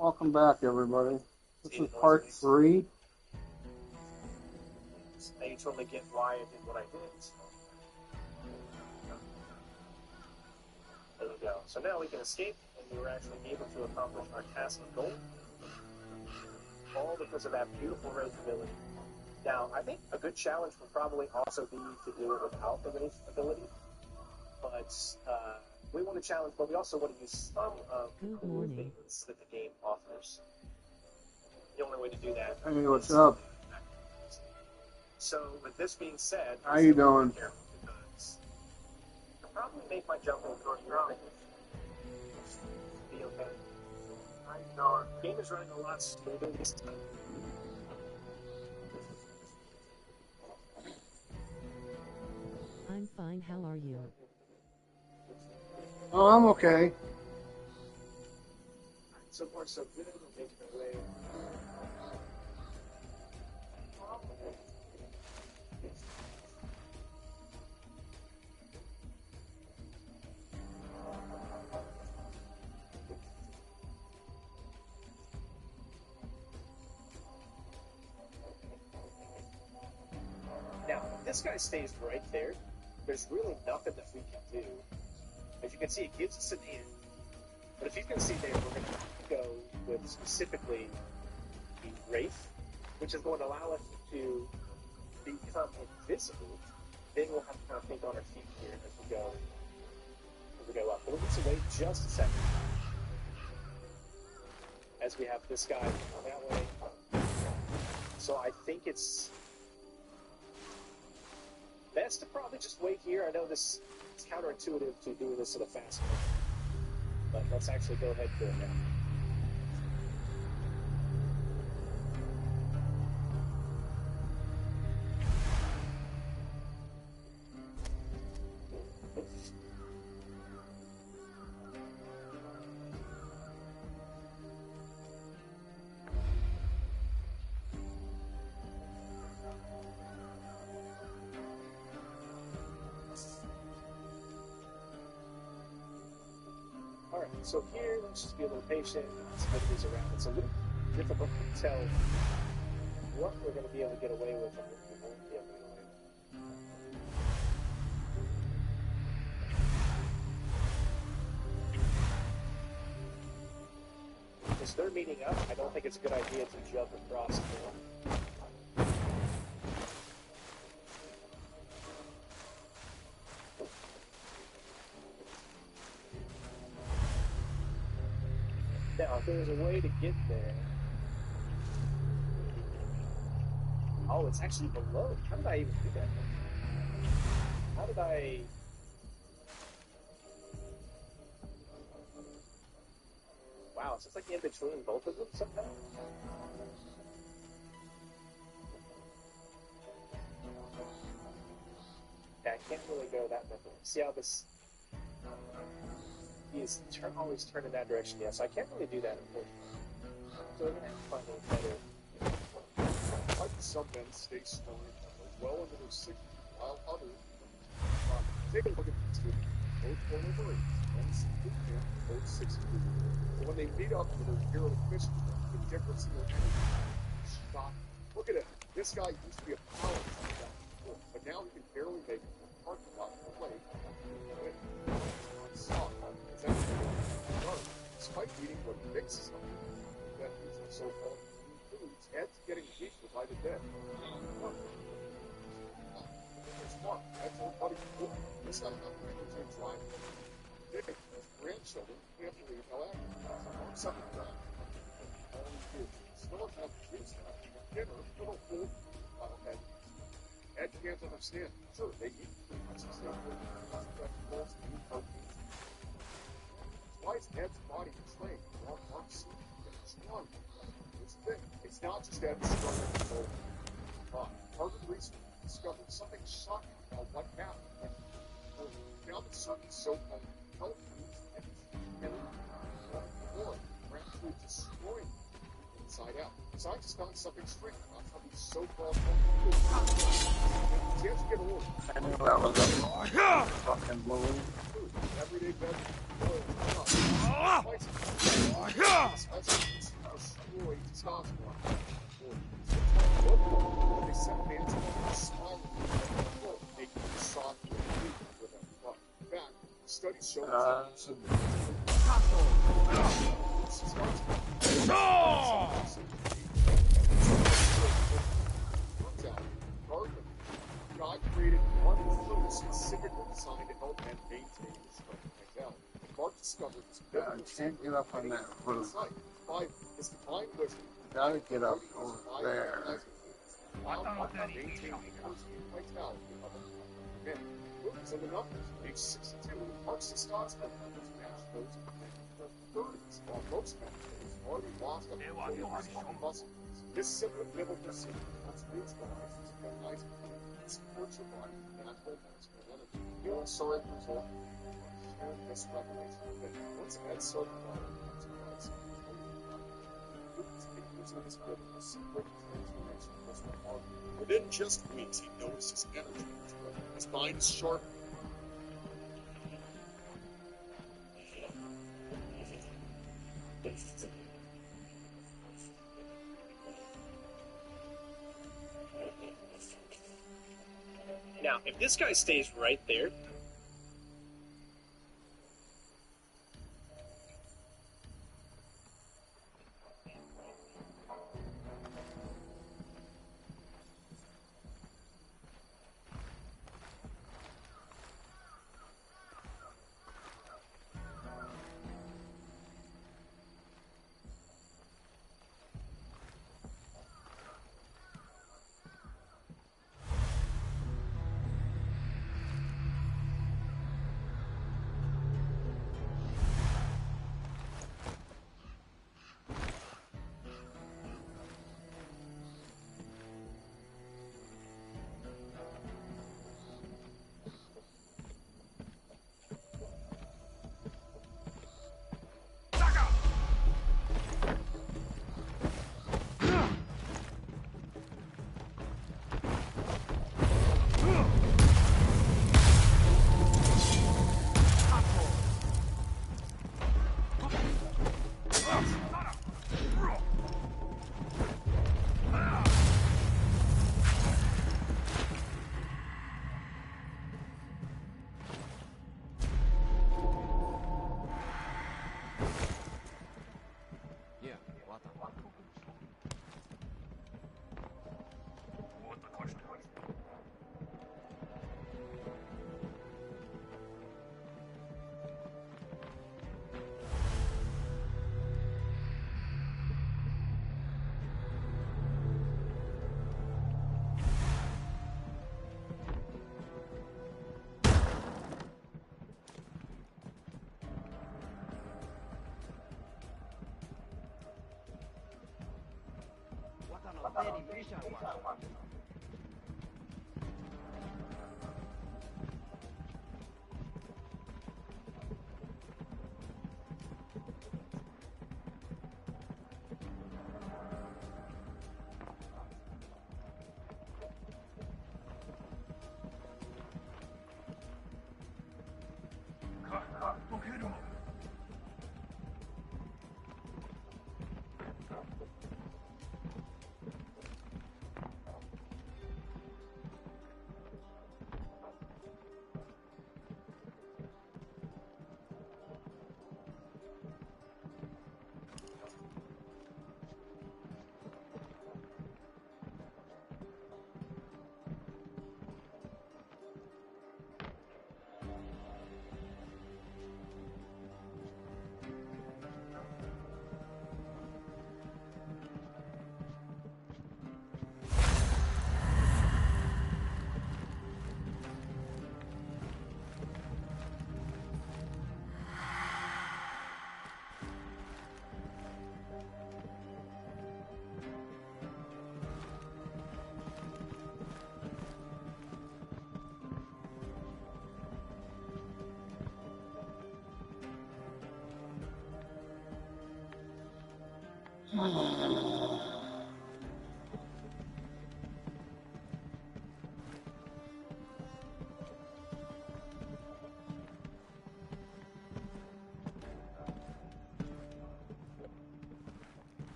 Welcome back, everybody. This is part 3. Now you totally get why I did what I did. There we go. So now we can escape, and we were actually able to accomplish our task and goal. All because of that beautiful rage ability. Now, I think a good challenge would probably also be to do it without the rage ability. But we want to challenge, but we also want to use some of the cool things that the game offers. The only way to do that. Hey, what's up? So, with this being said, how you doing? I'll probably make my jump over to your be okay. I know the game is running a lot smoother this time. I'm fine, how are you? Oh, I'm okay. So far, so good. Making my way. Now, if this guy stays right there, there's really nothing that we can do. As you can see, it gives us an in. But if he's going to stay there, we're going to go with specifically the Wraith, which is going to allow us to become invisible. Then we'll have to kind of think on our feet here as we go up. But we'll just wait just a second. As we have this guy on that way. So I think it's best to probably just wait here. I know this is counterintuitive to doing this at a fast pace, but let's actually go ahead and do it now. Alright, so here, let's just be a little patient, spread these around. It's a little difficult to tell what we're going to be able to get away with and what we won't be able to get away with. Because they're meeting up, I don't think it's a good idea to jump across here. Now, if there's a way to get there... Oh, it's actually below. How did I even do that? How did I... Wow, so it's like in between both of them somehow? Yeah, I can't really go that way. See how this... He's always turned in that direction, yeah, so I can't really do that, unfortunately. So we're going to have to find a better... Like some men stay snoring well into their 60s, while others... take a look at these two. Both born over 8, one 60 and both 60. So when they meet up for their yearly fishing trip, the difference in their energy is shocking. Look at it. This guy used to be a pilot, but now he can barely make it from the parking lot to the lake. Despite eating what mixes them, that is the so-called foods, Ed's getting weaker by the day. Smart. That's everybody cool. This guy not going to drive. His grandchildren can't believe how active he is. On second drive, all he did still have to choose that. Dinner, little food, Ed. Ed can't understand. Sure, they eat pretty much the same food. Vegetables, meat, protein. Why is Ed's body trained for arts? It's one. It's the thing. It's not just Ed's struggle. Harvard research discovered something shocking about what happened when he found that certain so-called health foods and or were actually destroying the inside out. Scientists found something strange about how these so-called health foods. He has to get a look. I knew that was a fucking balloon. Everyday vegetables. testosterone. They set man's spinal making the soft and weak with a rough. In fact, studies show God created one food specifically designed to help men maintain his strength and vitality. And Mark discovered this I can't get up on that roof. by his divine wisdom. Gotta get up over there. Maintain the energy and vitality of a men. Look, it's in the numbers. Age 62, Mark's testosterone numbers match those of men in their 30s, while most men have already lost up to 40% muscle. This simple biblical secret helps raise the life of young guys and supports your body with natural masculine energy. Feeling sorry for yourself, share this revelation with them. Once Ed started following comes to Christ, his biblical secret transformation was remarkable. Within just weeks, he noticed his energy was growing. His mind is sharp. Now, if this guy stays right there,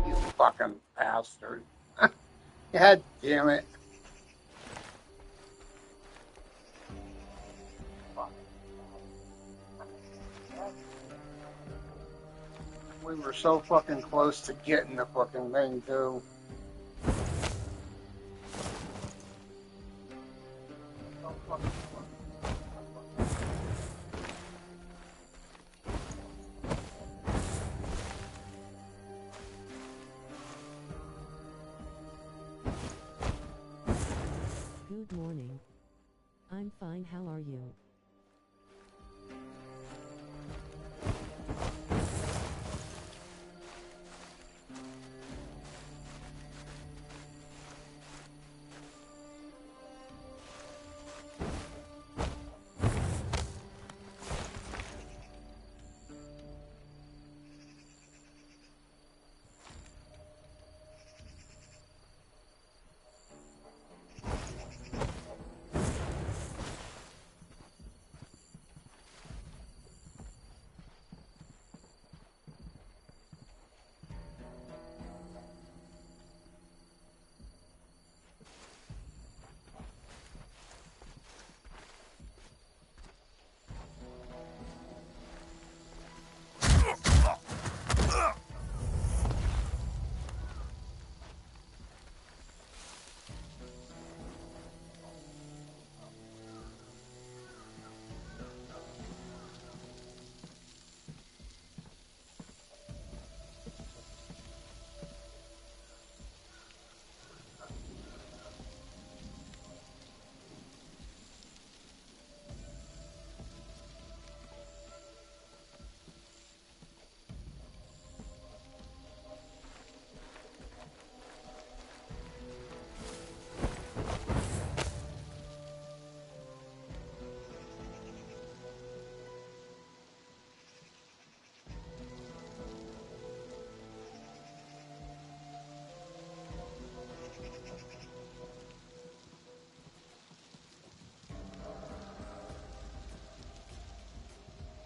You fucking bastard. God damn it. We were so fucking close to getting the fucking thing, too. So fucking close. Good morning. I'm fine, how are you?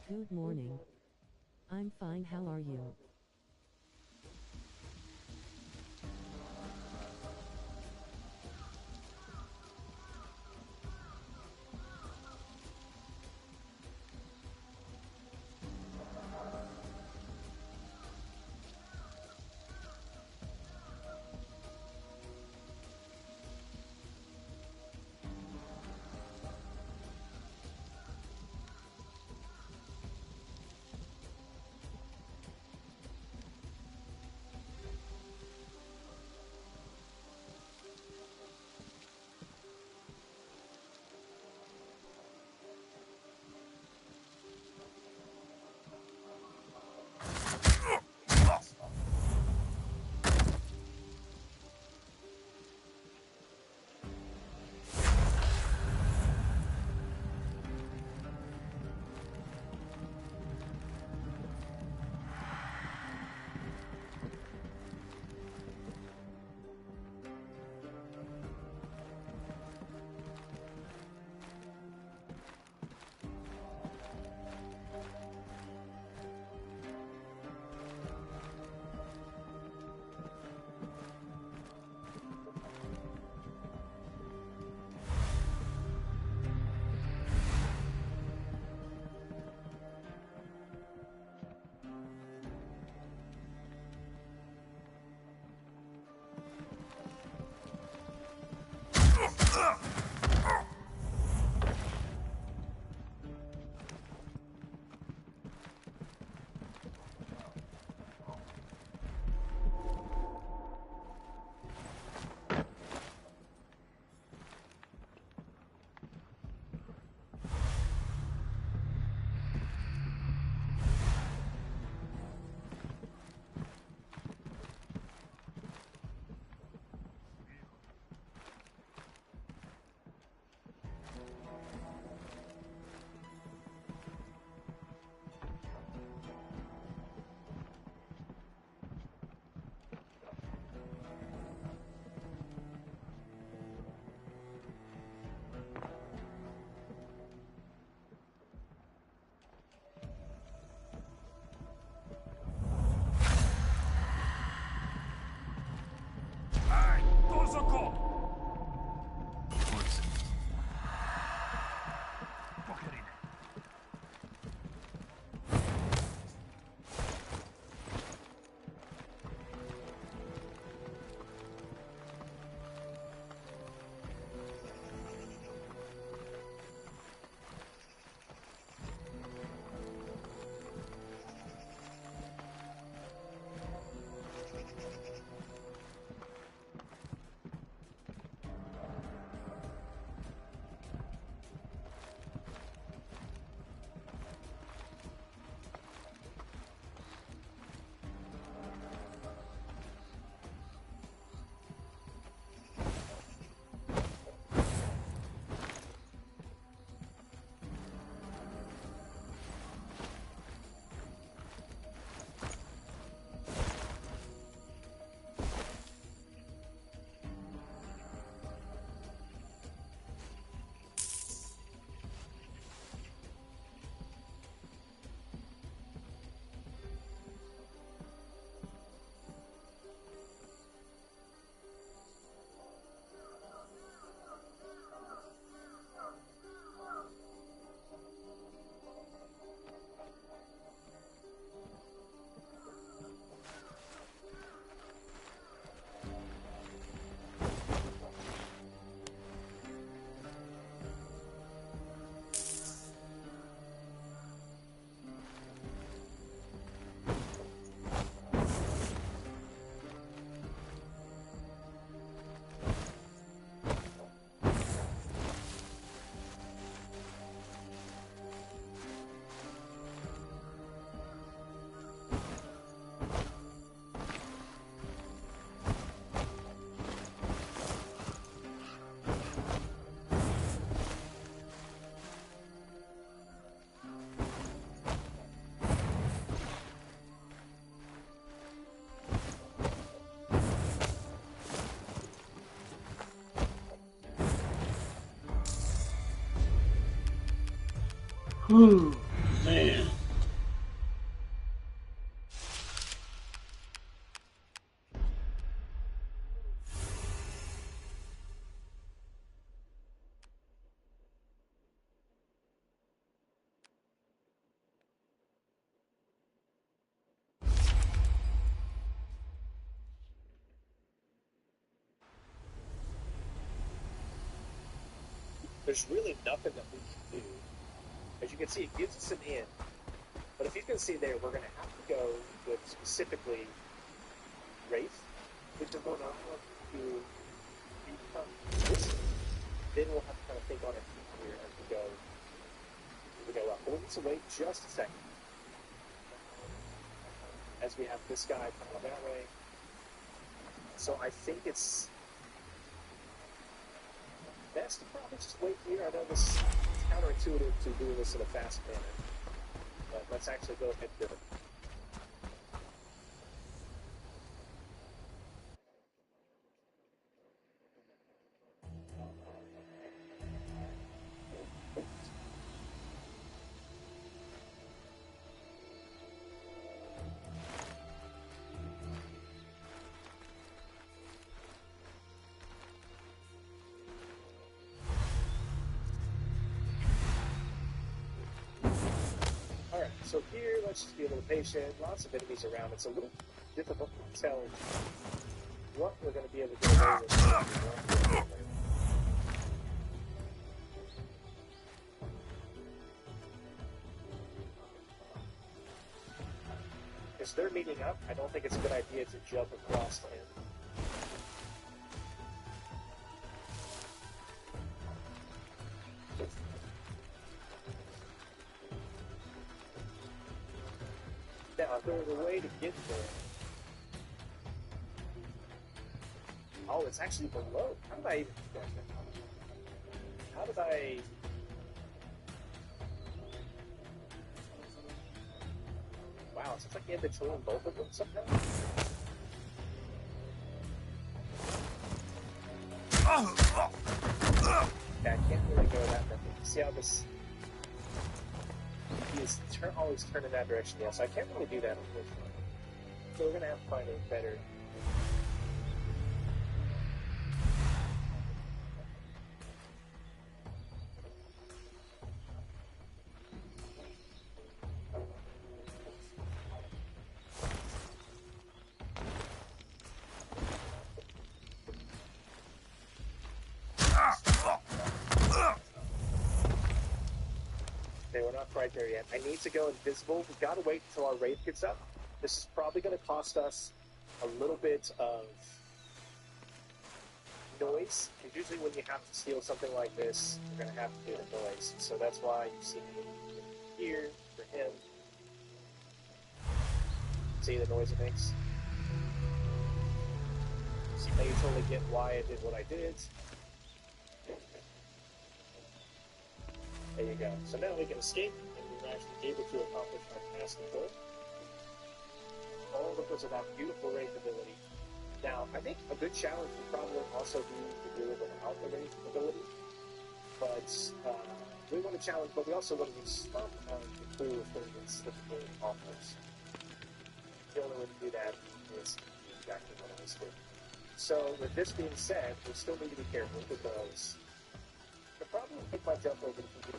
Good morning. I'm fine, how are you? Whew, man. There's really nothing that we can do. As you can see, it gives us an in. But if you can see there, we're going to have to go with specifically Wraith, which is going to become this. Then we'll have to kind of think on our feet here as we go up. But we need to wait just a second. As we have this guy coming that way. So I think it's best to probably just wait here. I know this is counterintuitive to doing this in a fast manner, but let's actually go ahead and do it. Alright, so here, let's just be a little patient. Lots of enemies around. It's a little difficult to tell what we're going to be able to get away with. as they're meeting up, I don't think it's a good idea to jump across to him. Now, if there was a way to get there... Oh, it's actually below. How did I even do that? How did I... Wow, it's like in between both of them somehow. Yeah, I can't really go that method. See how this... He is always turn in that direction, yeah, so I can't really do that, unfortunately. So we're going to have to find a better... Okay, we're not quite there yet. I need to go invisible. We've got to wait until our wraith gets up. This is probably going to cost us a little bit of noise. Because usually when you have to steal something like this, you're going to have to do the noise. So that's why you see me here for him. See the noise it makes? So now you totally get why I did what I did. There you go. So now we can escape, and we're actually able to accomplish our task and goal. All because of that beautiful wraith ability. Now, I think a good challenge would probably also be to do it without the wraith ability. But we want to challenge, but we also want to use some of the cool things that the game offers. The only way to do that is exactly what I was doing. So, with this being said, we still need to be careful because the problem with my jump over the computer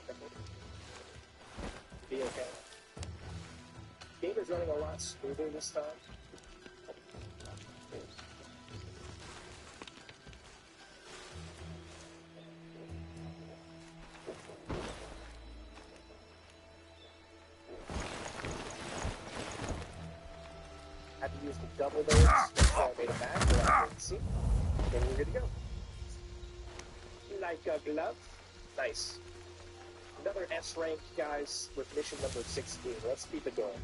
be okay. Game is running a lot smoother this time. Had to use the double those, so I made it back, but I didn't see. Then we're good to go. Like a glove. Nice. Another S rank, guys, with mission number 16. Let's keep it going.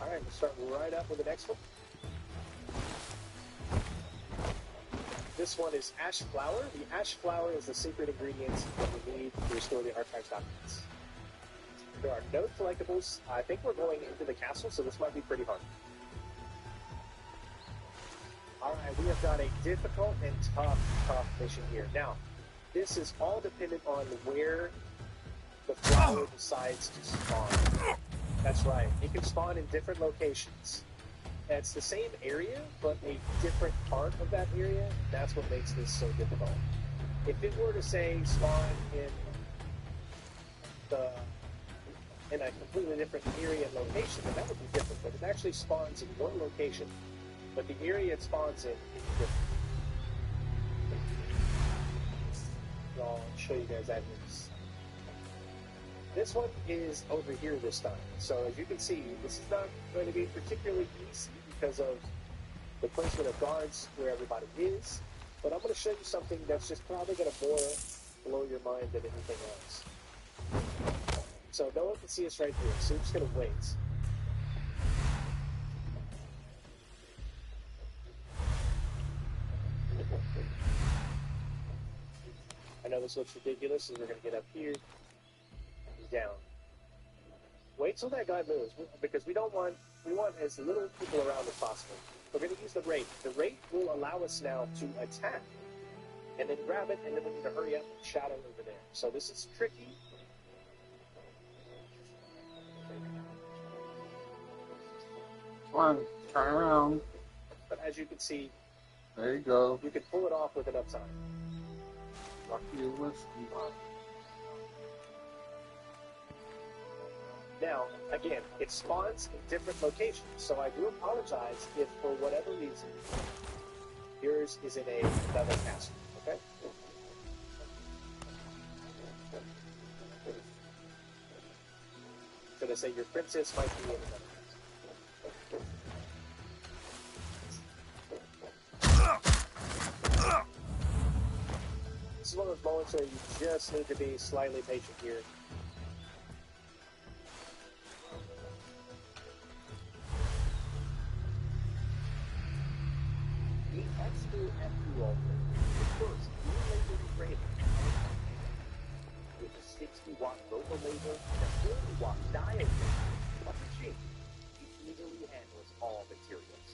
Alright, we'll start right up with the next one. This one is Ash Flower. The Ash Flower is the secret ingredient that we need to restore the archives documents. There are no collectibles. I think we're going into the castle, so this might be pretty hard. Alright, we have got a difficult and tough mission here. Now, this is all dependent on where the flower decides to spawn. That's right, it can spawn in different locations. It's the same area, but a different part of that area. That's what makes this so difficult. If it were to say spawn in a completely different area and location, then that would be different. But it actually spawns in one location. But the area it spawns in is different. I'll show you guys that news. This one is over here this time. So as you can see, this is not going to be particularly easy because of the placement of guards where everybody is. But I'm going to show you something that's just probably going to more blow your mind than anything else. So no one can see us right here, so we're just going to wait. I know this looks ridiculous, so we're going to get up here, down. Wait till that guy moves, because we want as little people around as possible. We're going to use the Wraith. The Wraith will allow us now to attack, and then grab it, and then we need to hurry up and shadow over there. So this is tricky. Come on, turn around. But as you can see, There you go. you can pull it off with enough time. Fuck you, whiskey. Now, again, it spawns in different locations, so I do apologize if, for whatever reason, yours is in another castle, okay? I say, your princess might be in another. This is one of those moments where you just need to be slightly patient here. The X2F2 Ultra is the first new laser engraver with a 60-watt local laser and a 40-watt diode laser. What a machine! It easily handles all materials.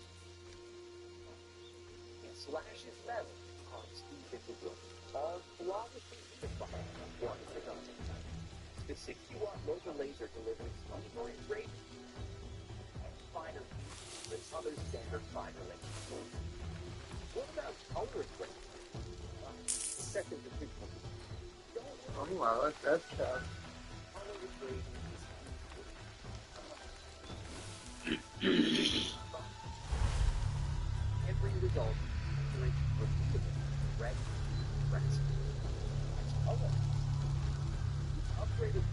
It slashes metal, carves deep into wood, all flawlessly unified on one technology. The 60-watt local laser delivers unusual engraving and finer pieces than other standard fiber lasers. What about color engraving? Second to fifth. Oh, wow, that's tough. Color engraving is every result is repeatable, red, pressed, color. Upgraded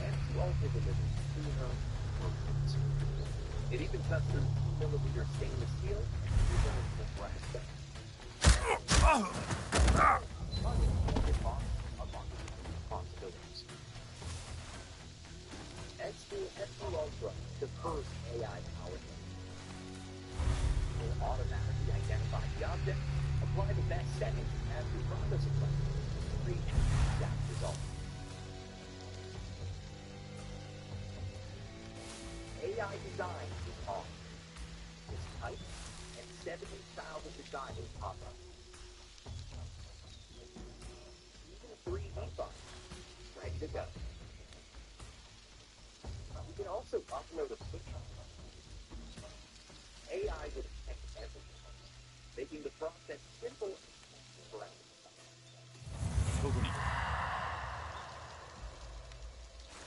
and to Ultra delivers cleaner performance. It even cuts through 2mm stainless steel and 2mm brass bands. Possibilities. X2 Ultra, the first AI-powered laser, will automatically identify the object, apply the best settings, and the processing level to reach the exact result. AI design is on. It's tight, and 70,000 designers pop up. Even 3D files, ready to go. You can also upload a picture. AI will detect everything, making the process simple and correct.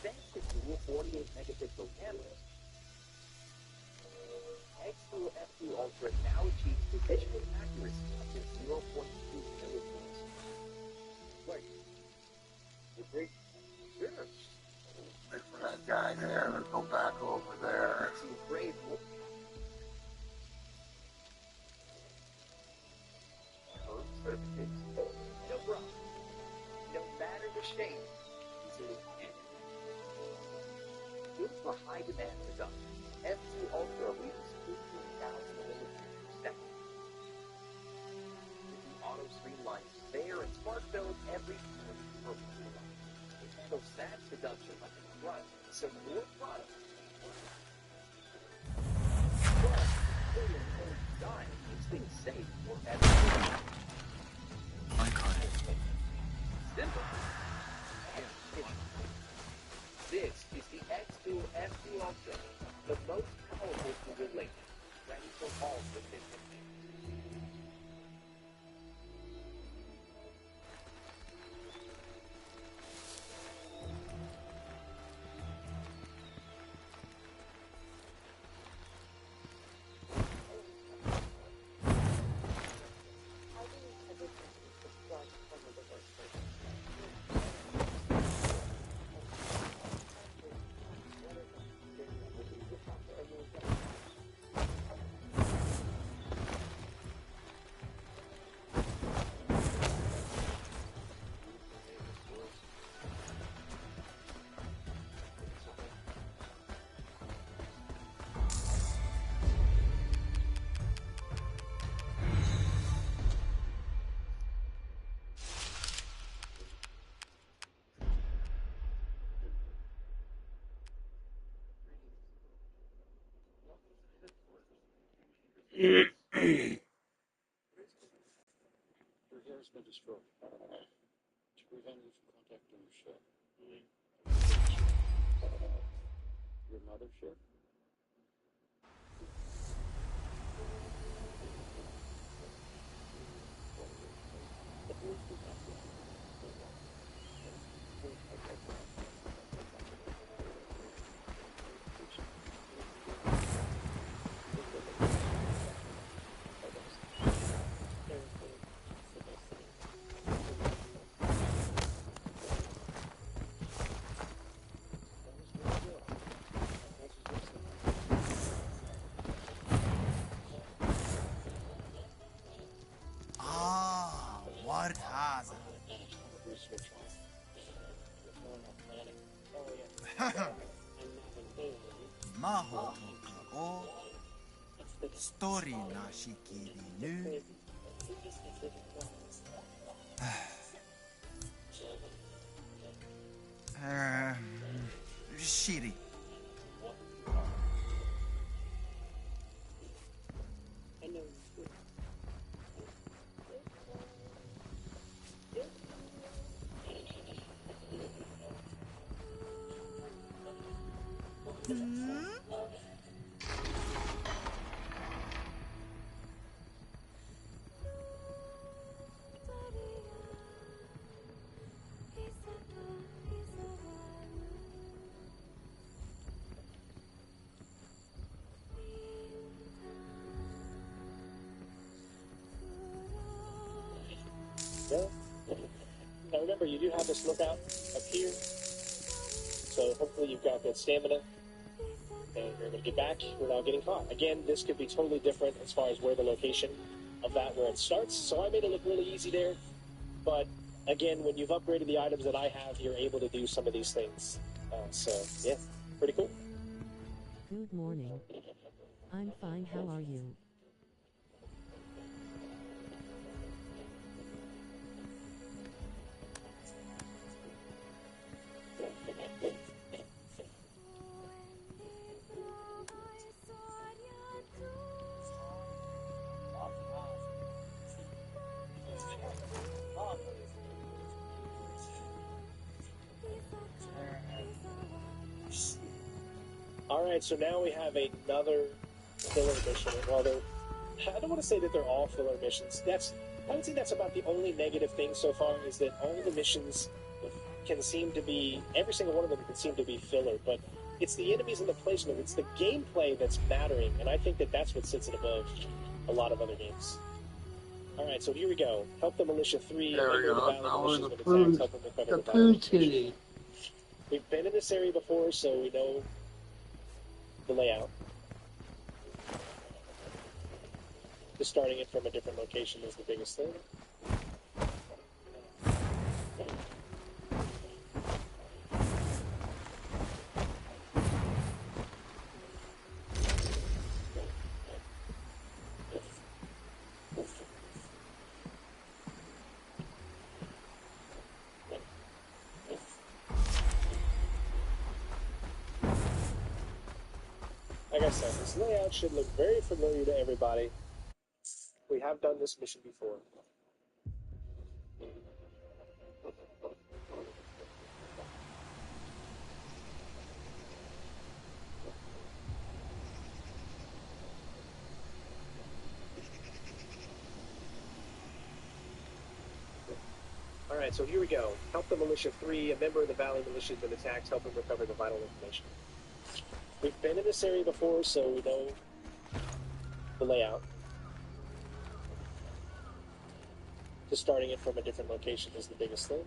Thanks to dual 48-megapixel cameras, X2F2 Ultra now achieves positional accuracy up to 0.2 millimeters. Wait, you think? Sure. Wait for that guy there to go back over there. That's the brave wolf. No problem. No matter the shape, easily handled. Built for high demand production, F2 Ultra reaches 15,000 millimeters per second. With the auto streamlines spare and smart build every perfectly aligned. It handles fast production like a grunt, so more product. Plus, including full design keeps things safe for everyone. Simple and efficient. This is the X2F2 Ultra, the most powerful dual laser, ready for all statistics. Your hair's been destroyed. To prevent you from contacting your ship. Your mother ship? 魔法とかをストーリーなしきりぬシリNow remember, you do have this lookout up here, so hopefully you've got good stamina, and you're able to get back without getting caught. Again, this could be totally different as far as where the location of that where it starts, so I made it look really easy there, but again, when you've upgraded the items that I have, you're able to do some of these things. So, yeah, pretty cool. Good morning. I'm fine, how are you? Alright, so now we have another filler mission. Well, I don't want to say that they're all filler missions. I would say that's about the only negative thing so far, is that all the missions can seem to be, every single one of them can seem to be filler, but it's the enemies and the placement, it's the gameplay that's mattering, and I think that that's what sits it above a lot of other games. Alright, so here we go. Help the Militia 3. There we The go. Valley Now we're militias the with attacks, food, help them recover the the Valley food kitty. We've been in this area before, so we know the layout. Just starting it from a different location is the biggest thing. Like I said, this layout should look very familiar to everybody. We have done this mission before. Alright, so here we go. Help the Militia 3. A member of the Valley Militia has been attacked. Help him recover the vital information. We've been in this area before, so we know the layout. Just starting it from a different location is the biggest thing.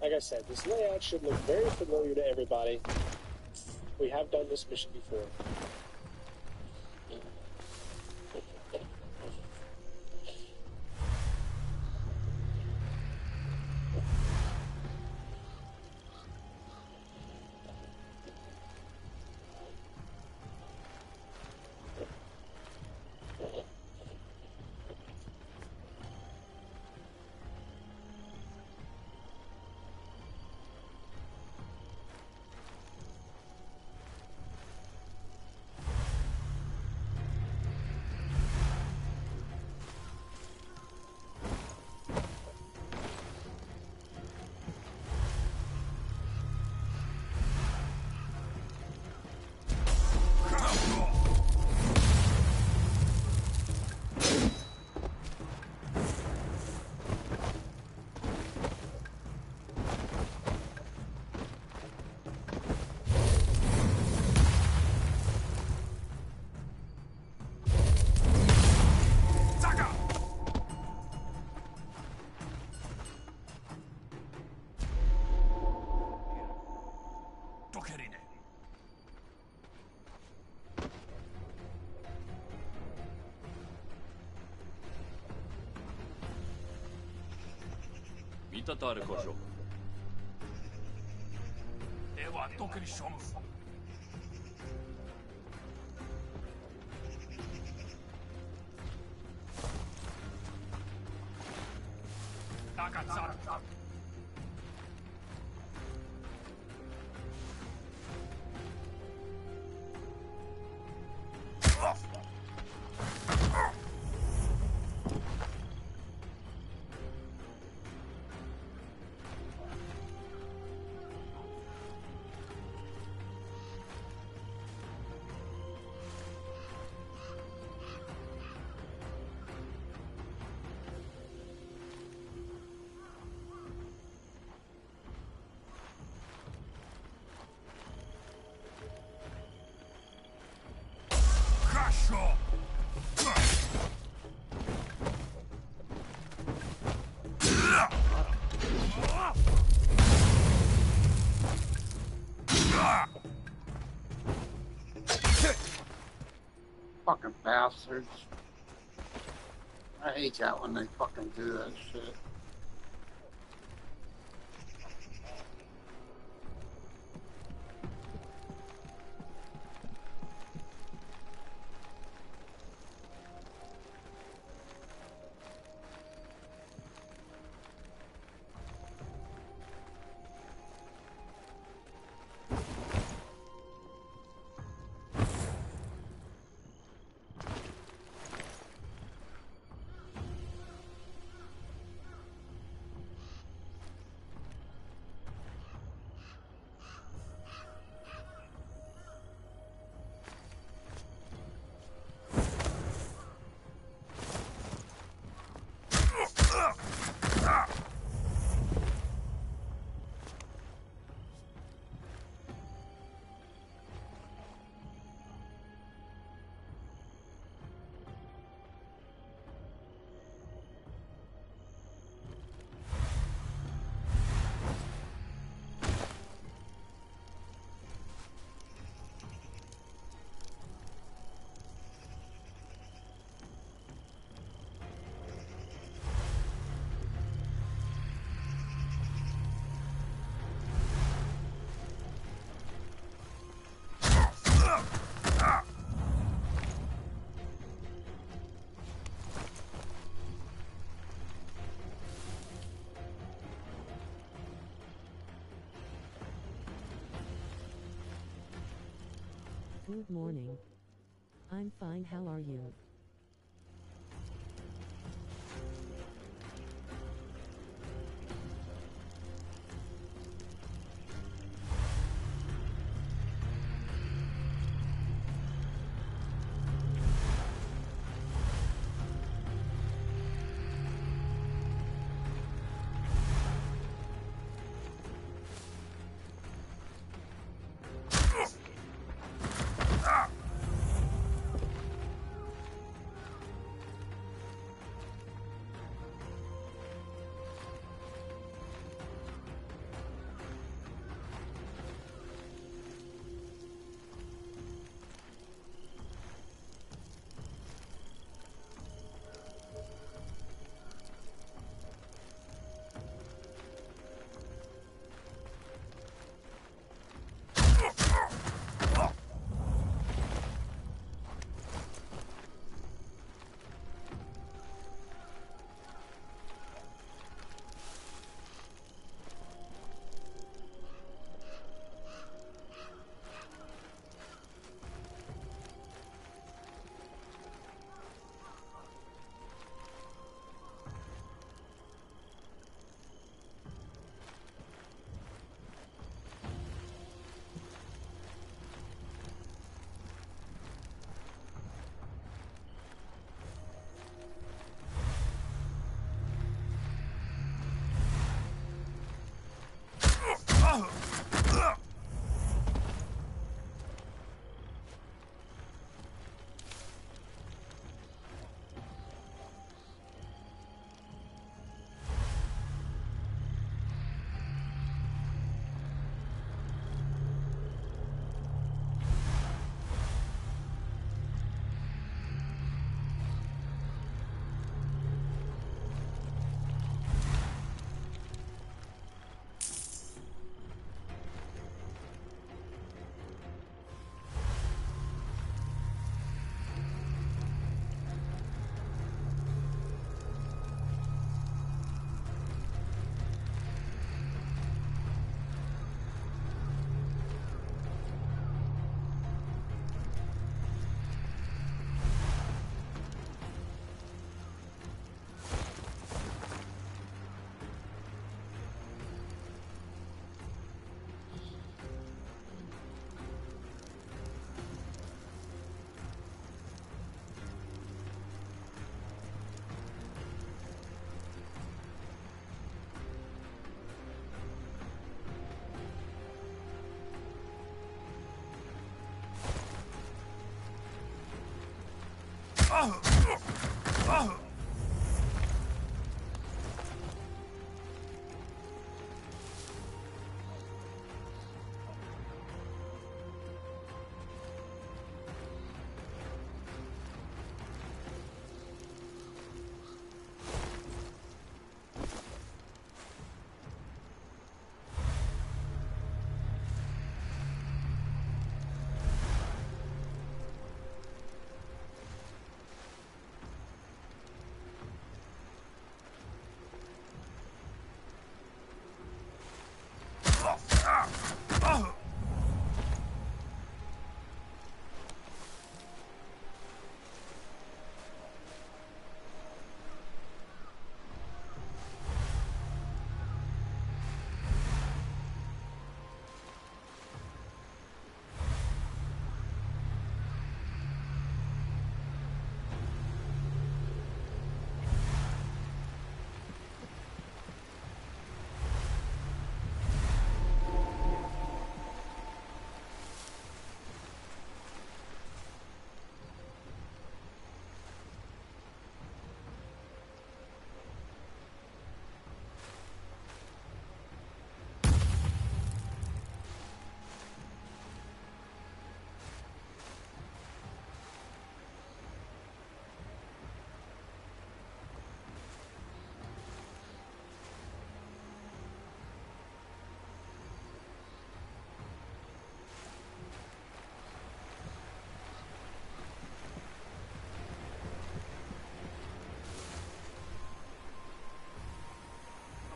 Like I said, this layout should look very familiar to everybody. We have done this mission before. Kokerine. 見たとある交渉。では特に処務。だがザル。Fucking bastards. I hate that when they fucking do that shit. Good morning. I'm fine, how are you?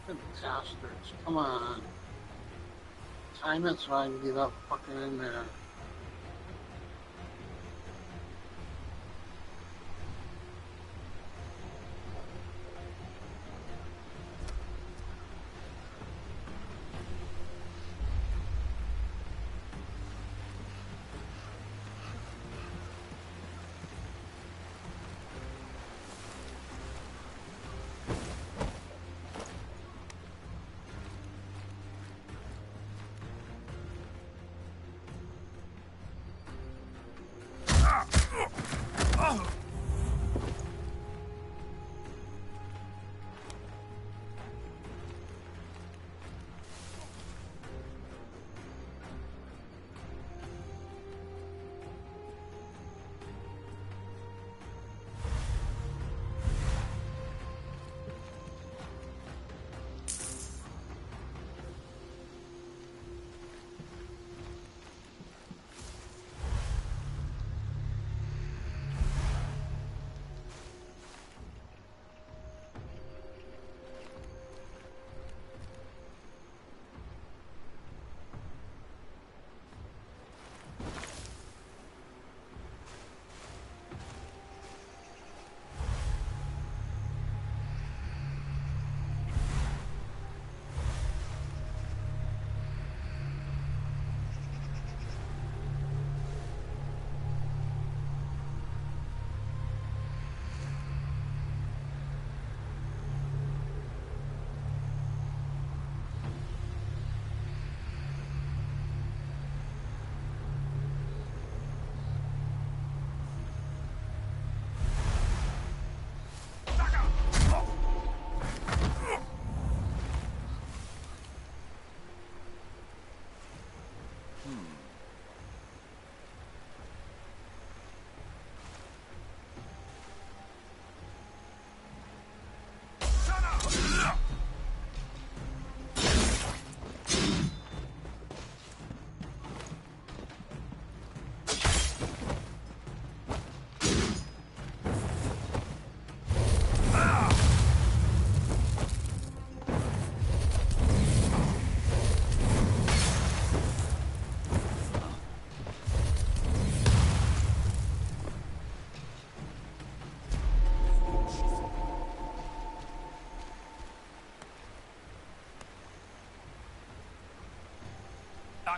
Fucking bastards. Come on. Time it so I can get up fucking in there.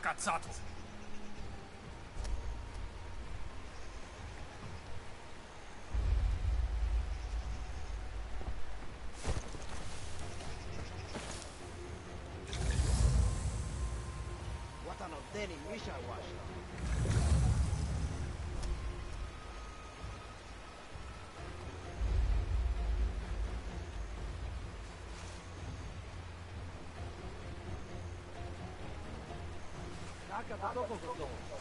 Cazzato! Watano deni misha washa. 赤とどここと。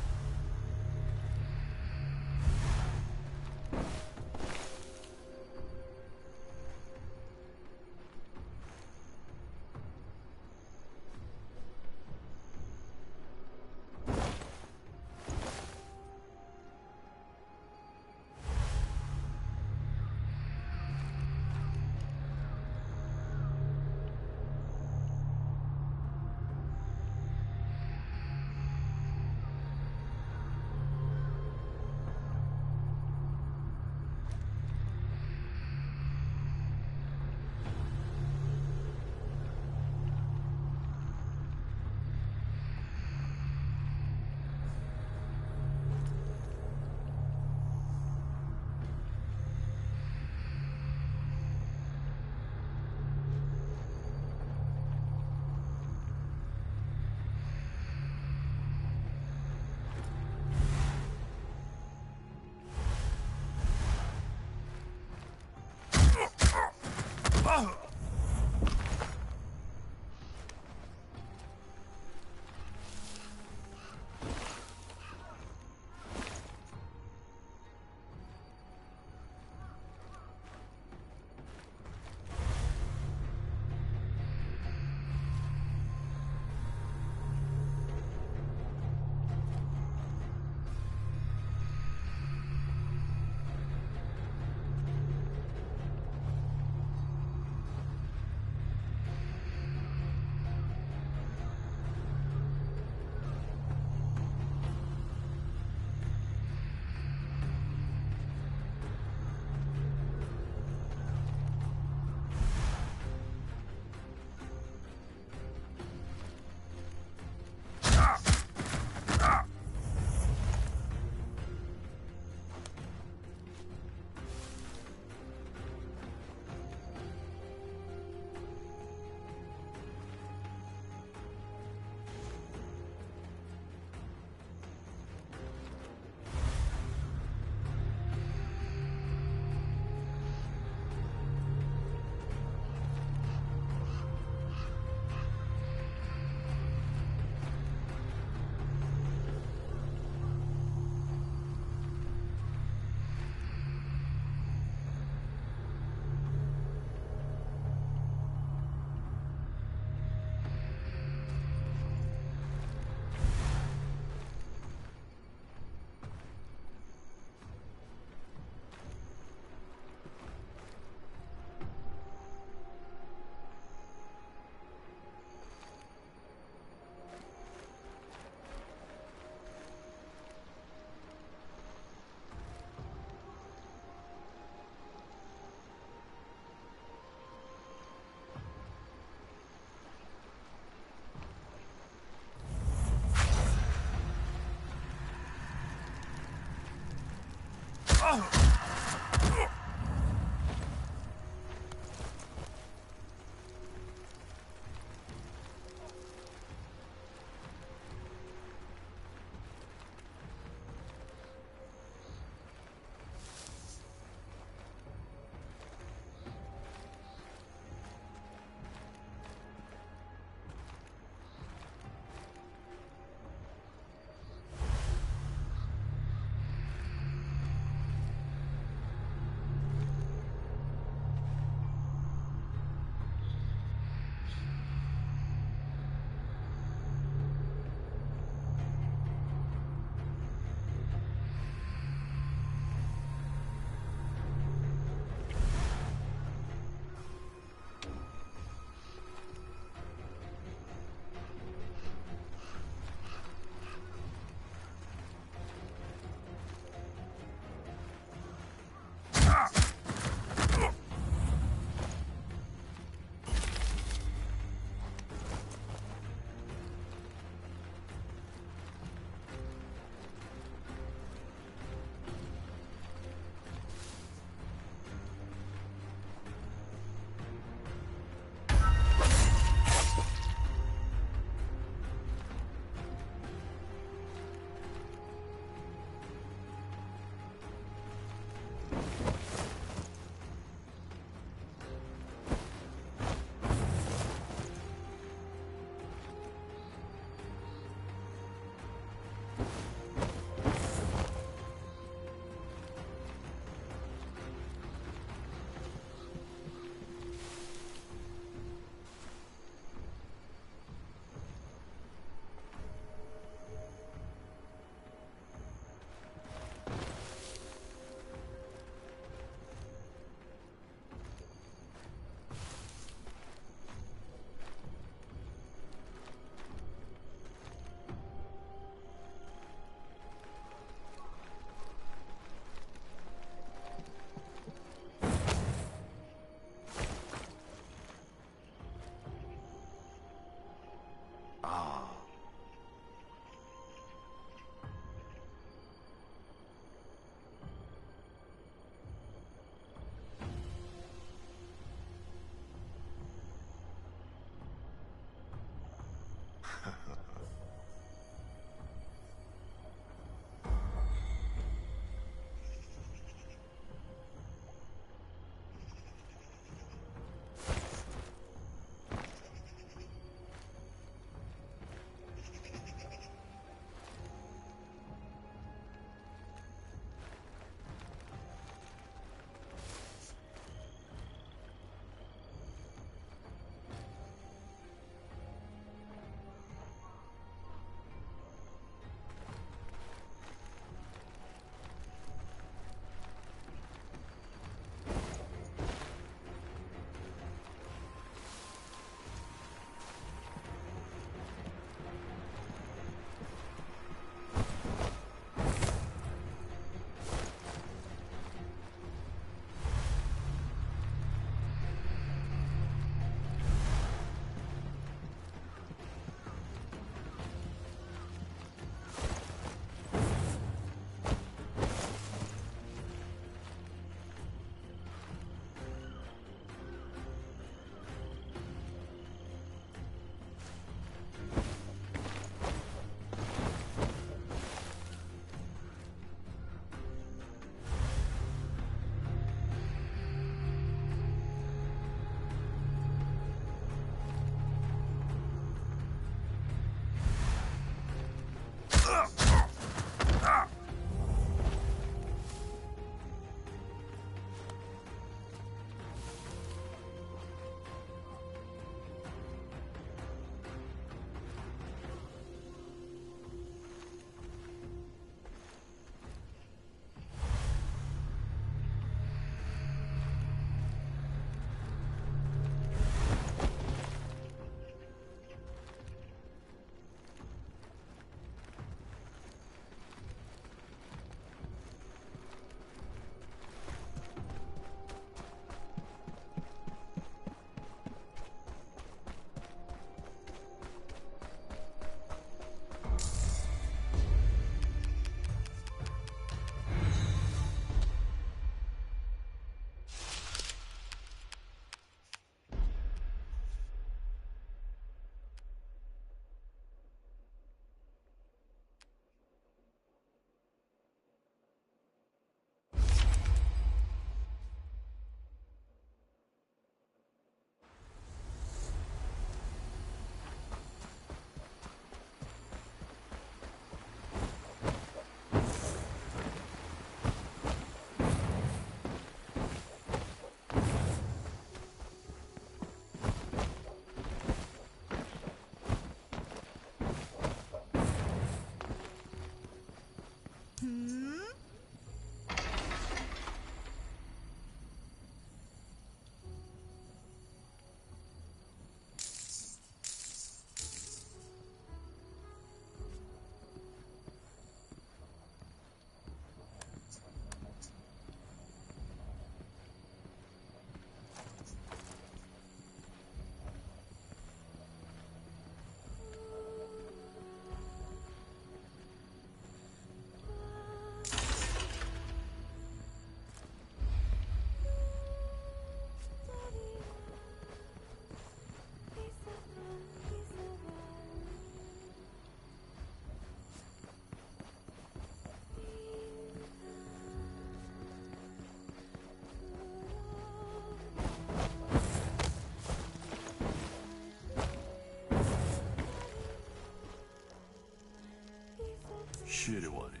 教えれ悪い。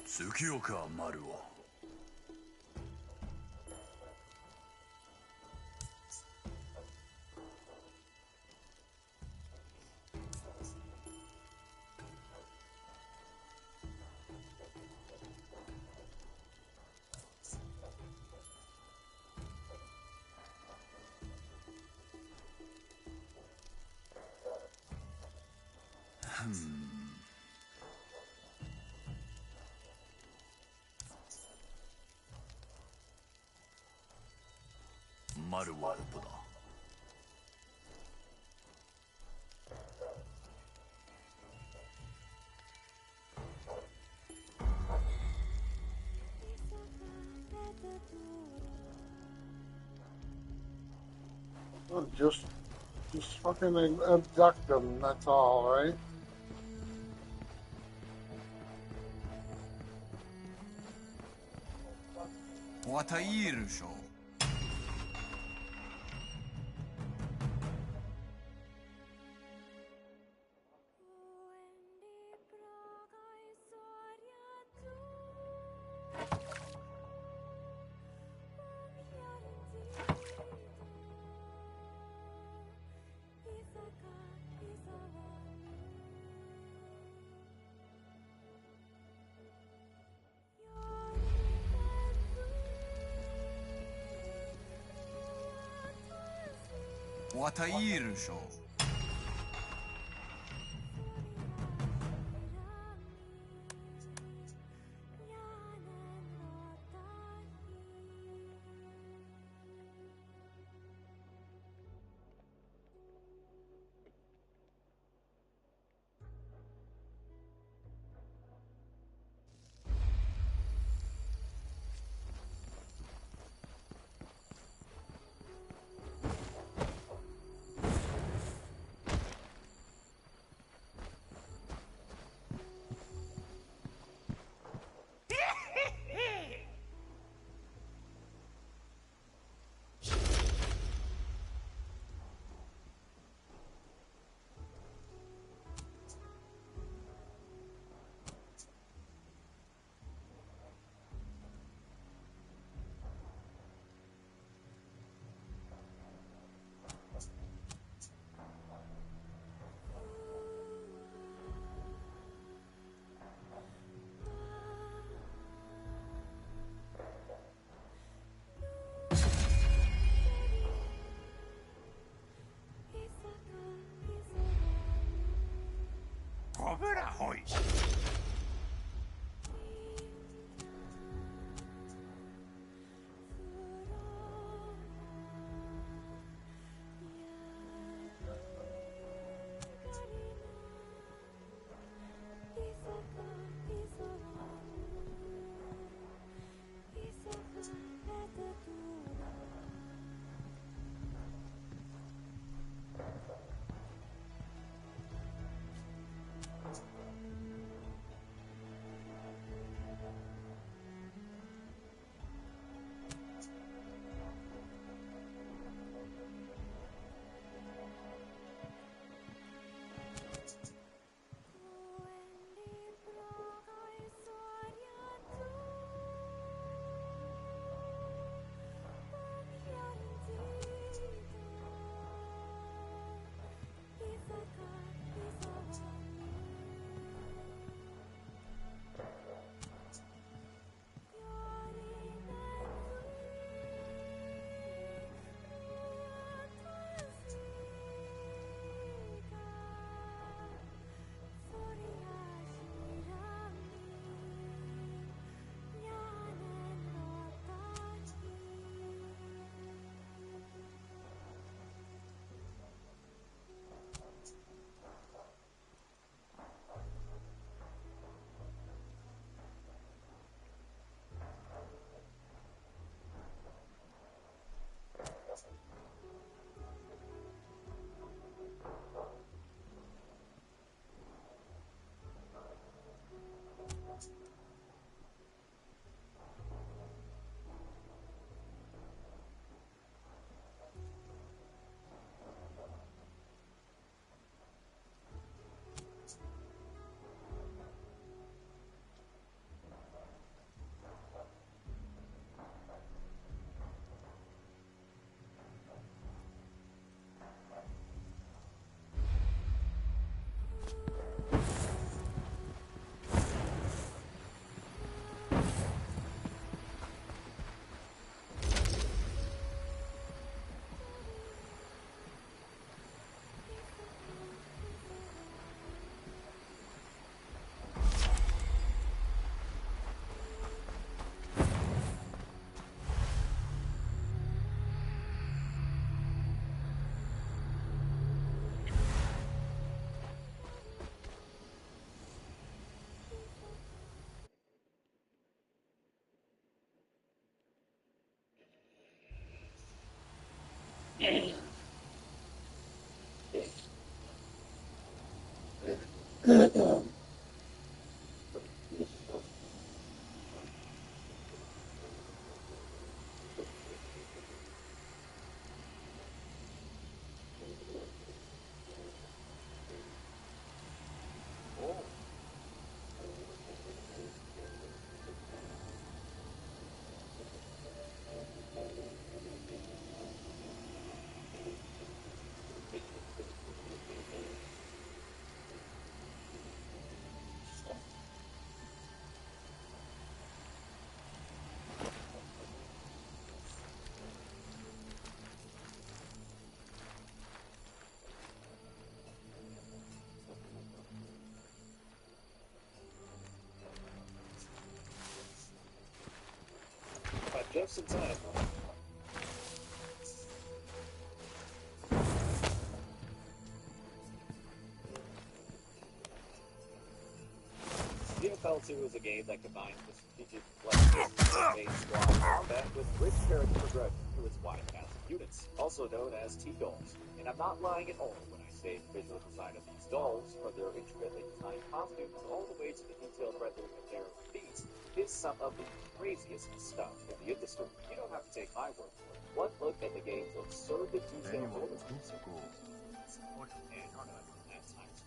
月岡丸を。丸はどこだ。Well, just fucking abduct them. That's all, right? 我他一人手。我他一人手。Just in time. GFL 2 is a game that combines the strategic flexibility squad combat with rich character progression through its wide cast of units, also known as T-Dolls. And I'm not lying at all when I say the visual design of these dolls, from their intricately designed costumes all the way to the detailed rendering of their feet, is some of the craziest stuff in the industry. You don't have to take my word for it. One look at the game's absurd detailed roller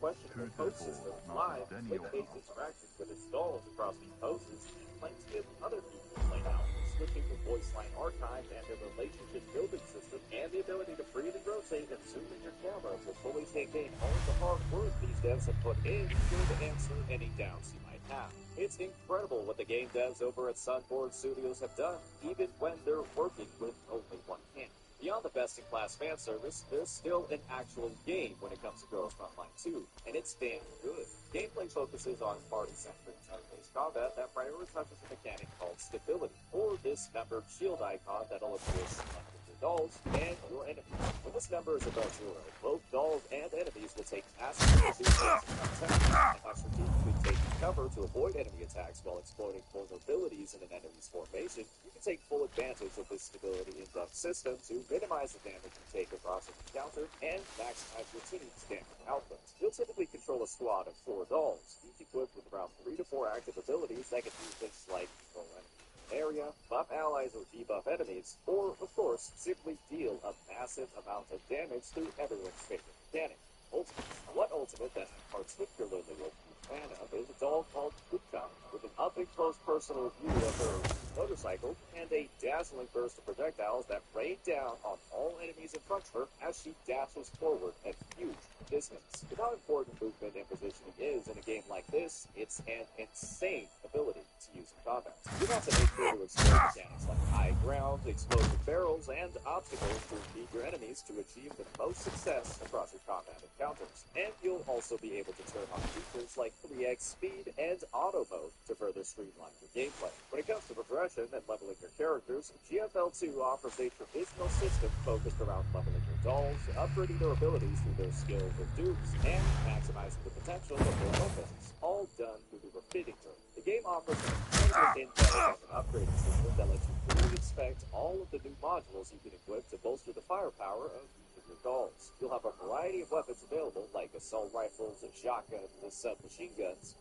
questionable code system, live, link-based interactions with its dolls across the poses, and plenty of other features laid out, switching to voice line archive and a relationship building system, and the ability to freely rotate and zoom in your camera to fully take in all the hard work these devs have put in to answer any doubts you might have. It's incredible what the game devs over at Sunboard Studios have done, even when they're working with only one hand. Beyond the best-in-class fan service, there's still an actual game when it comes to Girls Frontline 2, and it's damn good. Gameplay focuses on party-centric turn-based combat that prioritizes a mechanic called stability, or this numbered shield icon that'll exist under your dolls and your enemies. When this number is above 0, both dolls and enemies will take massive attacks, and by strategically taking cover to avoid enemy attacks while exploiting vulnerabilities in an enemy's formation, you can take full advantage of this stability in-depth system to minimize the damage you take across an encounter and maximize your team's damage output. You'll typically control a squad of 4 dolls, each equipped with around 3 to 4 active abilities that can do things like control enemy area, buff allies or debuff enemies, or, of course, simply deal a massive amount of damage through everyone's favorite mechanic, Ultimate. One Ultimate that I'm particularly a fan of is a doll called Kuka, with an up-and-close personal view of her motorcycle and a dazzling burst of projectiles that rain down on all enemies in front of her as she dashes forward at huge distance. With how important movement and positioning is in a game like this, it's an insane ability to use in combat. You have to make sure to explore mechanics like high ground, explosive barrels, and obstacles to beat your enemies to achieve the most success across your combat encounters. And you'll also be able to turn on features like 3x speed and auto mode to further streamline your gameplay. When it comes to progression and leveling your characters, GFL 2 offers a traditional system focused around leveling your dolls, upgrading their abilities through their skills and dupes, and maximizing the potential of their weapons, all done through the repeating room. The game offers an incredibly in-depth upgrading system that lets you fully inspect all of the new modules you can equip to bolster the firepower of each of your dolls. You'll have a variety of weapons available, like assault rifles, shotguns, submachine guns,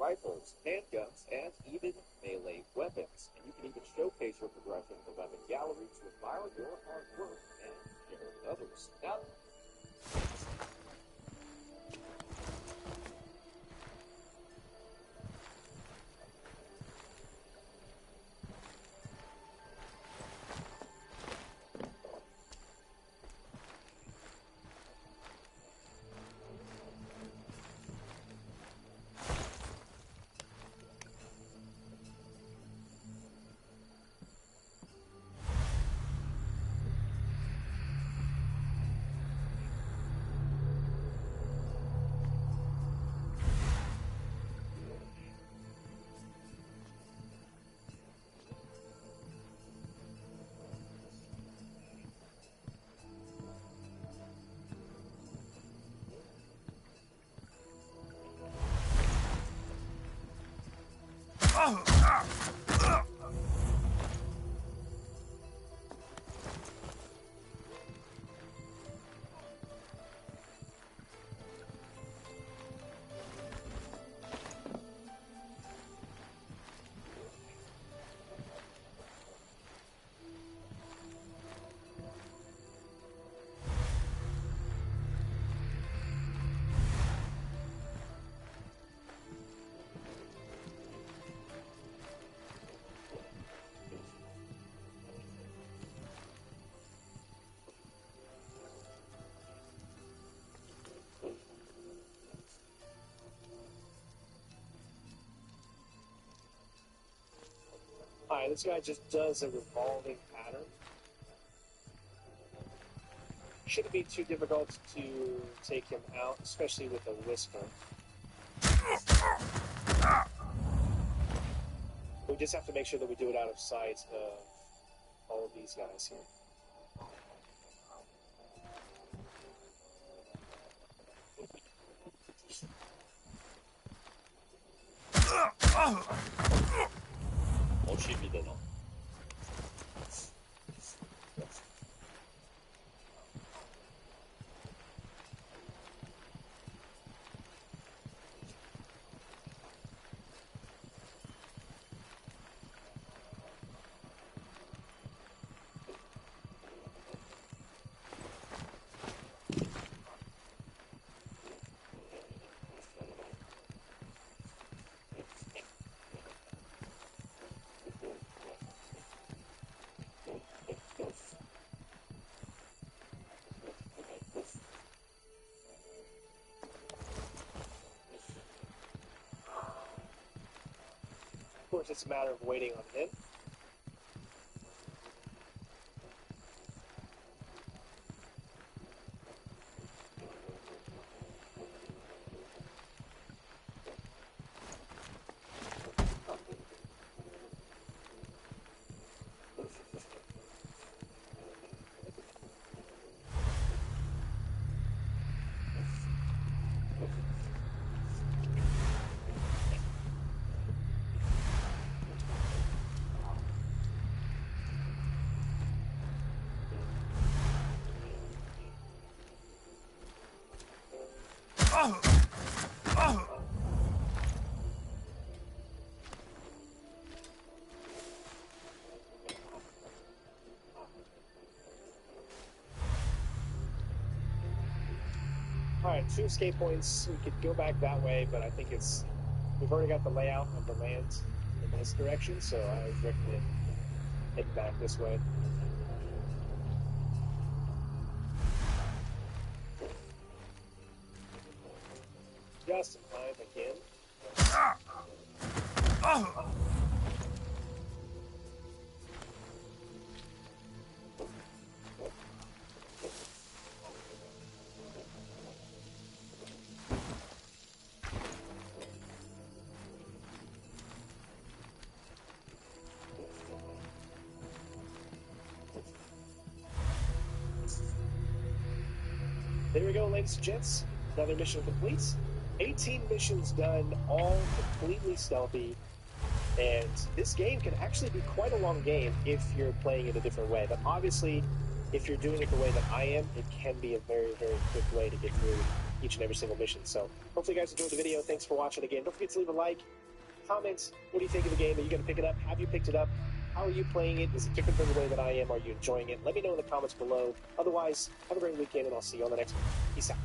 rifles, handguns, and even melee weapons. And you can even showcase your progression in the weapon gallery to admire your hard work and share it with others. Now, Alright, this guy just does a revolving pattern. Shouldn't be too difficult to take him out, especially with a whisper. We just have to make sure that we do it out of sight of all of these guys here. 되나? Of course, it's a matter of waiting on him. Alright, 2 escape points. We could go back that way, but I think we've already got the layout of the land in this direction, so I recommend heading back this way. Just in time again. There we go, ladies and gents. Another mission complete. 18 missions done, all completely stealthy. And this game can actually be quite a long game if you're playing it a different way. But obviously, if you're doing it the way that I am, it can be a very, very quick way to get through each and every single mission. So hopefully you guys enjoyed the video. Thanks for watching again. Don't forget to leave a like, comment. What do you think of the game? Are you going to pick it up? Have you picked it up? How are you playing it? Is it different from the way that I am? Are you enjoying it? Let me know in the comments below. Otherwise, have a great weekend, and I'll see you on the next one. Peace out.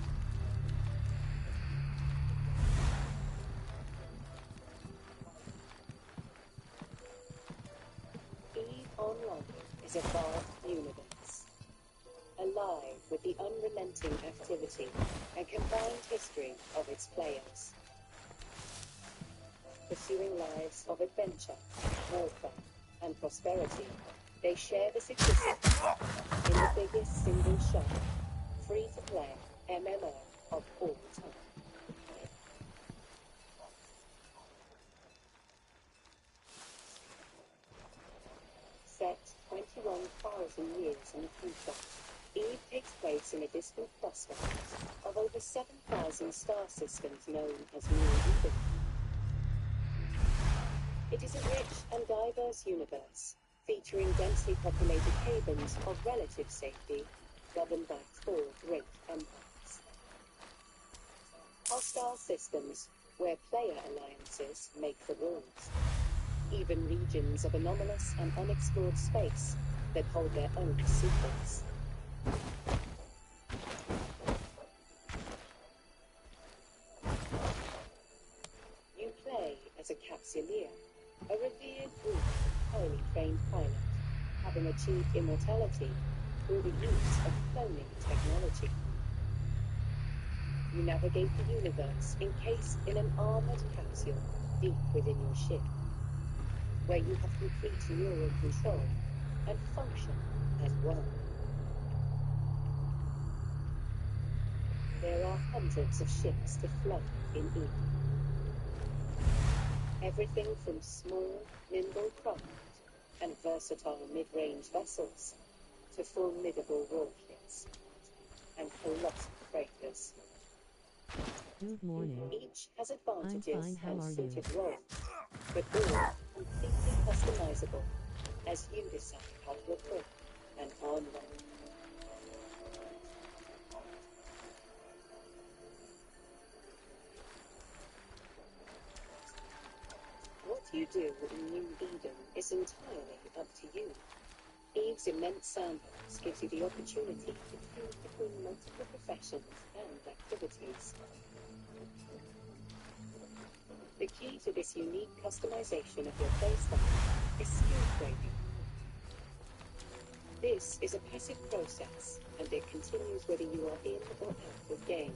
EVE Online is a vast universe, alive with the unrelenting activity and combined history of its players. Pursuing lives of adventure, warfare, and prosperity, they share the success in the biggest single shot, free-to-play MMO of all time. Set 21,000 years in the future, EVE takes place in a distant cluster of over 7,000 star systems known as New Eden. It is a rich and diverse universe, featuring densely populated havens of relative safety, governed by 4 great empires. Hostile systems where player alliances make the rules. Even regions of anomalous and unexplored space that hold their own secrets. You play as a Capsuleer, a revered group, highly trained pilot, having achieved immortality through the use of cloning technology. You navigate the universe encased in an armored capsule deep within your ship. where you have complete neural control and function as one. There are hundreds of ships to fly in Eden. Everything from small, nimble craft and versatile mid-range vessels to formidable warships and colossal freighters. Good morning. Each has I'm advantages fine, how and are suited you? roles, but all completely customizable as you decide how to equip and arm them. What you do in New Eden is entirely up to you. Eve's immense sandbox gives you the opportunity to choose between multiple professions and activities. The key to this unique customization of your playstyle is skill training. This is a passive process, and it continues whether you are in or out of game.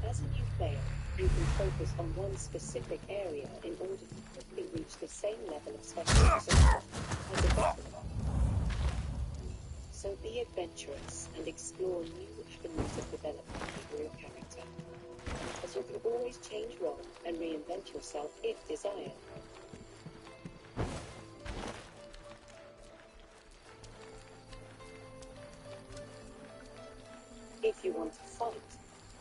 As a new player, you can focus on one specific area in order to quickly reach the same level of specialization as a veteran. So be adventurous and explore new avenues of development for your character, as you can always change role and reinvent yourself if desired. If you want to fight,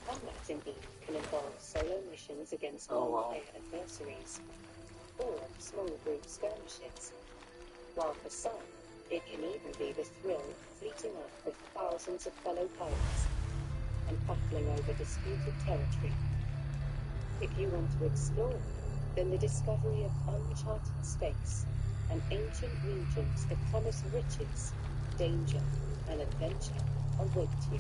combat in Eve can involve solo missions against non-player adversaries, or small group skirmishes, while for some, it can even be the thrill of fleeting off with thousands of fellow pirates and battling over disputed territory. If you want to explore, then the discovery of uncharted space and ancient regions that promise riches, danger, and adventure await you.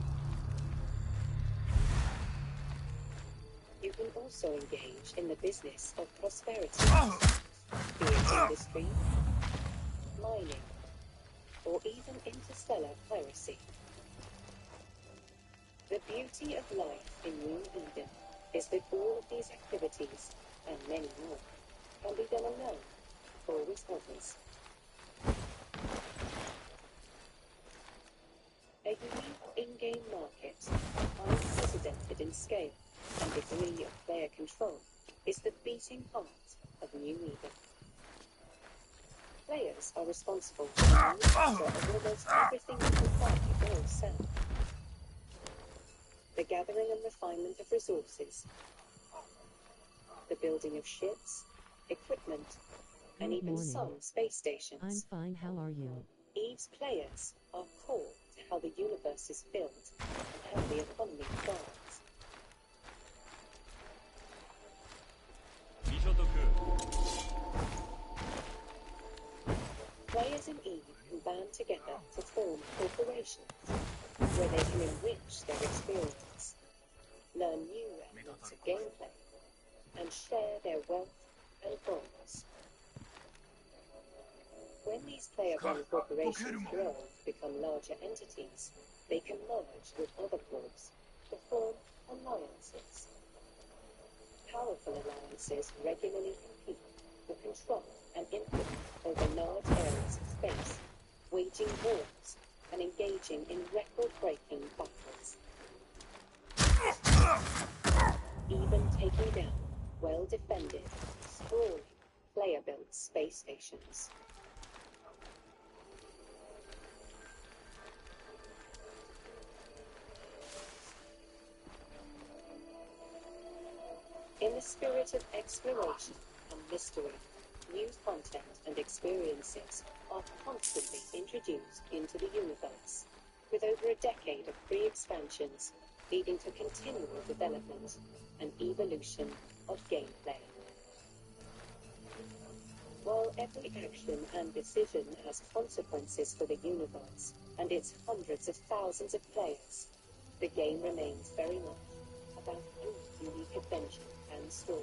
You can also engage in the business of prosperity, be it industry, mining, or even interstellar piracy. The beauty of life in New Eden is that all of these activities, and many more, can be done alone or with others. A unique in-game market, unprecedented in scale and degree of player control, is the beating heart of New Eden. Players are responsible for the manufacture of almost everything you can buy or sell. The gathering and refinement of resources, the building of ships, equipment, and Good even morning. some space I'm stations. fine, how are you? Eve's players are core to how the universe is built and how the economy thrives. Players in Eve can band together to form corporations where they can enrich their experience, learn new elements of gameplay, and share their wealth and goals. When these player-run corporations grow to become larger entities, they can merge with other groups to form alliances. Powerful alliances regularly compete for control and influence over large areas of space, waging wars and engaging in record-breaking battles. Even taking down well-defended, sprawling, player-built space stations. In the spirit of exploration and mystery, new content and experiences are constantly introduced into the universe, with over a decade of free expansions leading to continual development and evolution of gameplay. While every action and decision has consequences for the universe and its hundreds of thousands of players, the game remains very much about your unique adventure and story.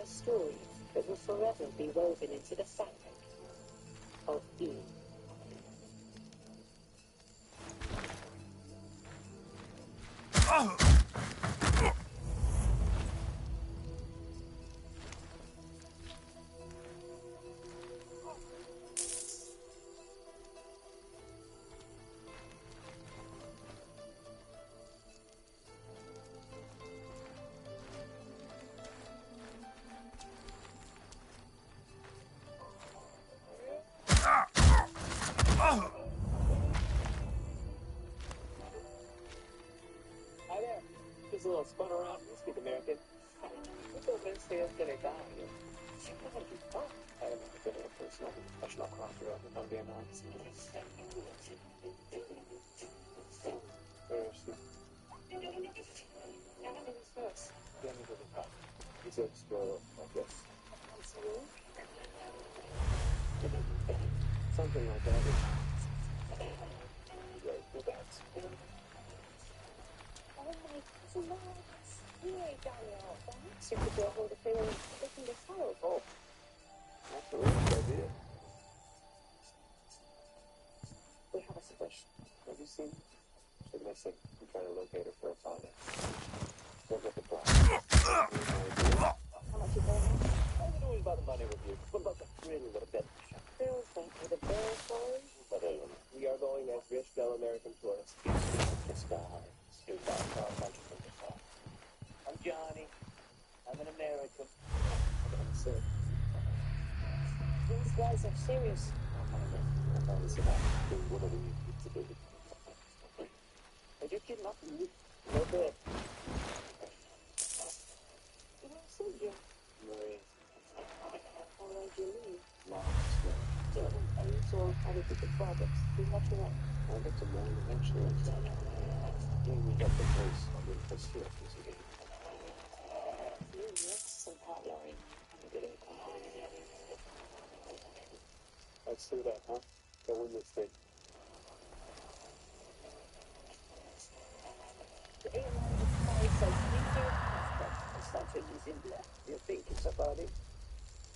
A story that will forever be woven into the fabric of Eve. all spun around. You speak American. Tutto pensare segretario. Sembra che fa. I don't know if they're a personal professional crosser if I'm being honest. Where is she? Who's this? The end of the top. He's an explorer, I guess. Something like that. Right, with that. Oh my goodness. You ain't got me all that. Seem to be able to figure out looking this out. Oh, that's a really good idea. We have a sufficient. Have you seen? She's missing. I'm trying to locate her for a father. Don't get the plan. How much you paying me? I don't know about the money review. What about the thrill of a bed shop? Bills, thank you. The bills for you? But we are going as rich fellow American tourists. Just I'm Johnny. I'm an American. I'm sick. These guys are serious. I'm on this about what do we need to do? Are you kidnapping me? No bit. You don't see you. Marie. How did you leave? Mom. I need to have to the problems. He's not your own. I'll get to know him eventually. When we get the place, I'll get the shit again. Some hotline. I'm getting Let's do that, huh? Go win this thing. The airline is says you do passport. Something is in there. You think it's about it?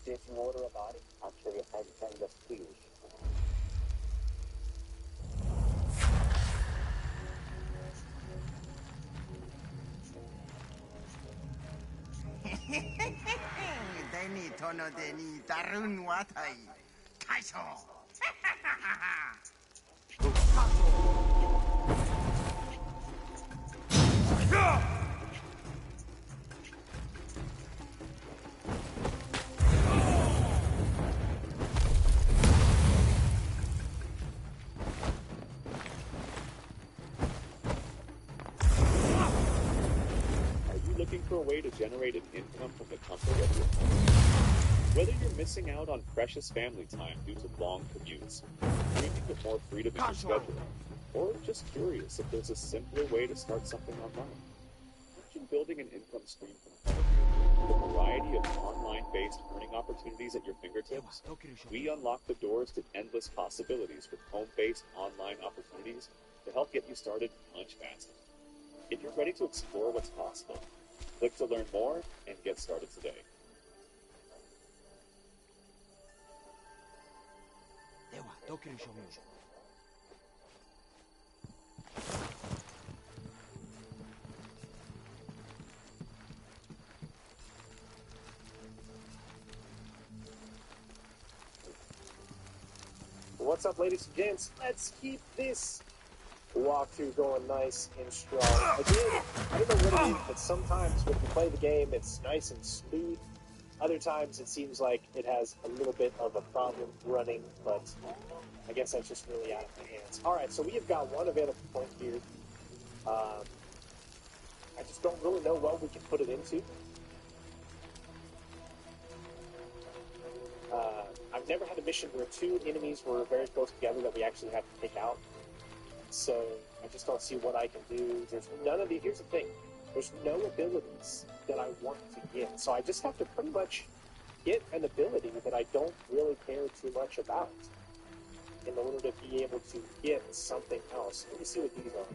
If you order about it, I'll show you how to find the fuse. Deni tono deni darun watai. Kaiso. Looking for a way to generate an income from the comfort of your home? Whether you're missing out on precious family time due to long commutes, dreaming of more freedom in your schedule, or just curious if there's a simpler way to start something online, imagine building an income stream from home. With a variety of online-based earning opportunities at your fingertips, we unlock the doors to endless possibilities with home-based online opportunities to help get you started much faster. If you're ready to explore what's possible, click to learn more and get started today. What's up, ladies and gents? Let's keep this walkthrough going nice and strong. Again, I don't know what it is, but sometimes when you play the game, it's nice and smooth. Other times, it seems like it has a little bit of a problem running, but I guess that's just really out of my hands. All right, so we have got one available point here. I just don't really know what we can put it into. I've never had a mission where two enemies were very close together that we actually have to take out. So I just don't see what I can do. There's none of the. Here's the thing. There's no abilities that I want to get. So I just have to pretty much get an ability that I don't really care too much about in order to be able to get something else. Let me see what these are.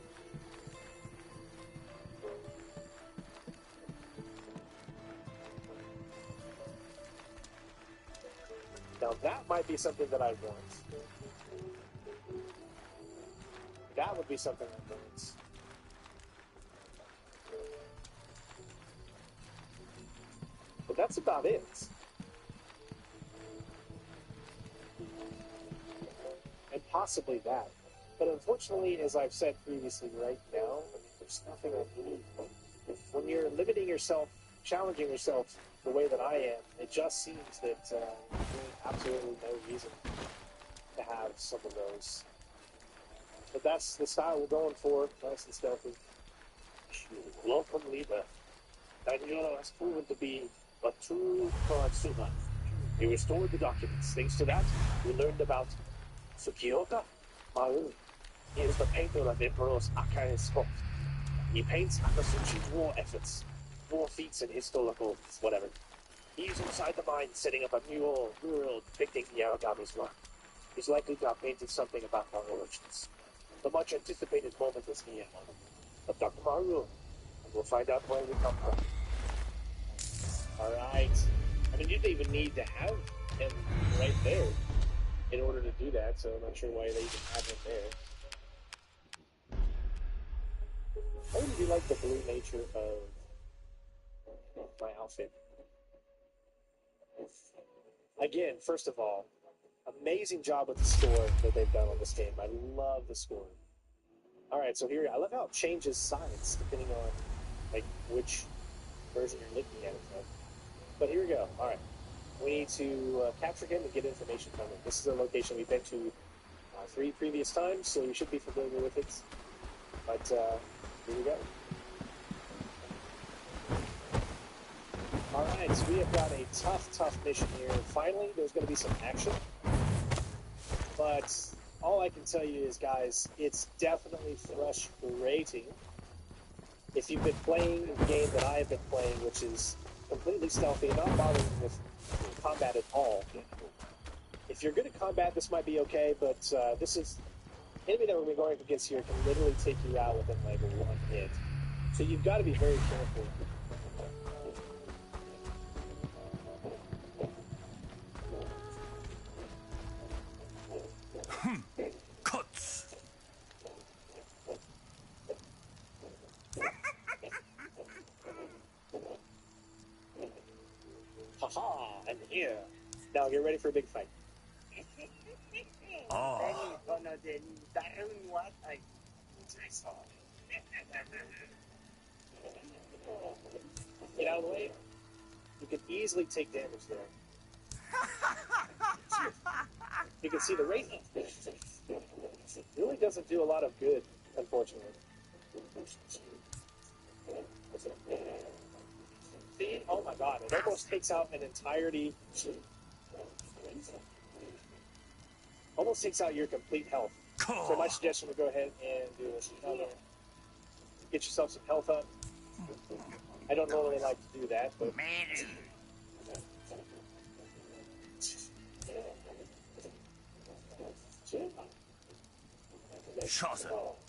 Now that might be something that I want. That would be something I want. But that's about it. And possibly that. But unfortunately, as I've said previously, right now, there's nothing I need. When you're limiting yourself, challenging yourself the way that I am, it just seems that there's absolutely no reason to have some of those. But that's the style we're going for, nice and stealthy. Welcome, leader. Daniela has proven to be a true Koratsuba. He restored the documents. Thanks to that, we learned about Tsukioka Maru. He is the painter of Emperor's Akae's court. He paints Akatsuchi's war efforts, war feats, and historical whatever. He's inside the mine setting up a mural depicting the Aragami's work. He's likely got painted something about our origins. The much anticipated moment is here. But Dr. Maru, and we'll find out where we come from. Alright. I mean, you didn't even need to have him right there in order to do that, so I'm not sure why they even have him there. I really do like the blue nature of my outfit. Again, first of all, amazing job with the score that they've done on this game. I love the score. Alright, so here, I love how it changes sides depending on like which version you're looking at it from. But here we go. Alright. We need to capture him and get information from him. This is a location we've been to 3 previous times, so you should be familiar with it. But here we go. Alright, so we have got a tough mission here. Finally, there's going to be some action. But all I can tell you is, guys, it's definitely frustrating. If you've been playing the game that I have been playing, which is completely stealthy, not bothering with combat at all. If you're good at combat, this might be okay, but this is... enemy that we're going against here can literally take you out within like one hit. So you've got to be very careful. Cuts. Haha, I'm here. Now get ready for a big fight. Ah. Get out of the way. You can easily take damage there. You can see the rate really doesn't do a lot of good, unfortunately. See? Oh my god, it almost takes out an entirety. Almost takes out your complete health. So my suggestion would go ahead and do this. Get yourself some health up. I don't normally like to do that, but...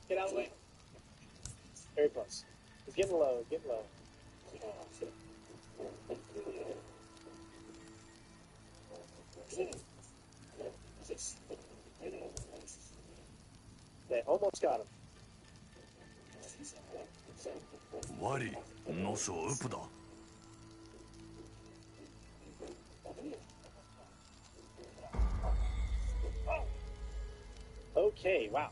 Get out of the way. Very close. He's getting low, getting low. They almost got him. Wari no so up da. Okay, wow.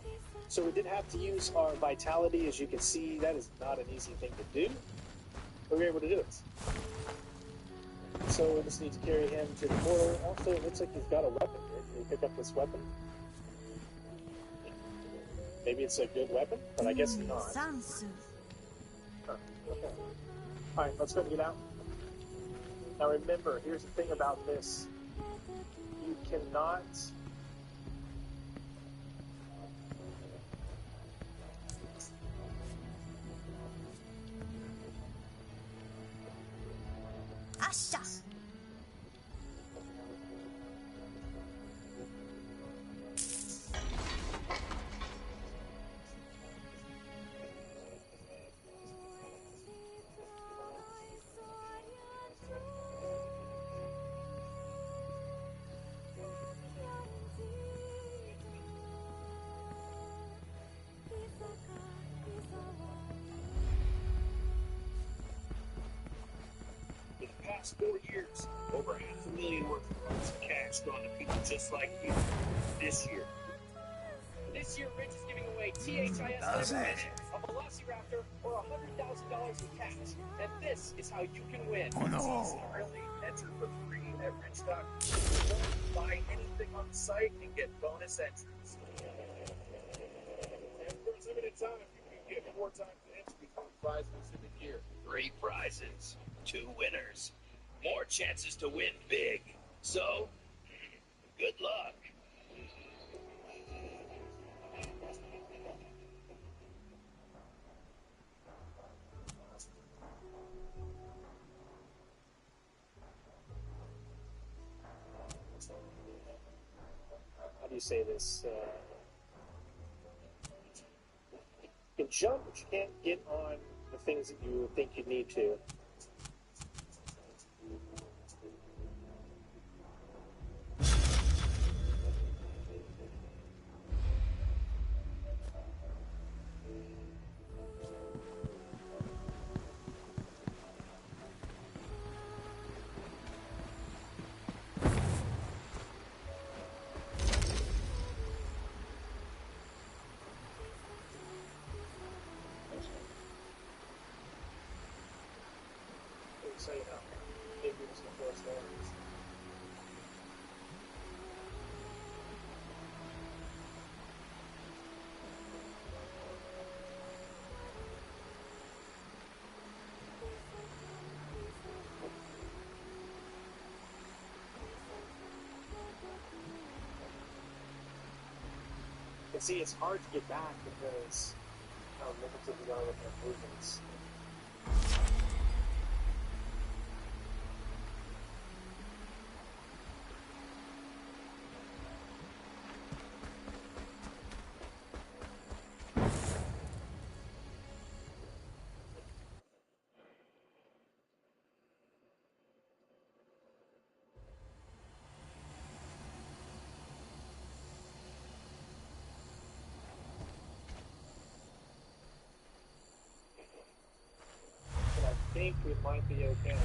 So we did have to use our vitality. As you can see, that is not an easy thing to do. But we were able to do it. So we just need to carry him to the portal. Also, it looks like he's got a weapon here. Can we pick up this weapon? Maybe it's a good weapon, but I guess not. Oh, okay. Alright, let's go and get out. Now remember, here's the thing about this. You cannot... In the past 4 years, over $500,000 worth of cash gone to people just like you. This year, Rich is giving away THIS Dimension, a Velociraptor, or $100,000 in cash. And this is how you can win. Oh no. Really, enter for free at Rich.com. Buy anything on the site and get bonus entries. And for a limited time, you can get 4 times the entry Prizes in the year. 3 prizes, 2 winners, more chances to win big. So, good luck. How do you say this? You can jump, but you can't get on the things that you think you need to. So you know, maybe it's the first ones. And see, it's hard to get back because how limited we are with our movements. But I think we might be okay.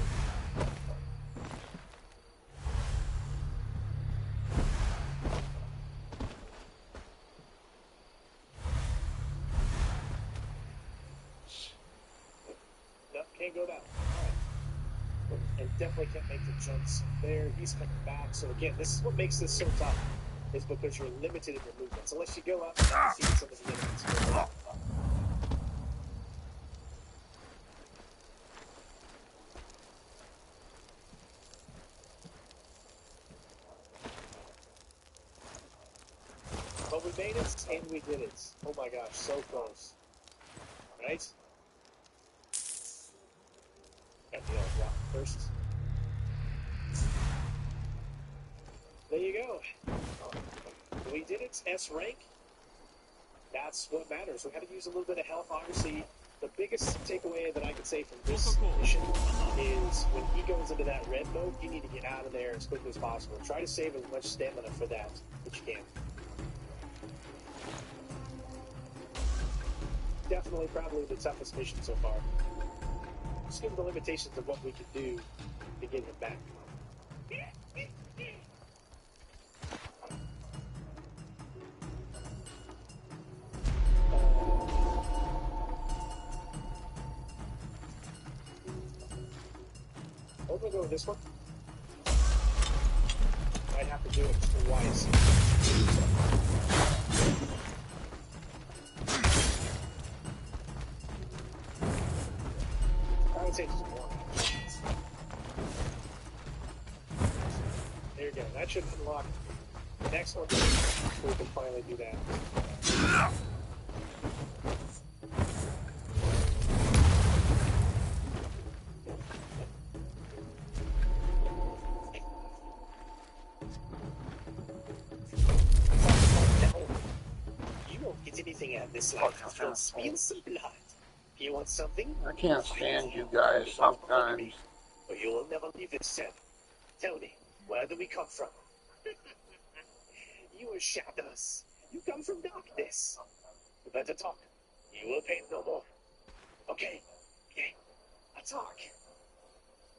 Nope, can't go down. Alright. And definitely can't make the jumps there. He's coming back. So again, this is what makes this so tough. Is because you're limited in your movements. Unless you go up and defeat some of the enemies. But we made it, and we did it. Oh my gosh, so close. Right? Got the old rock first. There you go. We did it, S rank. That's what matters. We had to use a little bit of health, obviously. The biggest takeaway that I could say from this mission is when he goes into that red mode, you need to get out of there as quickly as possible. Try to save as much stamina for that you can. Definitely, probably the toughest mission so far. Just given the limitations of what we can do to get him back. I'm gonna go with this one. Might have to do it twice. I would say just one. There you go. That should unlock the next one. We can finally do that. You won't get anything out of this life if you don't spill some blood. You want something? I can't stand you guys sometimes. Or you will never leave this cell. Tell me, where do we come from? You are shadows. You come from darkness. You better talk. You will pain no more. Okay, I'll talk.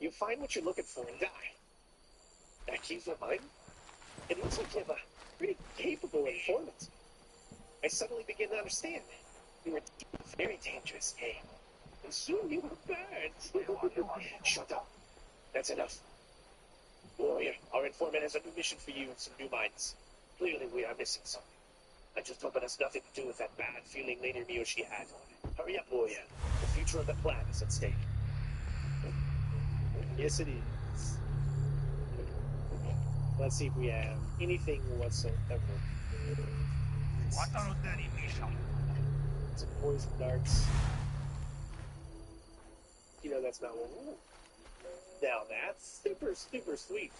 You find what you're looking for and die. That keeps your mind? It looks like you have a pretty capable informant. I suddenly begin to understand. You were very dangerous, eh? And soon you will burn. Shut up. That's enough. Warrior, our informant has a new mission for you and some new minds. Clearly we are missing something. I just hope it has nothing to do with that bad feeling Lady Miyoshi had. Hurry up, warrior. The future of the planet is at stake. Yes, it is. Let's see if we have anything whatsoever. Some poison darts. You know that's not one. Ooh. Now that's super, super sweet.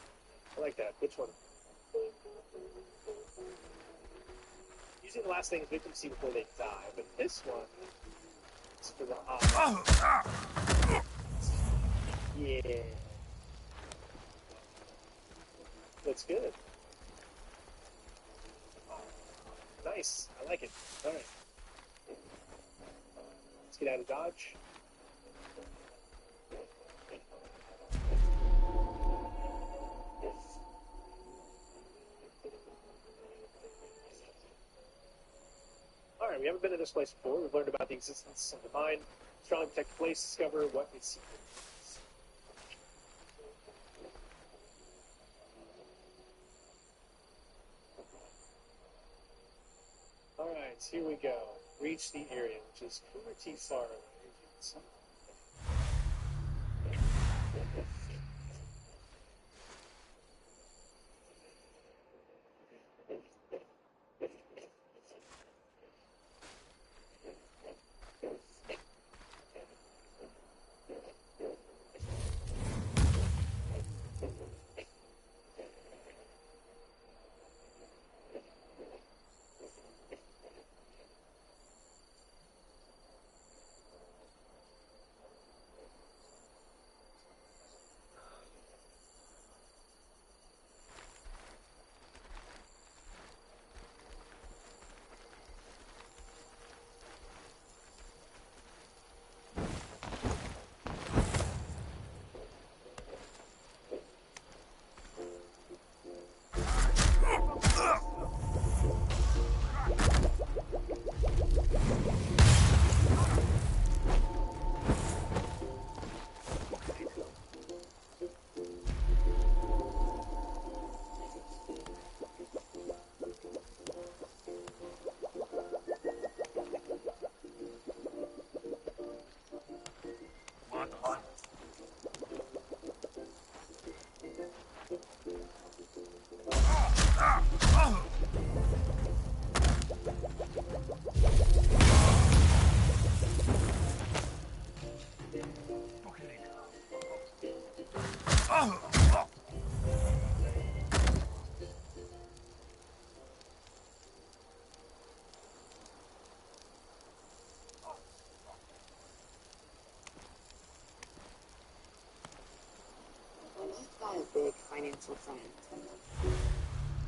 I like that. Which one? Usually the last things victims see before they die, but this one is for the yeah. Looks good. Nice. I like it. Alright. Let's get out of Dodge. Alright, we haven't been to this place before. We've learned about the existence of the mine. Strongly protect the place, discover what its secret is. Alright, here we go. Reach the area, which is Kumati Sara. You've got a big financial friend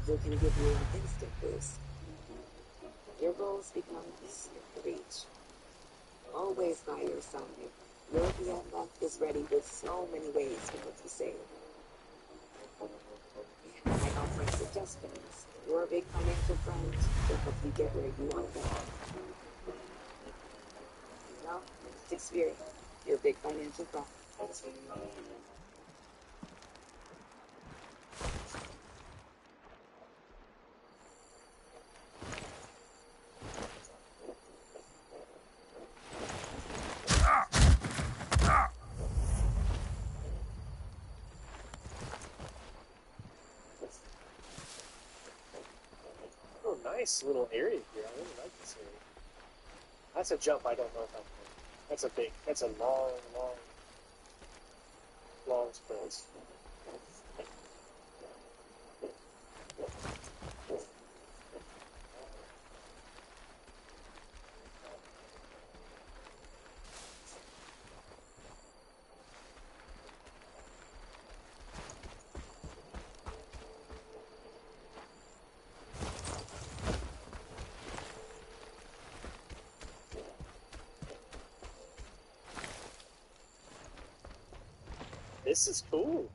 who can give you an instant boost. Your goals become easier to reach. Always by your side, your BFF is ready with so many ways to help you save. I offer suggestions. Your big financial friend will help you get where you want to go. Well, it's experience. Your big financial friend. Oh, nice little area here. I really like this area. That's a jump I don't know if I can. That's a long, long sprint. This is cool.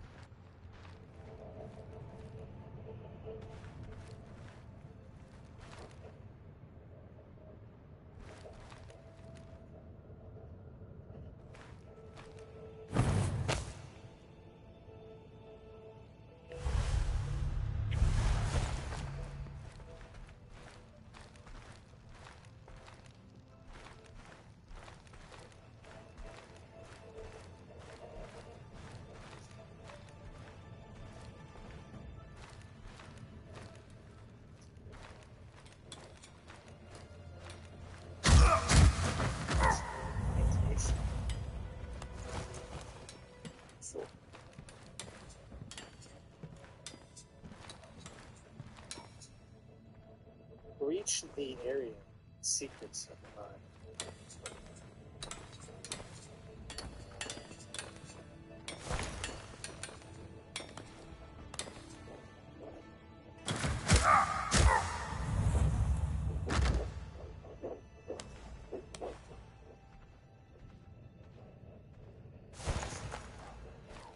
Watch the area. Secrets of the mind.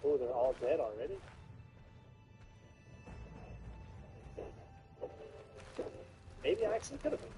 Oh, they're all dead already? Maybe I actually could have been.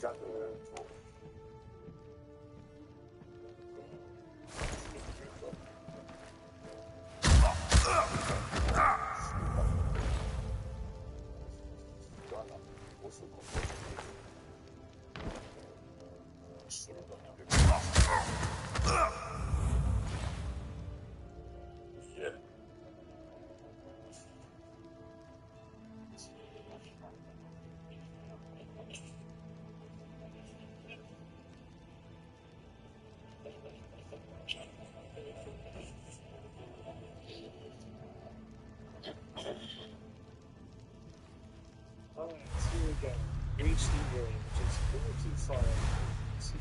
Got the Alright, so here we go. Reach the area, which is a little too far. Let's see.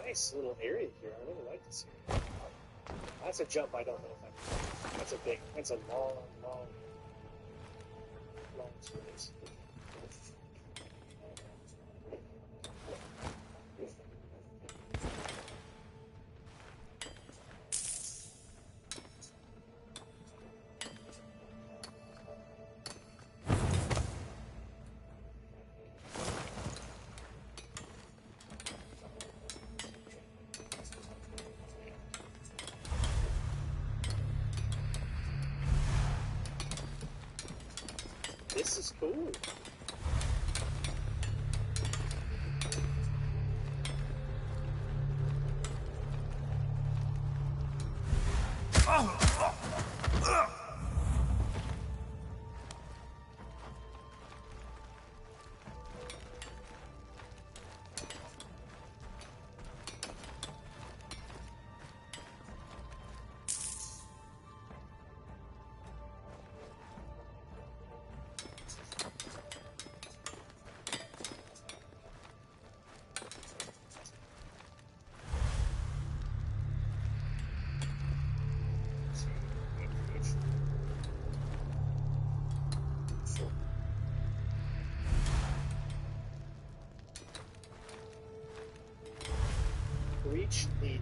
Nice little area here. I really like this area. That's a jump I don't know if I can. That's a long space. This is cool.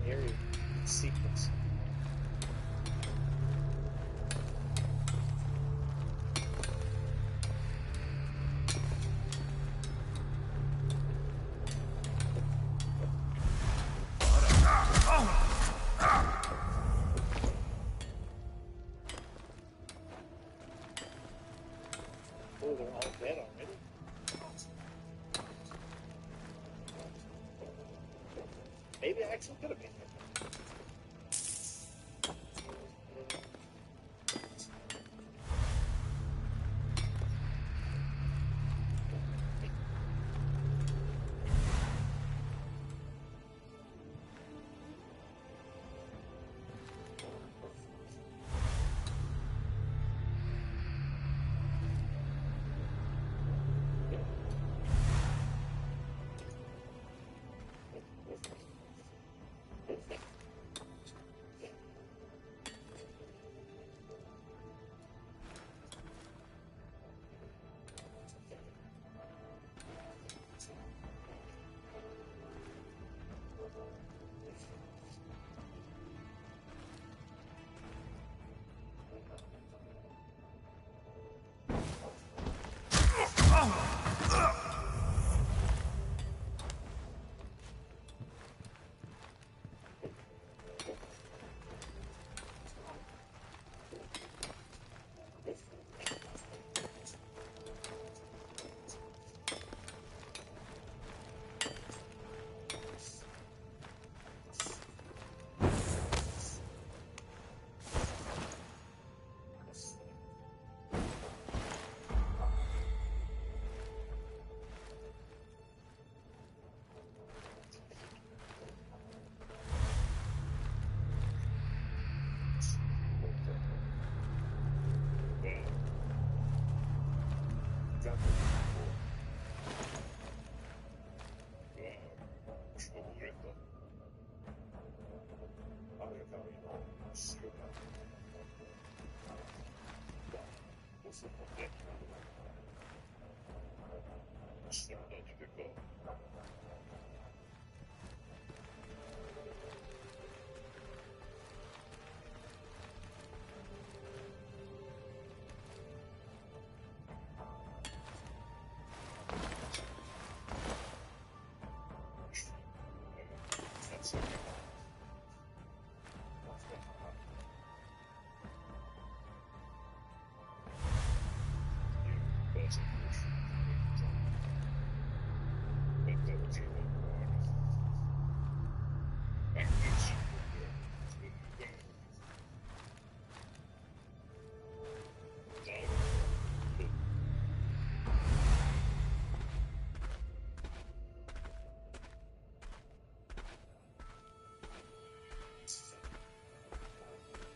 area sequence. Oh, they're all dead already? Maybe I actually could have been here.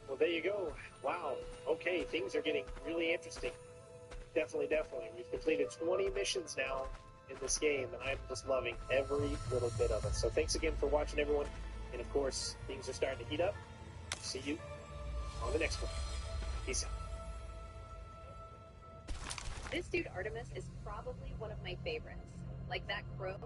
Well, there you go. Wow. Okay, things are getting really interesting. Definitely. We've completed 20 missions now in this game, and I'm just loving every little bit of it. So thanks again for watching, everyone. And of course, things are starting to heat up. See you on the next one. Peace out. This dude Artemis is probably one of my favorites. Like that crow.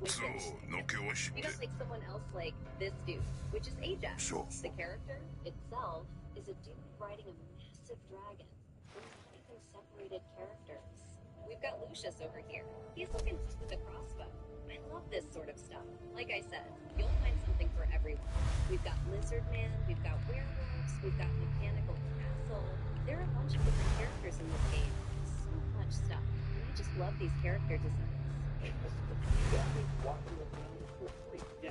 He does like someone else like this dude, which is Ajax. The character itself is a dude riding a massive dragon. We're not even separated characters. We've got Lucius over here. He's looking just with a crossbow. I love this sort of stuff. Like I said, you'll find something for everyone. We've got Lizard Man, we've got werewolves, we've got Mechanical Castle. There are a bunch of different characters in this game. So much stuff. And I just love these character designs. Yeah.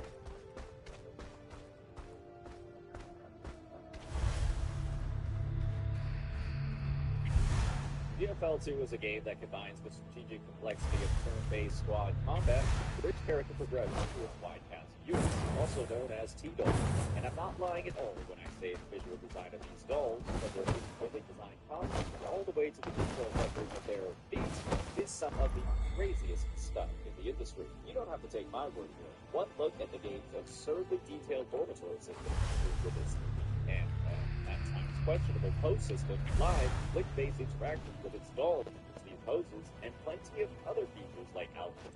DFL 2 is a game that combines the strategic complexity of turn-based squad combat with rich character progression through its wide cast of units, also known as T-Dolls. And I'm not lying at all when I say the visual design of these dolls, from their beautifully designed costumes all the way to the detailed lettering of their feet, is some of the craziest stuff in the industry. You don't have to take my word for it. One look at the game's absurdly detailed dormitory system with its and at times questionable post system, live, click-based interactions with its dolls, the poses, and plenty of other features like output,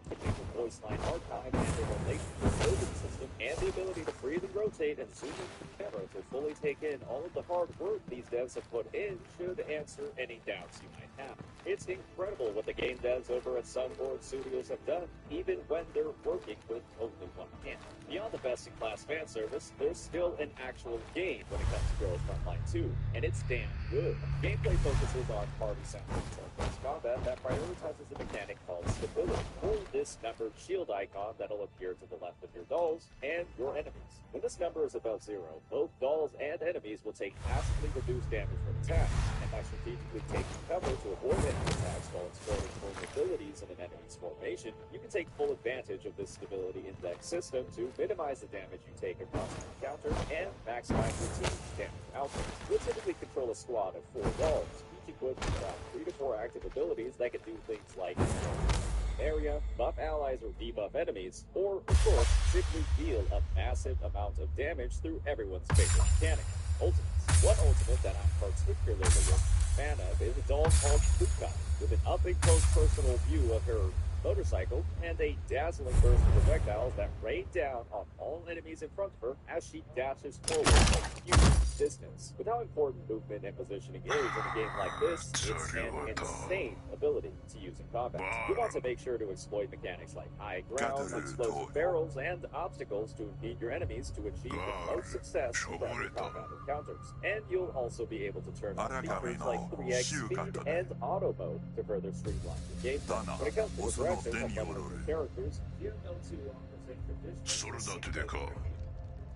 voice line archive, and a relationship building system, and the ability to breathe and rotate and zoom in the camera to fully take in all of the hard work these devs have put in should answer any doubts you might have. It's incredible what the game devs over at Sunboard Studios have done, even when they're working with only one hand. Beyond the best-in-class fan service, there's still an actual game when it comes to Girls Frontline 2, and it's damn good. Gameplay focuses on party-centric turn-based combat that prioritizes a mechanic called stability, or this numbered shield icon that'll appear to the left of your dolls and your enemies. When this number is above 0, both dolls and enemies will take massively reduced damage from attacks, and by strategically taking cover to avoid enemy attacks while exploiting vulnerabilities in an enemy's formation, you can take full advantage of this stability index system to minimize the damage you take across the encounter and maximize your team's damage output. You'll typically control a squad of 4 dolls, each equipped with around 3 to 4 active abilities that can do things like area, buff allies or debuff enemies, or, of course, simply deal a massive amount of damage through everyone's favorite mechanic, ultimates. One ultimate that I'm particularly a fan of is a doll called Fuka, with an up-and-close personal view of her motorcycle and a dazzling burst of projectiles that rain down on all enemies in front of her as she dashes forward a huge distance. With how important movement and positioning is in a game like this, it's an insane ability to use in combat. You want to make sure to exploit mechanics like high ground, explosive barrels, and obstacles to impede your enemies to achieve the most success from your combat encounters. And you'll also be able to turn on features like 3x speed and auto mode to further streamline your gameplay. When it comes to progression of one of your characters, you know to present traditional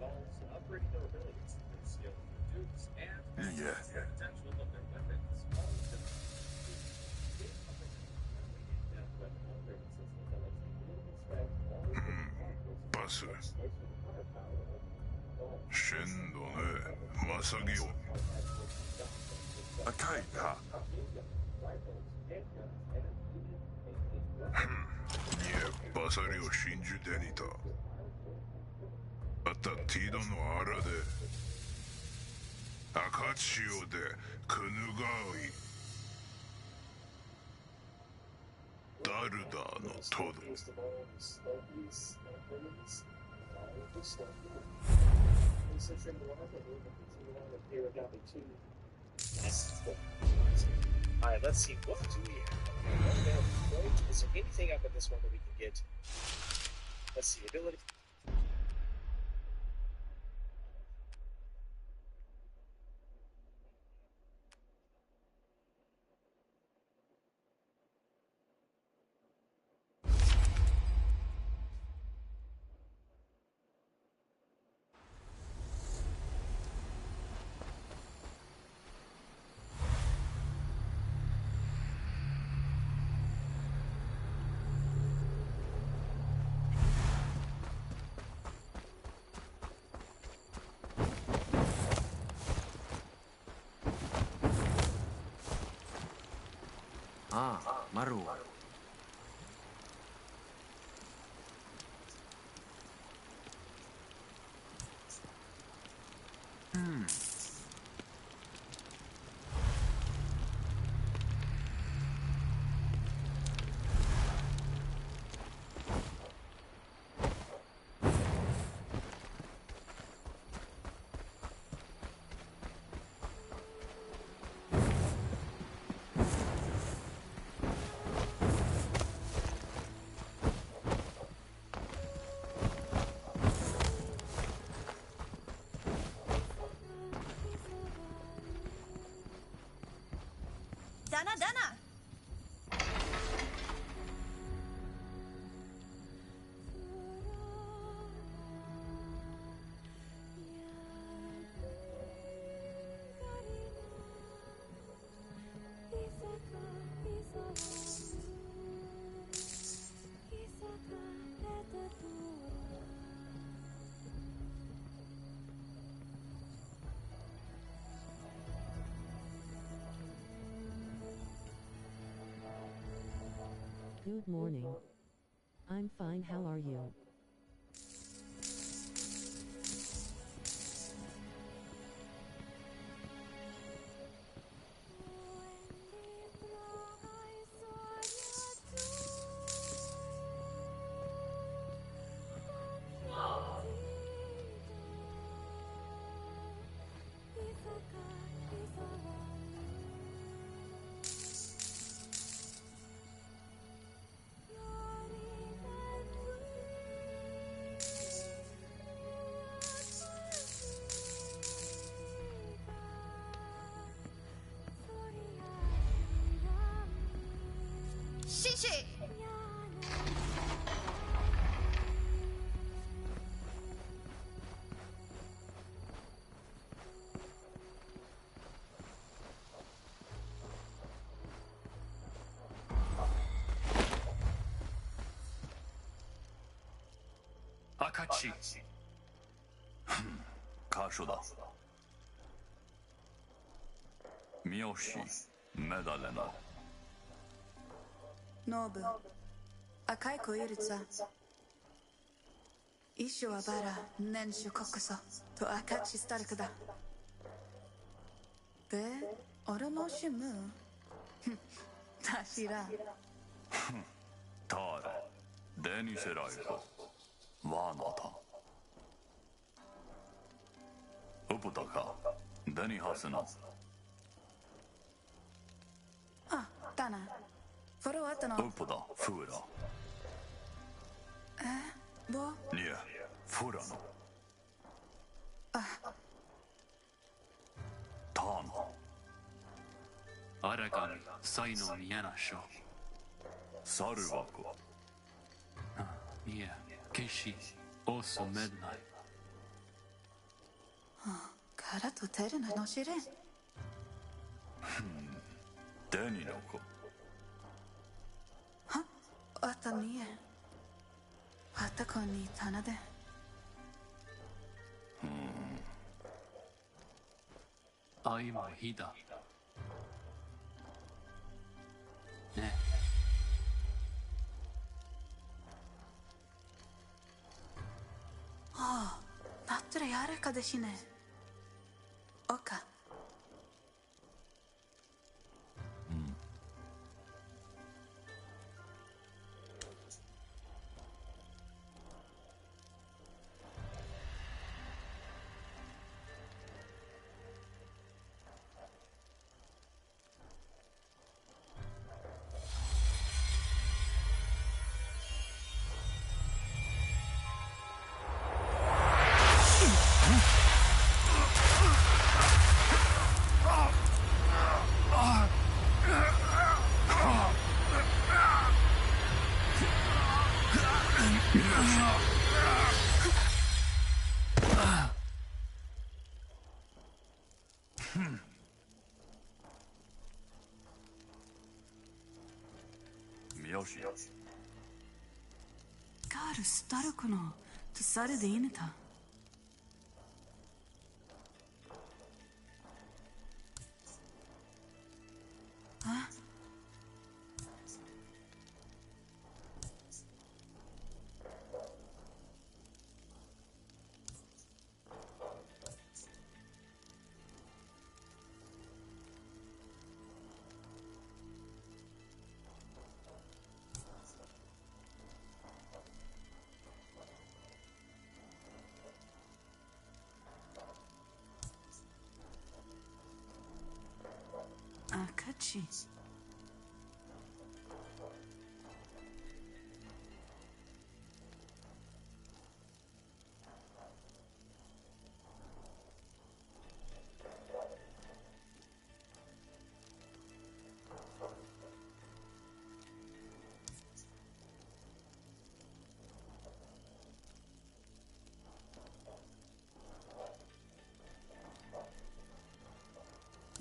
dolls, upgrading their abilities through skill and dupes, and maximizing the potential of their weapons. All of them Alright, let's see. What do we have? Is there anything up in this one that we can get? Let's see. Ability. Maru. Dana, Dana! Good morning. I'm fine, how are you? しい。箇所だ。三好メダレナ。ノブ赤い子いるさ。一緒はバラ年初こそと赤ちスタルクだ。で俺の趣味たしらターレデニセライトワーナタウプタカデニハスナ。あ、だな。フォローあったの。ウプダフーラ。ボいやフラノ。ターノ。Aragami, sai no Mianasho. サルバコ。Yeah, Kishi, also midnight. からとテルののしれん。デニの子。はあたみえ。あたこにいたなで。あいもひだ。ね。ああ、なったらやるかでしね。おか。ガールスタルクのとされでいいねた。あ赤字。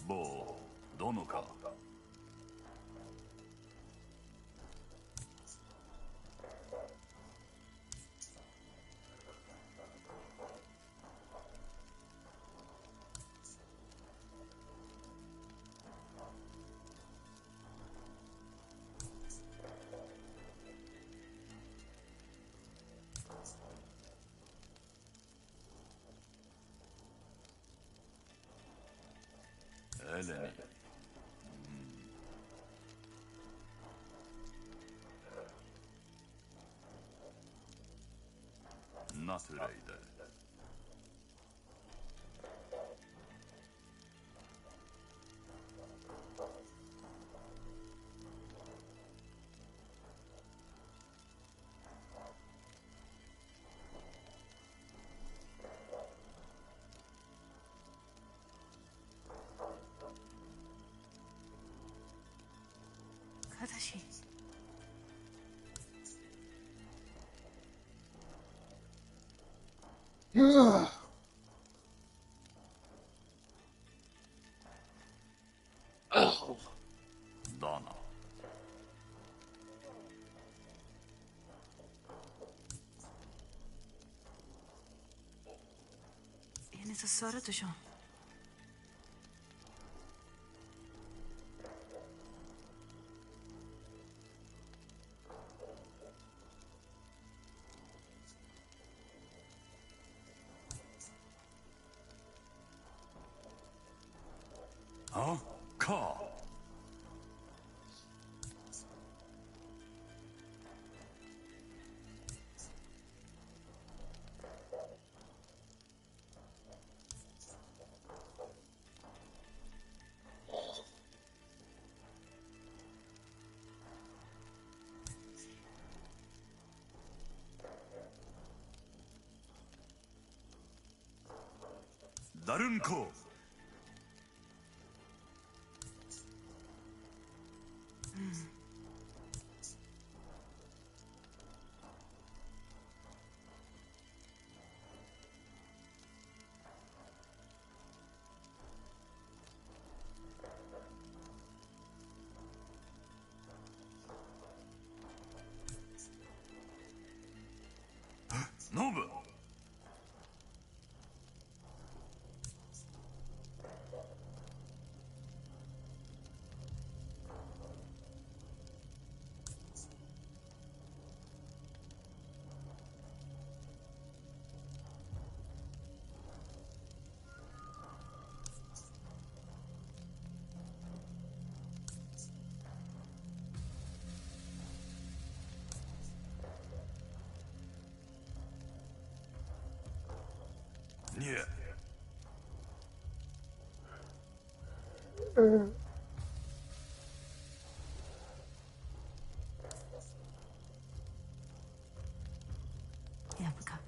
ボーどのか。エレニ。ナトレイデ。かだし。だな。تصارتشون. ها؟ کا 다른 코ノブNie. Jabłka.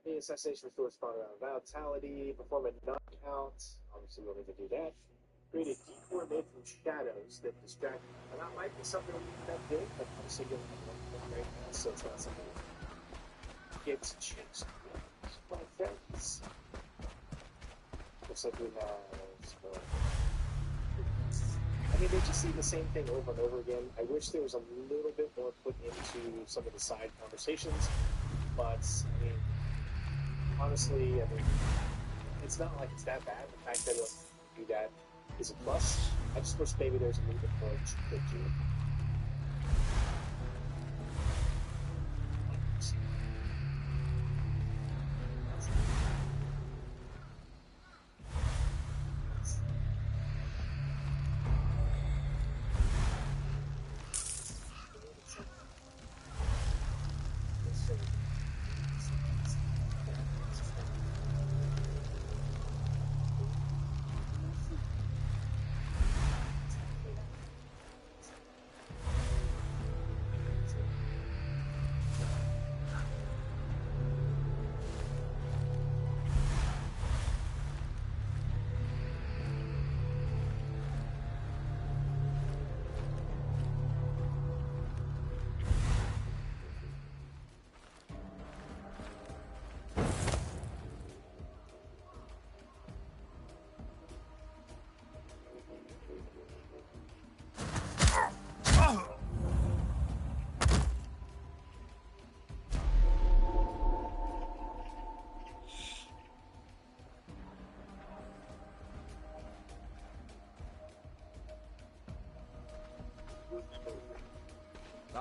The assassination restores spawn around vitality, perform a knockout. Obviously, we'll need to do that. Create a decoy made from shadows that distract. And that might be something that big, but obviously, you're right now, so it's not something that gets changed. My friends. Looks like we have. I mean, they just see the same thing over and over again. I wish there was a little bit more put into some of the side conversations, but I mean, honestly, I mean, it's not like it's that bad. The fact that it'll do that is a plus. I just wish maybe there's a little bit more that you could do.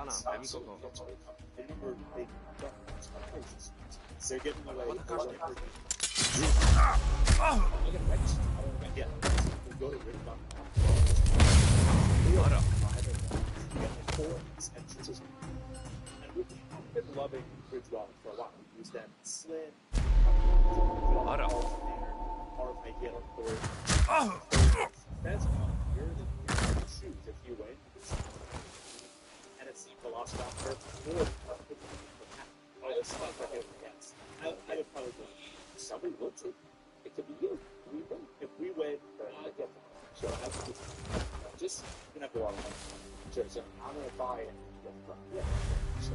Dana, 재밌어서. They're giving away. What the gosh? Yeah. We go to Rick. What up? Entrances. And we've been loving Bridgewater for a while. We use that slim. What up? RFID for that's you're the shoes if you win. And it's the Velociraptor or I would probably go. Somebody would take. It could be you. We win. If we win, I get the so just you're gonna have to walk away. So I'm gonna buy it. Yeah. So,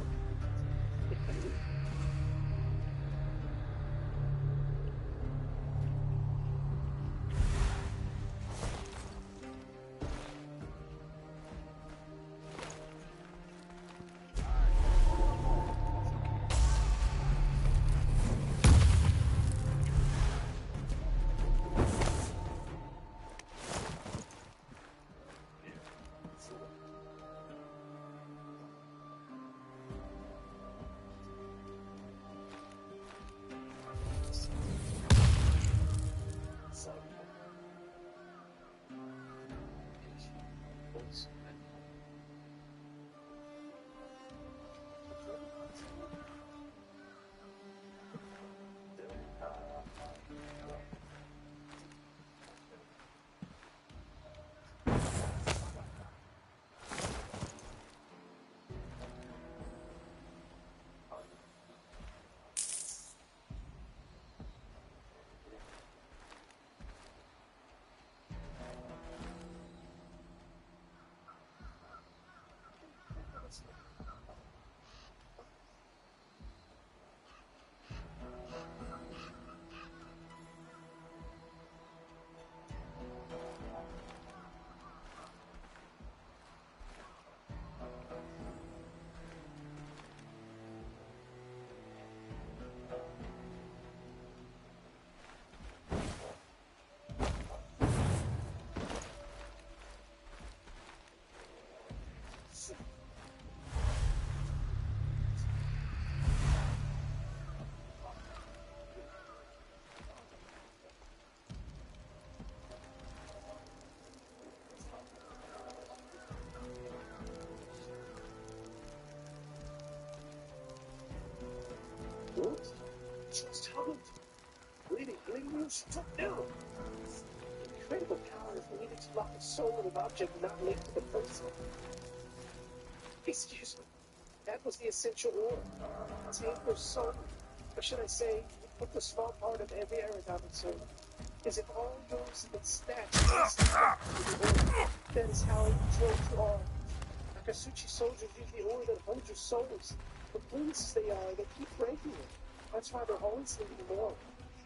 Just happened. Lady was took down. Incredible power is needed to lock the soul of an object not linked to the person. Excuse me. That was the essential order. Take soul. Or should I say, put the small part of every Aragami soul. Is it all yours and snatched? That is how it controls you all. Akatsuchi soldiers use the order that holds your souls. The police they are, they keep breaking it. That's why they're always needing more.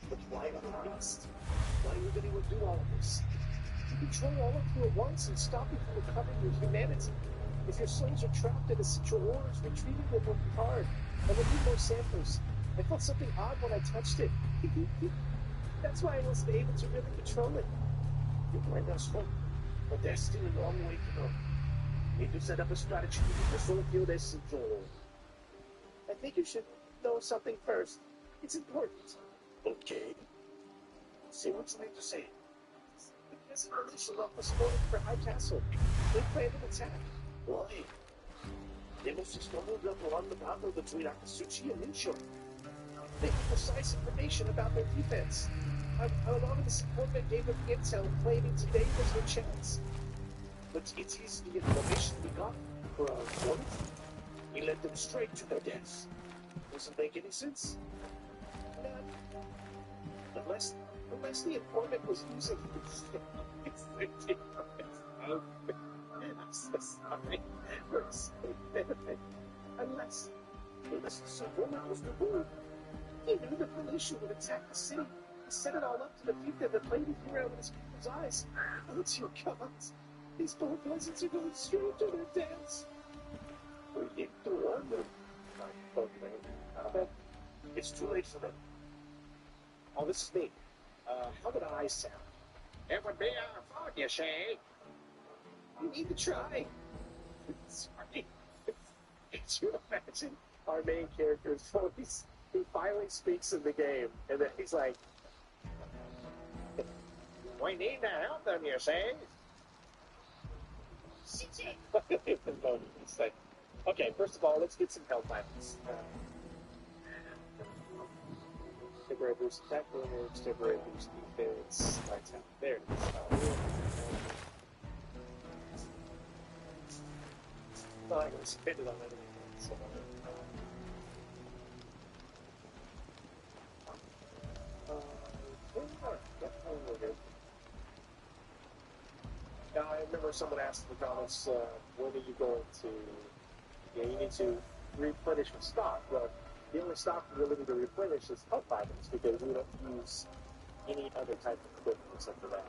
But why are they beast? Why would anyone do all of this? To control all of you at once and stop you from recovering your humanity. If your souls are trapped in essential orders, retrieving them will be hard. And we'll need more samples. I felt something odd when I touched it. That's why I wasn't able to really control it. You bring us hope, but there's still a long way to go. We need to set up a strategy to keep the soul field essential. I think you should know something first. It's important. Okay. Say what you need to say. Because the militia left us voting for High Castle. They planned an attack. Why? They must have stumbled upon the battle between Akatsuchi and Ninsho. They have precise information about their defense. How long of this informant gave them the intel claiming today was their chance. But it is the information we got for our opponent. We led them straight to their deaths. Doesn't make any sense. None. Unless the informant was using I'm so sorry. Unless the subordinate was removed. He knew the militia would attack the city. He set it all up to defeat them and played it around with his people's eyes. Oh, dear God. These poor peasants are going straight to their deaths. We need to warn them. It's too late for them. Oh, this is me. How would I sound? It would be our fault, you say? You need to try. Sorry. Could you imagine our main character's voice? He finally speaks in the game, and then he's like, "We need to help them, you say?" It's like, okay, first of all, let's get some help items. Temporary boost attack damage, temporary boost defense, lights out. There it is. Oh, I can spend it on anything. So, I remember someone asked in the comments, when are you going to, you need to replenish your stock. Well, the only stock you really need to replenish is health items because we don't use any other type of equipment except for that.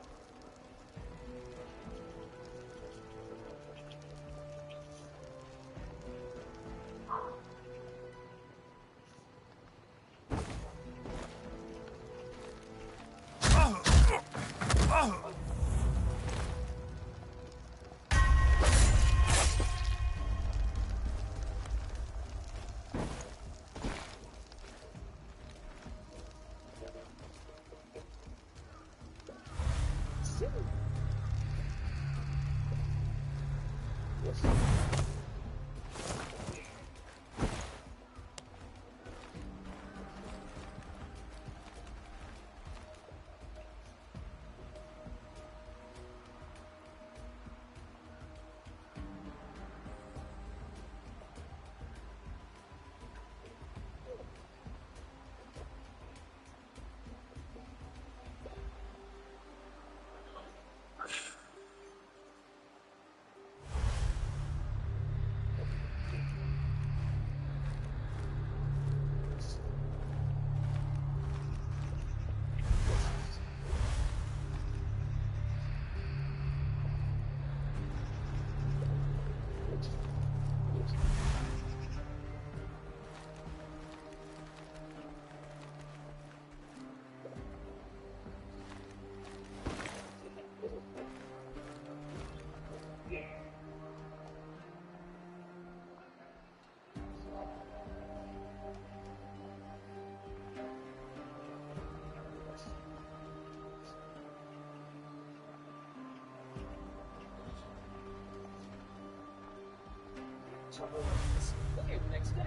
Look at the next step.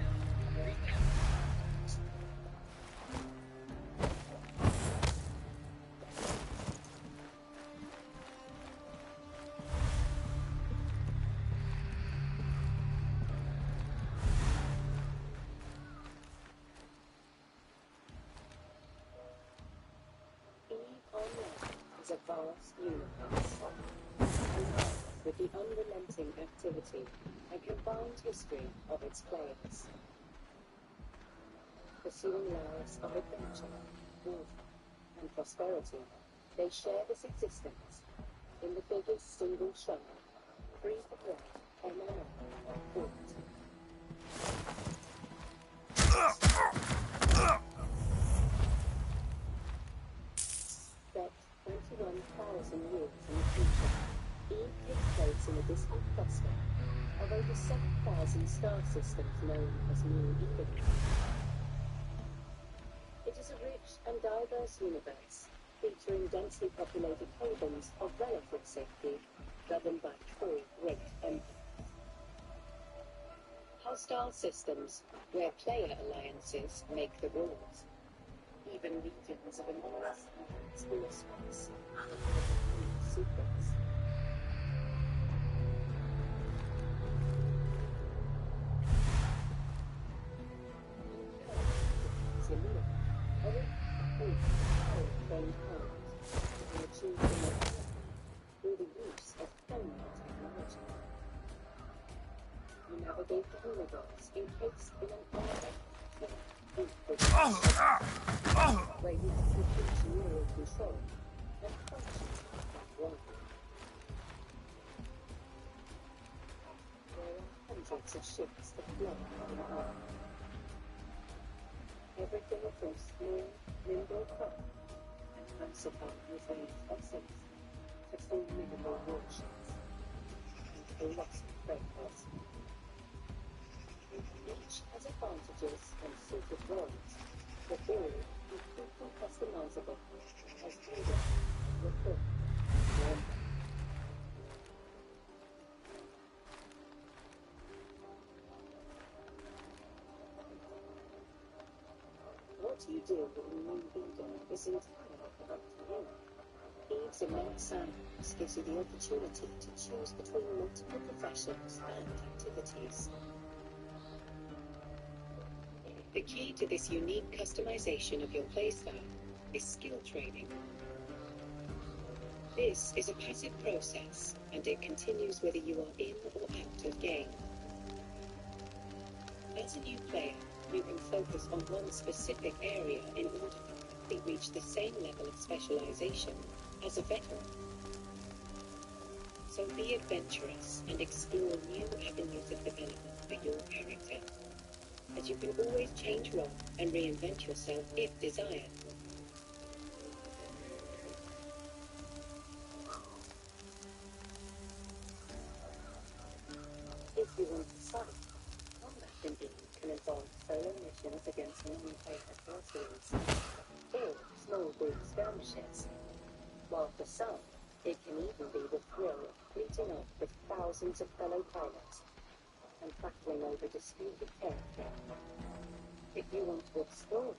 Right now. Eve Online is a vast universe, with the unrelenting activity and combined history of its players. Pursuing lives of adventure, warfare, and prosperity, they share this existence in the biggest single show, free-to-play MMO on Fortnite. Set 21,000 years in the future, Eve takes place in a distant cluster of over 7,000 star systems known as New Eden. It is a rich and diverse universe, featuring densely populated havens of relative safety, governed by 4 great empires. Hostile systems, where player alliances make the rules. Even regions of enormous empires full of spice and secrets. Through the use of phone technology. You navigate the universe encased in an armor where you can complete neural control and function like one. There are hundreds of ships that fly on the earth. Everything from small, nimble craft and classified reserve vessels to formidable warships and colossal freight vessels. Each has advantages and suited roles, but all completely customizable as leader, recruit, and what you do when you new leader is entirely up to you. Eve's immense sandbox gives you the opportunity to choose between multiple professions and activities. The key to this unique customization of your playstyle is skill training. This is a passive process, and it continues whether you are in or out of game. As a new player, you can focus on one specific area in order to quickly reach the same level of specialization as a veteran. So be adventurous and explore new avenues of development for your character, as you can always change role and reinvent yourself if desired. If you want to fight, combat indeed can involve solo missions against non-player adversaries, or small group skirmishes, while for some, it can even be the thrill of fleeting off with thousands of fellow pilots and battling over disputed territory. If you want to explore,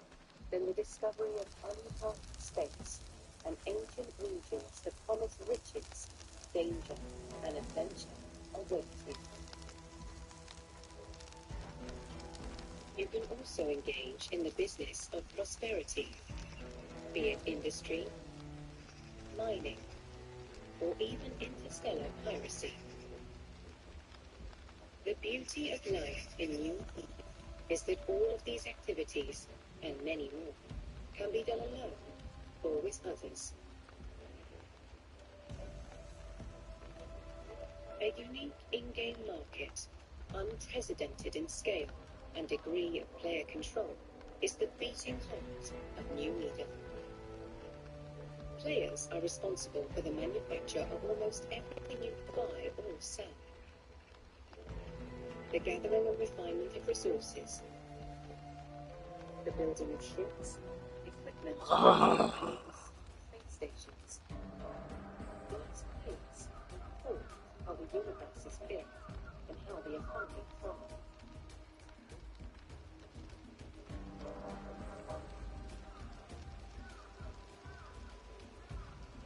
then the discovery of uncharted space and ancient regions that promise riches, danger, and adventure awaits you. You can also engage in the business of prosperity, be it industry, mining, or even interstellar piracy. The beauty of life in New Eden is that all of these activities, and many more, can be done alone or with others. A unique in-game market, unprecedented in scale and degree of player control, is the beating heart of New Eden. Players are responsible for the manufacture of almost everything you buy or sell. The gathering and refinement of resources, the building of ships, equipment, planes, space stations. These things form how the universe is built and how the economy thrives.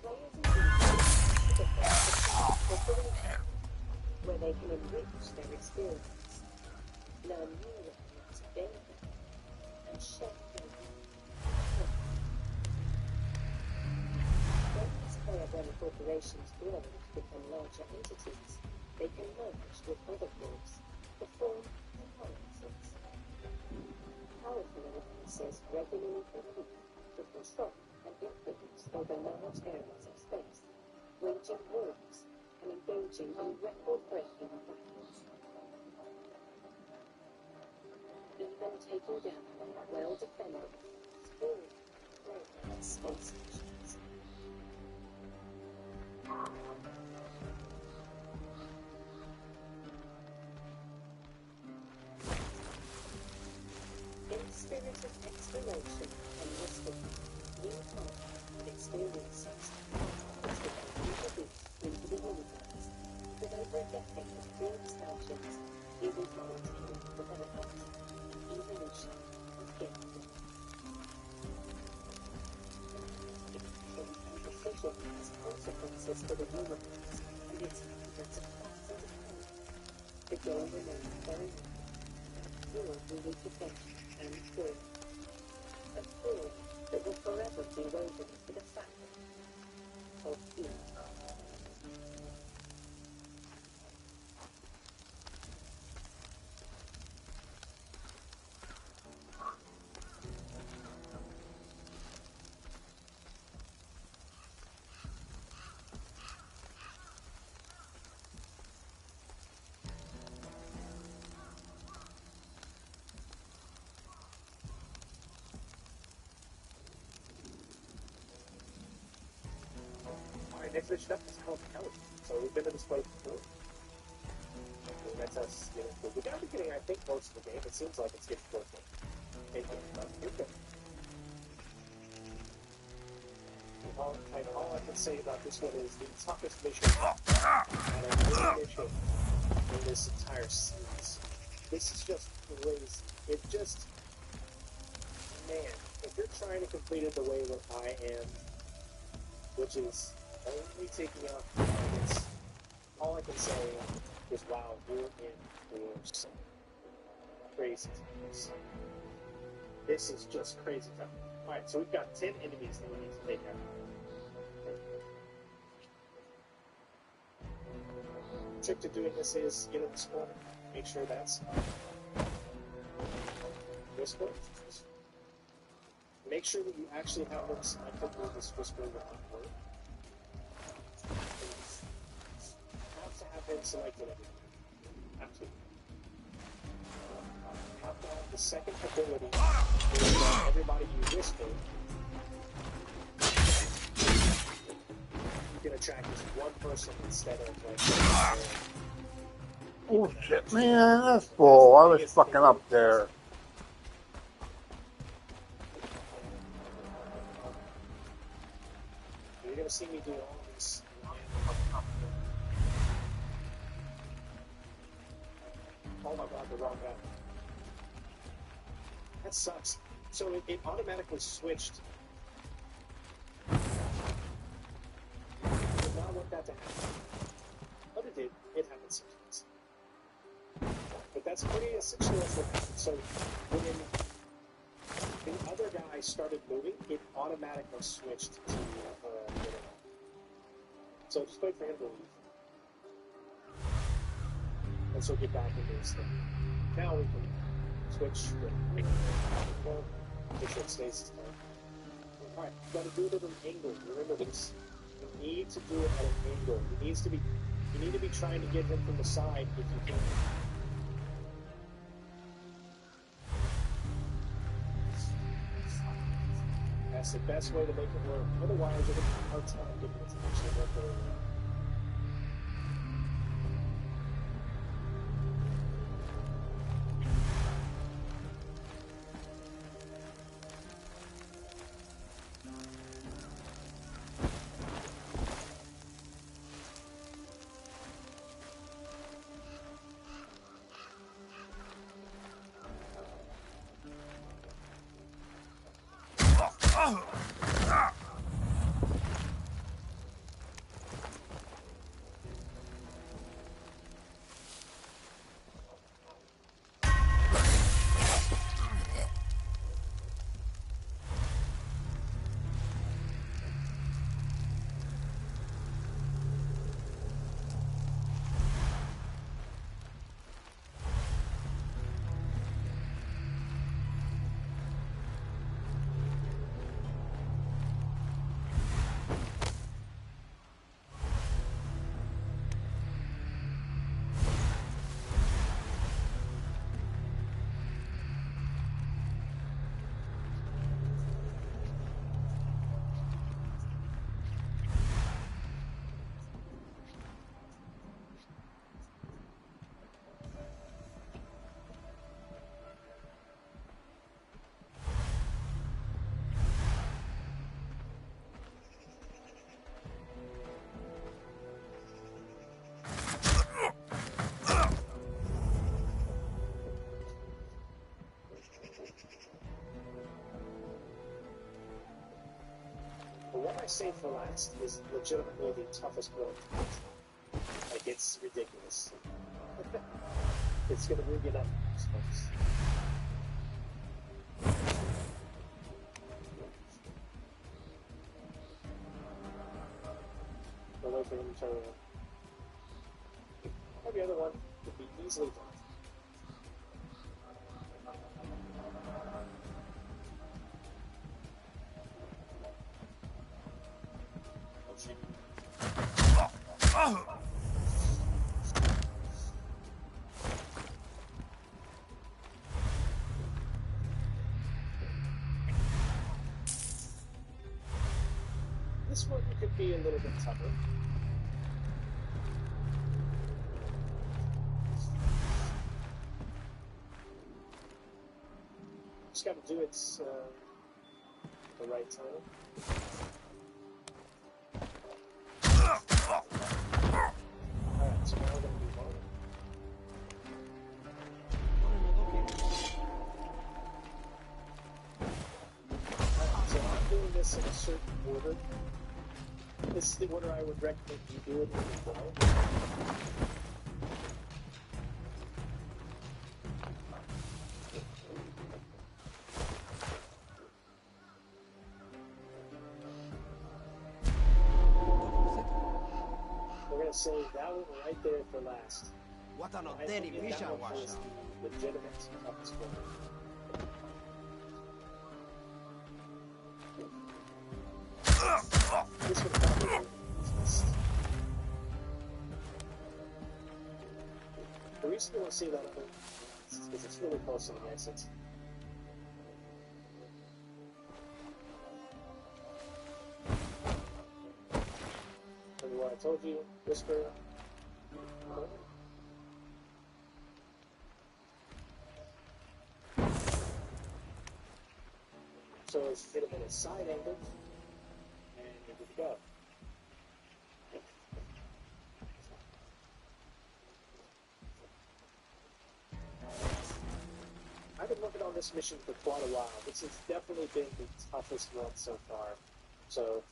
Players engage where they can enrich their experience, learn new ways of being, and share their when these player-run corporations grow to become larger entities, they can merge with other groups to form alliances. Powerful alliances regularly compete to control and influence over large areas of space, waging wars and engaging in record-breaking battles. Even taking down well-defended, skilled players' space stations. In the spirit of exploration and mystery, new content and experiences has become introduced into the universe with over a decade of free expansions able to continue development and evolution of gameplay. And precision has consequences for the universe and its hundreds of thousands of planets. The game remains very new. Full of unique adventure and thrill. A thrill that will forever be woven into the fabric of Eve. Next mission up is called Kelly. So we've been to this place before. That's us getting through. We got to be getting, I think, most of the game. It seems like it's getting close to okay. All I can say about this one is the toughest mission out of any mission in this entire series. This is just crazy. It just, man, if you're trying to complete it the way that I am, which is only taking out targets, all I can say is, wow, you're in for some crazy times. This is just crazy time. Alright, so we've got 10 enemies that we need to take out. The trick to doing this is get in this corner, make sure that's whisper. Make sure that you actually have them selected where this whisper will not work. You have to have them selected everything. Have to. Have to have the second ability where everybody you whisper, you can attract just one person instead of like. Oh shit, man, that's bull. I was fucking up there. You're gonna see me do all this. Oh my god, the wrong guy. That sucks. So it automatically switched. I did not want that to happen. But it did. It happened sometimes. But that's pretty essentially what happened. So when the other guy started moving, it automatically switched to so just wait for him to leave. And so get back into this thing. Now we can switch. Make sure it stays this time. Alright, you gotta do it at an angle. Remember this. You need to do it at an angle. You need to be trying to get him from the side if you can. That's the best way to make it work. Otherwise, you're going to have a hard time getting it to actually work very well. What I say for last is legitimately the toughest build. Like, it's ridiculous. It's gonna rig it up, folks. Don't wait for him to turn around. Every other one could be easily done. This one could be a little bit tougher. do it the right time. Alright, so now we're going to move on. Alright, so I'm doing this in a certain order. This is the order I would recommend you do it in as well. We're going to save that one right there for last. What an I odeni think that visha one washa. is the legitimate toughest one. This one probably won't be the easiest. The reason you want to see that other is because it's really close to the exit. Remember what I told you? Whisper. So it's hit him at a side angle, and you're good to go. I've been working on this mission for quite a while. This has definitely been the toughest one so far. So,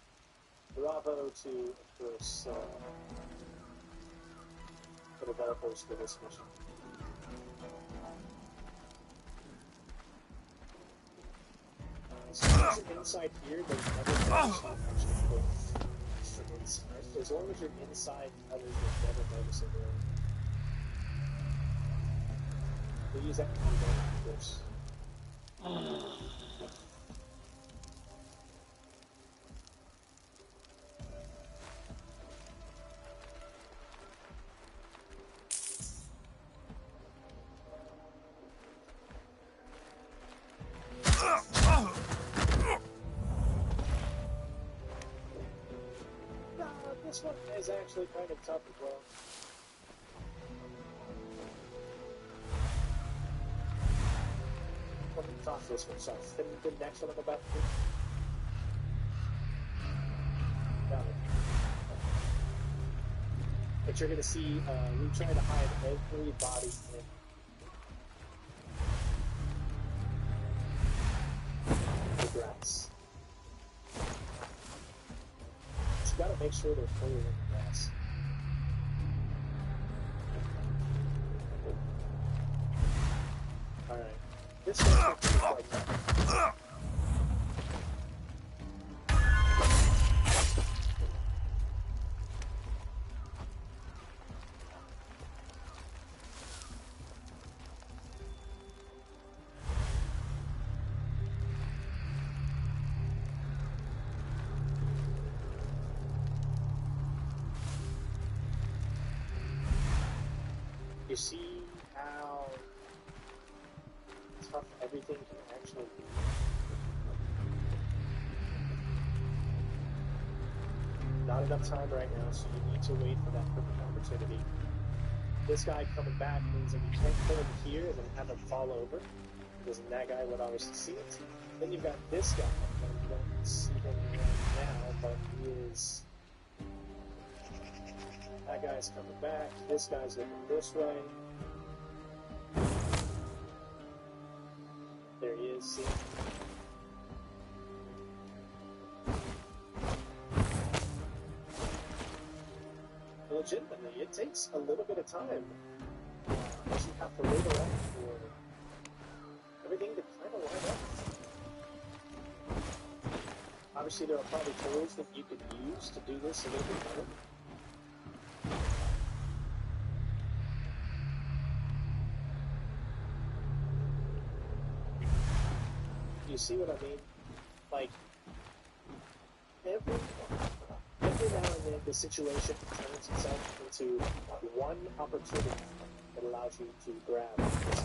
bravo to, of course, the developers for this mission. As inside here, they never notice how much you put from inside. As long as you're inside, others will never notice it. They use that kind of course. This one is actually kind of tough as well. Let me toss this one, sorry. The next one I'm about to do. Got it. But you're going to see we try to hide every body in the grass. You gotta make sure they're clear in the grass. Alright. This one's quite tough. You see how tough everything can actually be? Not enough time right now, so you need to wait for that perfect opportunity. This guy coming back means that you can't kill him here and then have him fall over, because then that guy would obviously see it. Then you've got this guy, and you don't see him right now, but he is... That guy's coming back, this guy's looking this way. There he is, see? Legitimately, it takes a little bit of time. Because you have to wait around for everything to kind of line up. Obviously, there are probably tools that you could use to do this a little bit better. You see what I mean? Like, every now and then the situation turns itself into one opportunity that allows you to grab this.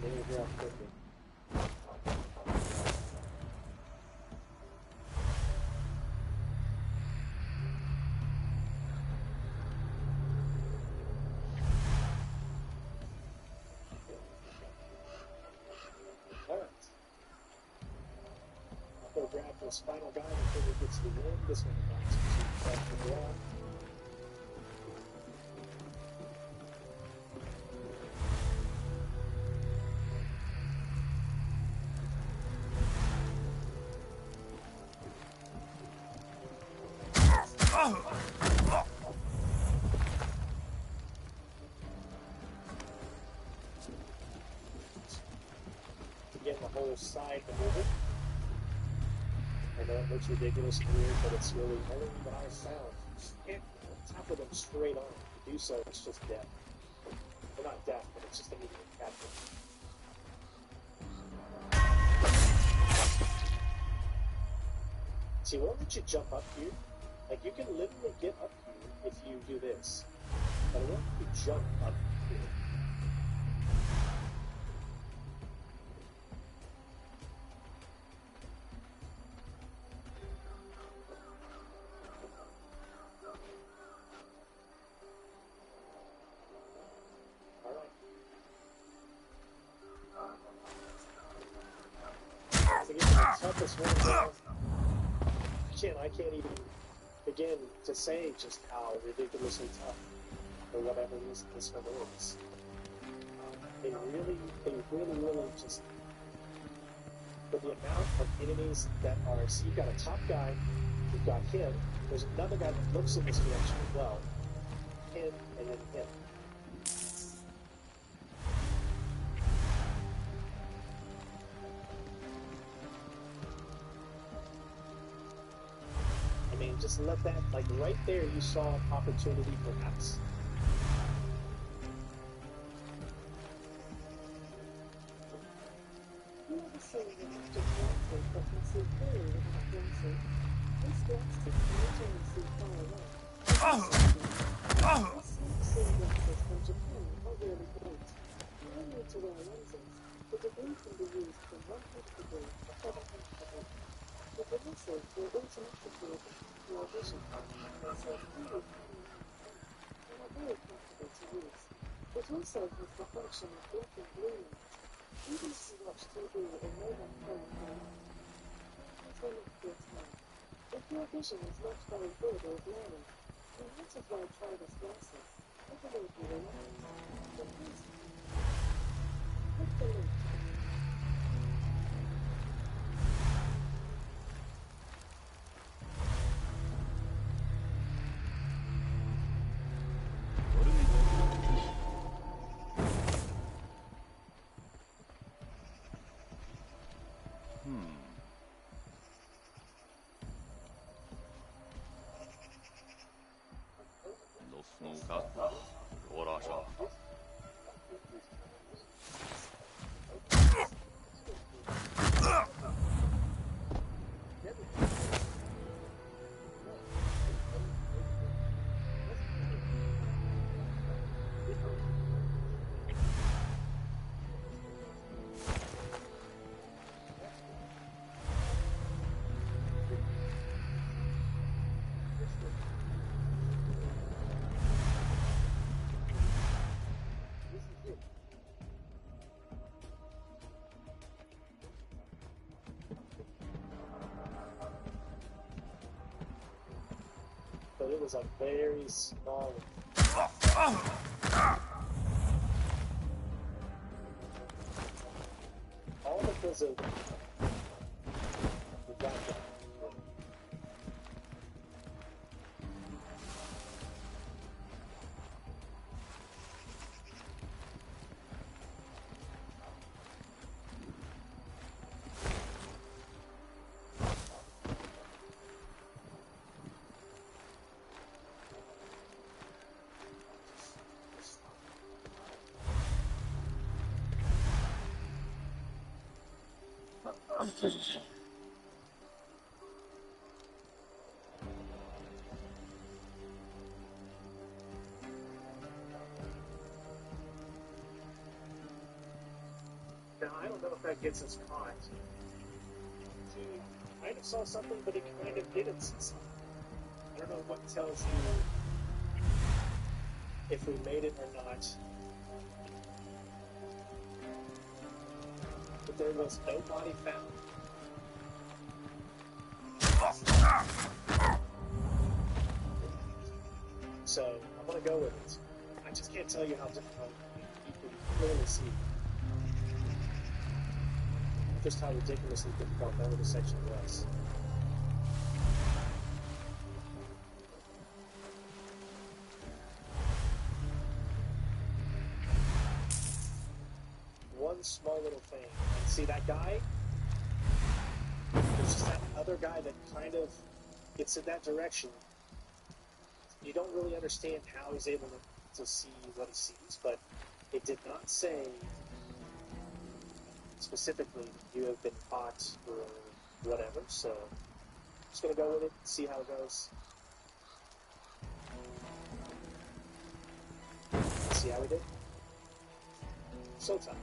They drop quickly. Alright. I'll go grab this final guy before he gets to the win. This one knocks him to the ground. Get the whole side maneuver. I know it looks ridiculous and weird, but it's really only what I found. You can't tackle them straight on. To do so, it's just death. Well, not death, but it's just immediate capture. See, why don't you jump up here? Like, you can literally get up here if you do this. But I want you to jump up here. Toughest one. I can't even begin to say just how ridiculously tough or whatever this one is. They really just, for the amount of enemies that are, so you've got a top guy, you've got him, there's another guy that looks in this direction as well, him, and then him. Just let that, like right there, you saw opportunity perhaps. You ever seen an active character that can see clearly without blinking? This glasses can literally see far away. These sleep-seeing glasses from Japan are really great. You don't need to wear lenses. The degree can be used from 100 degree to 700 degree. The glasses will automatically adapt your vision, and so really and are very comfortable to use. It also has the function of blocking blue light, even if you watch TV or mobile phone for a long time. Turn off your time. If your vision is not very good or blurry, you might as well try this glasses. I believe you will like it. But please, click the link. But it was a very small one. All because of the black guy. Now, I don't know if that gets us caught. He kind of saw something, but he kind of didn't see something. I don't know what tells you if we made it or not. But there was no body found. So, I'm gonna go with it. I just can't tell you how difficult you can clearly see just how ridiculously difficult that little section was. One small little thing. And see that guy? There's just that other guy that kind of gets in that direction. You don't really understand how he's able to see what he sees, but it did not say specifically you have been caught or whatever, so I'm just going to go with it, see how it goes. See how we did? So tough.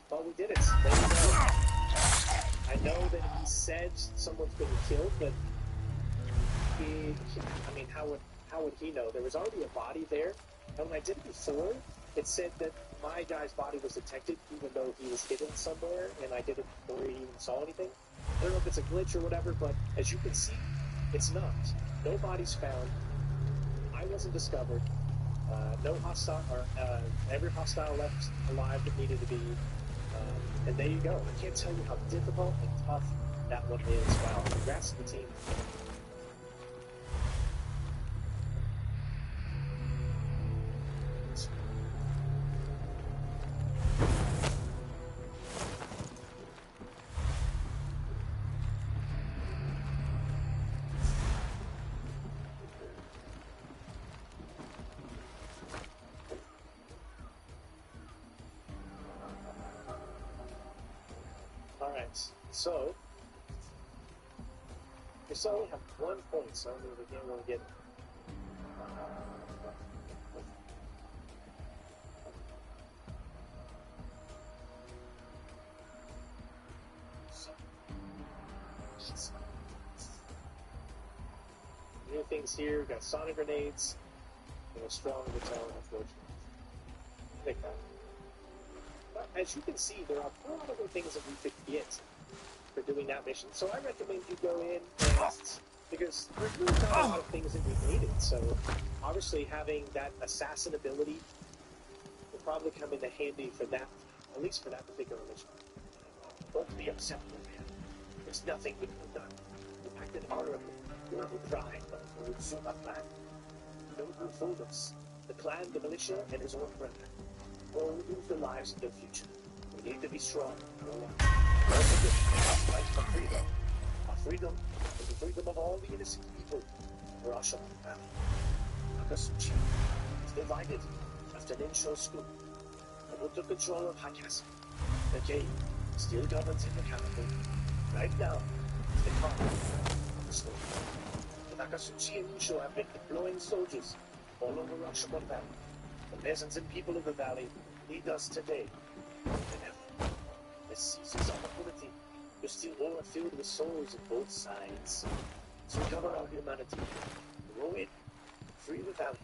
Well, we did it. There you go. I know that he said someone's been killed, but I mean, how would he know? There was already a body there, and when I did it before, it said that my guy's body was detected, even though he was hidden somewhere, and I did it before he even saw anything. I don't know if it's a glitch or whatever, but as you can see, it's not. No bodies found. I wasn't discovered. No hostile, or every hostile left alive that needed to be. And there you go. I can't tell you how difficult and tough that one is. Wow. Congrats to the team. Alright, so we still only have 1 point, so we can't really get it. New things here, got sonic grenades, and a strong baton, unfortunately. Take that. But as you can see, there are 4 other things that we could get for doing that mission. So I recommend you go in and, because there's really not a lot of things that we needed. So obviously having that assassin ability will probably come into handy for that, at least for that particular mission. Don't be upset, man. There's nothing we could have done. You acted honorably. You were pride, but you would soon have planned. No one fooled us. The clan, the militia, and his own brother. All lose their lives in the future. We need to be strong. Don't forget, fight for freedom. Our freedom is the freedom of all the innocent people. Russia, Akasuchi is divided after Ninsho school. And took control of Hakase. The cave still governs in the capital. Right now, it's the calm of the storm. The Akasuchi and Ninsho have been deploying soldiers all over Rashomon Valley. The peasants and people of the valley lead us today more than ever. This season's opportunity to still war filled with souls of both sides. To recover our humanity, row in, free the valley.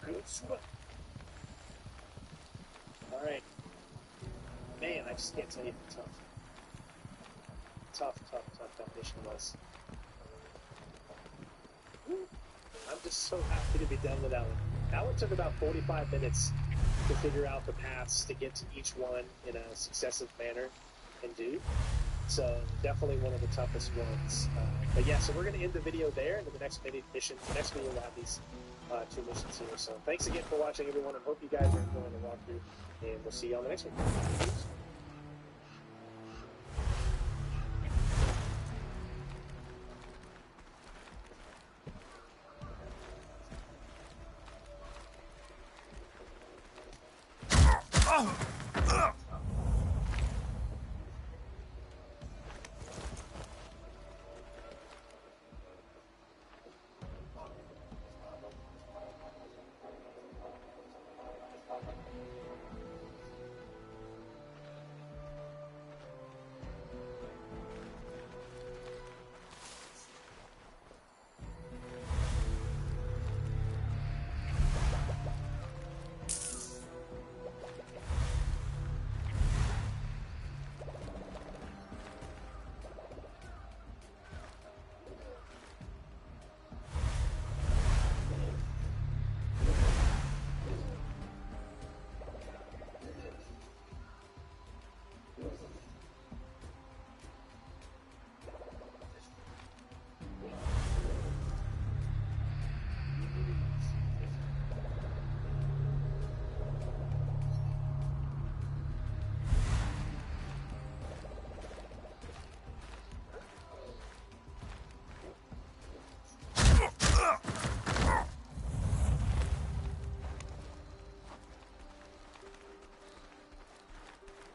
Good super. Alright. Man, I just can't tell you how tough that mission was. I'm just so happy to be done with that one. That one took about 45 minutes to figure out the paths to get to each one in a successive manner and do. So definitely one of the toughest ones. But yeah, so we're going to end the video there, and in the next mission, the next video we'll have these 2 missions here. So thanks again for watching, everyone, and hope you guys are enjoying the walkthrough, and we'll see you on the next one. Peace.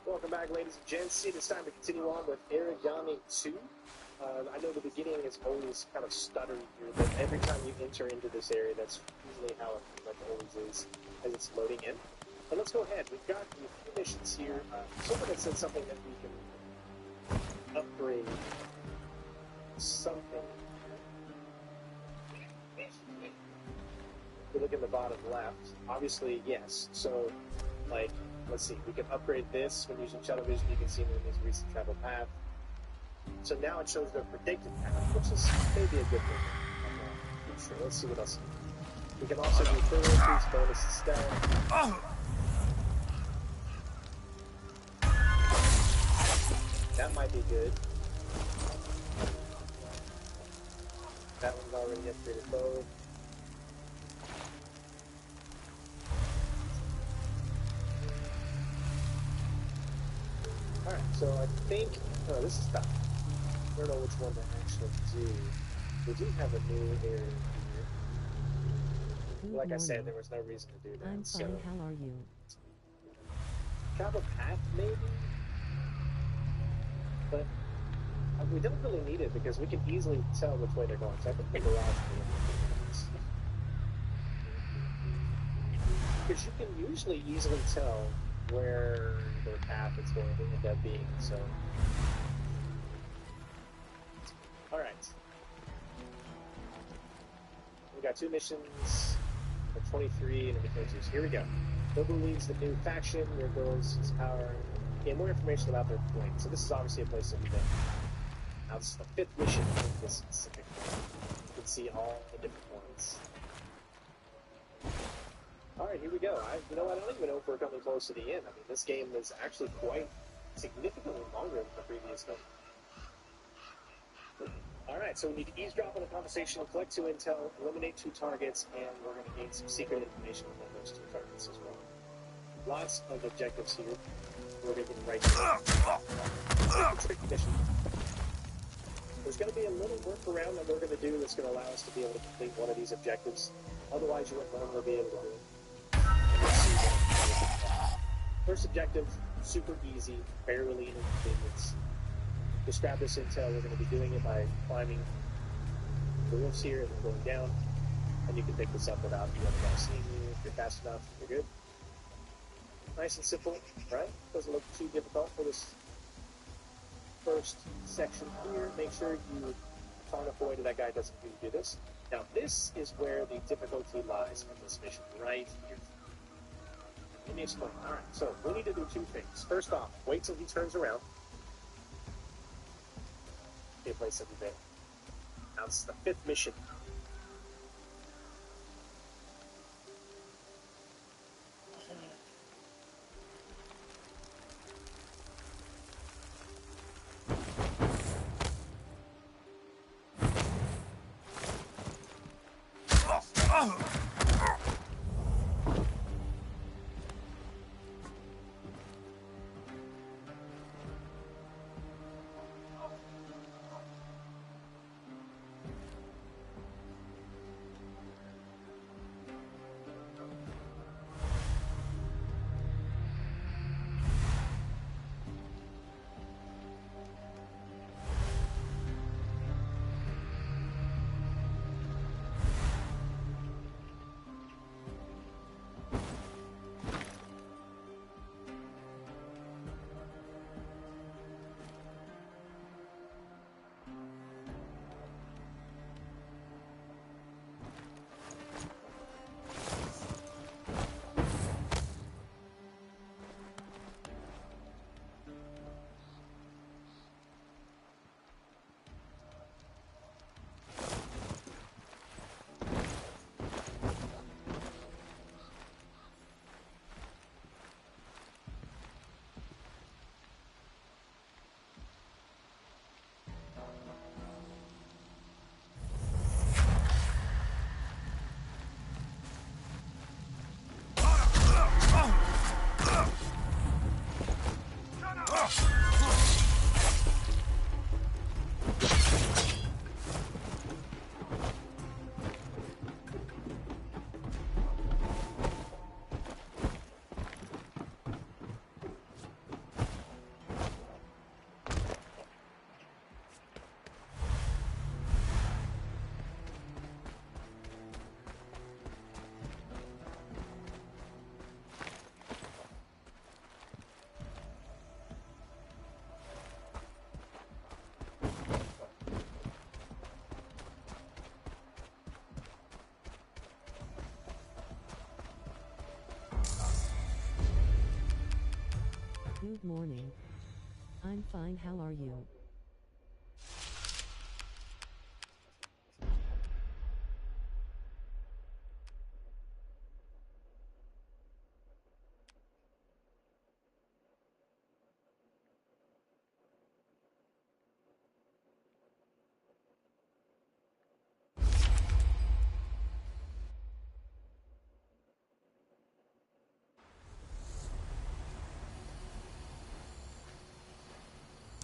Welcome back, ladies and gents. It is time to continue on with Aragami 2. I know the beginning is always kind of stuttery here, but every time you enter into this area, that's usually how it always is as it's loading in. But let's go ahead. We've got a few missions here. Someone had said something that we can upgrade something. If you look in the bottom left, obviously, yes. So, like, let's see, we can upgrade this when using shadow vision. You can see when there's recent travel path. So now it shows the predicted path, which is maybe a good thing. I'm not sure. Let's see what else. We can also do further increase bonus to stealth. That might be good. That one's already upgraded both. Alright, so I think... Oh, this is tough. I don't know which one to actually do. We do have a new area here. Like I said, there was no reason to do that. I'm fine, how are you? Travel path, maybe? But we don't really need it because we can easily tell which way they're going. So I think the garage is because you can usually easily tell where their path is going to end up being. So, all right, we got 2 missions, a 23 and a 22. So here we go. Nobu leads the new faction. There goes his power. Gain more information about their point. So this is obviously a place that we've been. Now this is the 5th mission in this specific one. You can see all the different ones. Alright, here we go. You know, I don't even know if we're coming close to the end. I mean, this game is actually quite significantly longer than the previous one. Alright, so we need to eavesdrop on a conversation, collect 2 intel, eliminate 2 targets, and we're going to gain some secret information on those 2 targets as well. Lots of objectives here. We're going to get right to it. Tricky mission. There's going to be a little workaround that we're going to do that's going to allow us to be able to complete one of these objectives. Otherwise, you won't normally be able to do it. First objective, super easy, barely an inconvenience. Just grab this intel. We're going to be doing it by climbing the roofs here and then going down. And you can pick this up without the other guy seeing you. If you're fast enough, you're good. Nice and simple, right? Doesn't look too difficult for this first section here. Make sure you far enough away that that guy doesn't do this. Now, this is where the difficulty lies in this mission, right here. Let me explain. Alright, so we need to do 2 things. First off, wait till he turns around. Okay, place every bit. Now, this is the 5th mission. Good morning. I'm fine, how are you?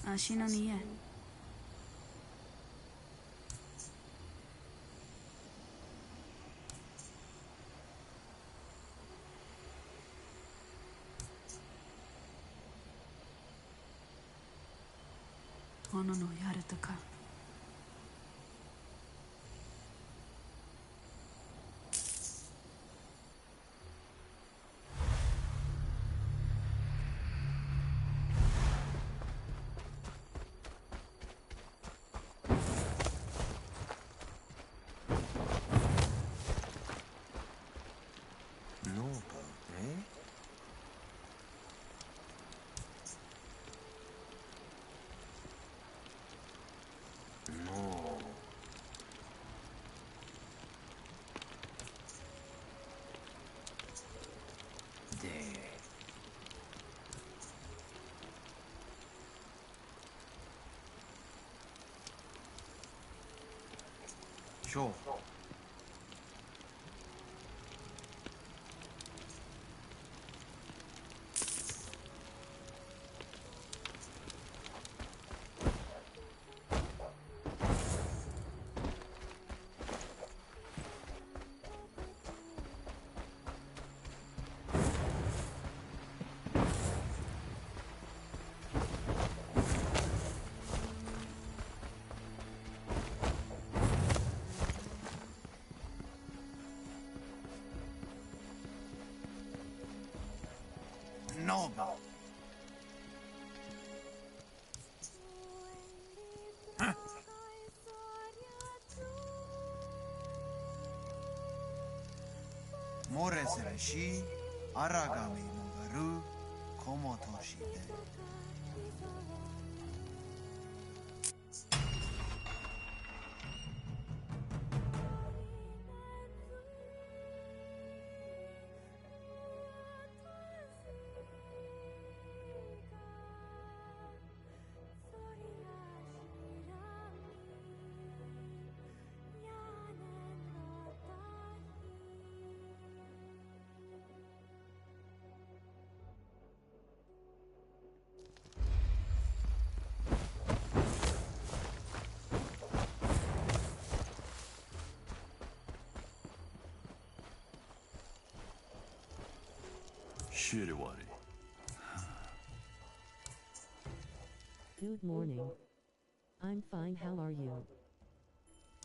Así no ni es. もののやるとか。Sure. Noble. Moresereshi, Aragami no garu, komotoshite. Shiriwari. Good morning. I'm fine, how are you?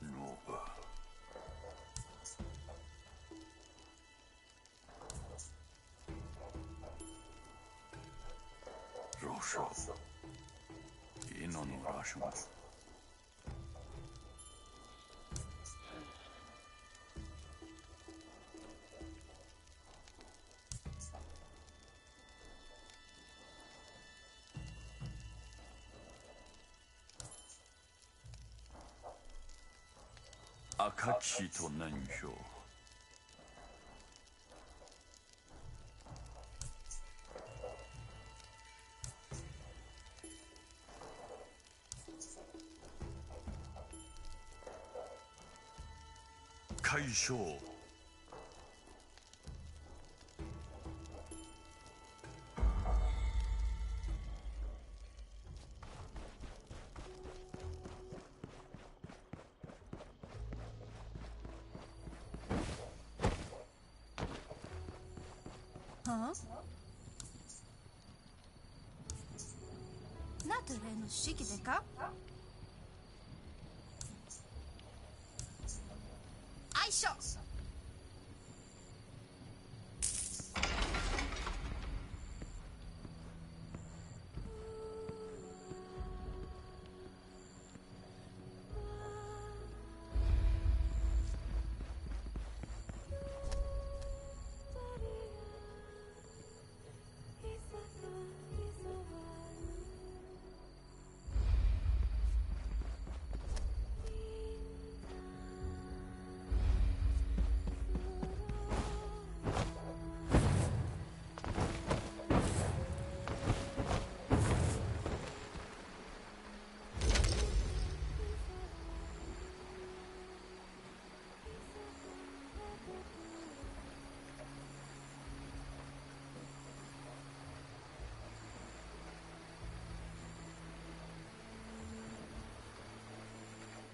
Nova. Rosho. Ino no Rashima. Akachi to Nensho. Kaisho. Huh? ナトレの式でか相性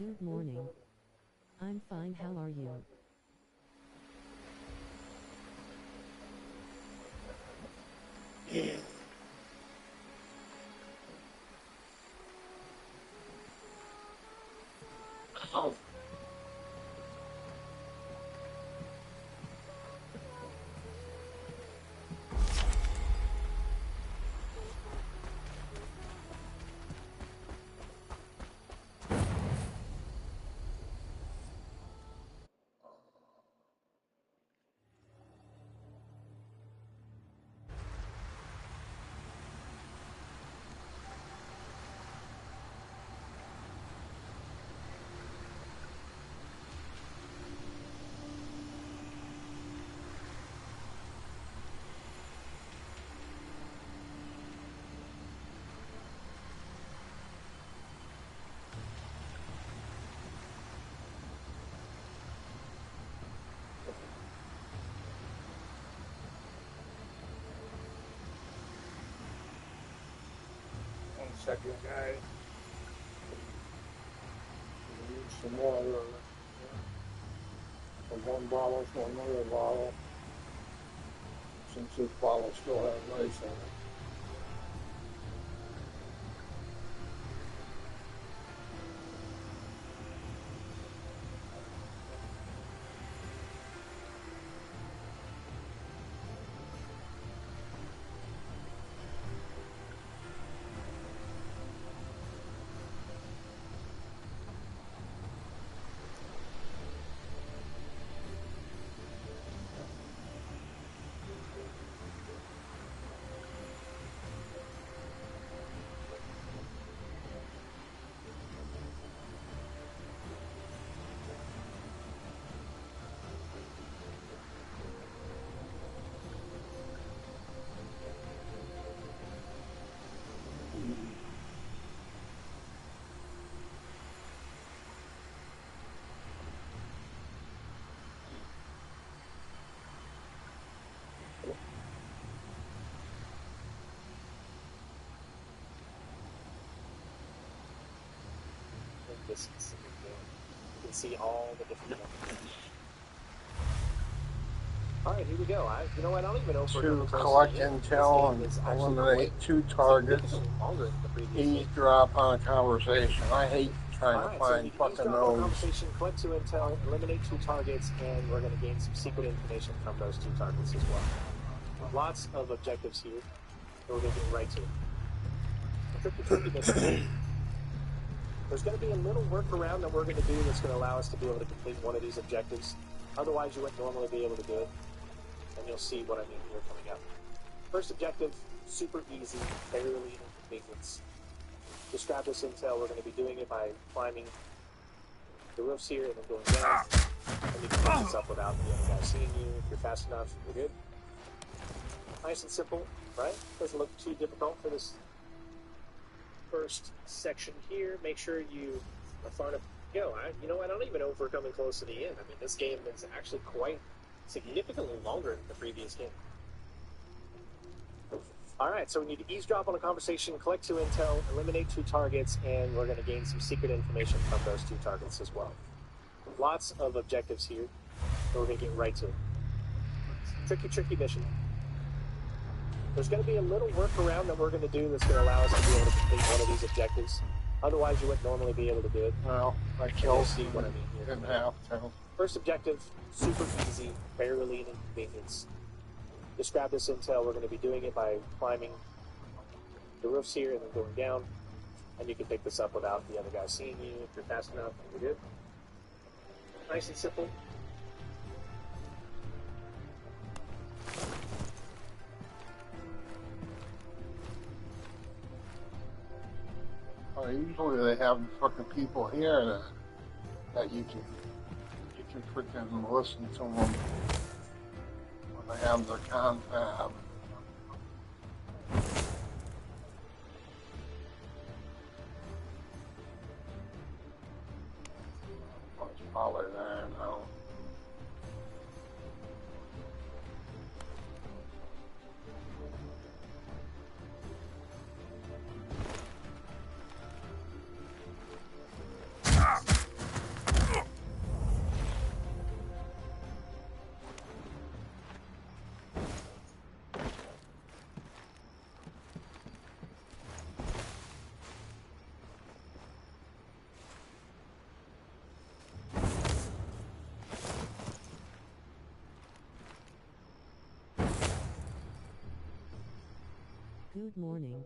Good morning. I'm fine, how are you? Oh. One second, guys. Need some more. From one bottle to another bottle. Since this bottle still has ice in it. Distance. You can see all the different ones. Alright, here we go. You know what? I don't even know if we're To coming close collect to the end. intel and eliminate 2 targets. Longer than the previous game. Eavesdrop on a conversation. I hate trying to Alright, find so fucking eavesdrop on a those. conversation, collect 2 intel, eliminate 2 targets, and we're going to gain some secret information from those 2 targets as well. Lots of objectives here, so we're going to get right to it. Tricky mission. There's going to be a little workaround that we're going to do that's going to allow us to be able to complete one of these objectives. Otherwise, you wouldn't normally be able to do it. And you'll see what I mean here coming up. First objective, super easy, barely inconvenience. Just grab this intel. We're going to be doing it by climbing the roofs here and then going down. And you can pick this up without the other guy seeing you. If you're fast enough, you're good. Nice and simple, right? Doesn't look too difficult for this first section here. Make sure you are far enough to go. You know, I don't even know if we're coming close to the end. I mean, this game is actually quite significantly longer than the previous game. Alright, so we need to eavesdrop on a conversation, collect 2 intel, eliminate 2 targets, and we're going to gain some secret information from those 2 targets as well. Lots of objectives here, so we're going to get right to it. Tricky mission. There's going to be a little workaround that we're going to do that's going to allow us to be able to complete one of these objectives. Otherwise, you wouldn't normally be able to do it. Well, I killed see what I mean here. Didn't have to. First objective, super easy, barely an inconvenience. Just grab this intel. We're going to be doing it by climbing the roofs here and then going down. And you can pick this up without the other guy seeing you. If you're fast enough, you're good. Nice and simple. Usually they have fucking people here that you can freaking listen to them when they have their confab. It's probably there now. Good morning.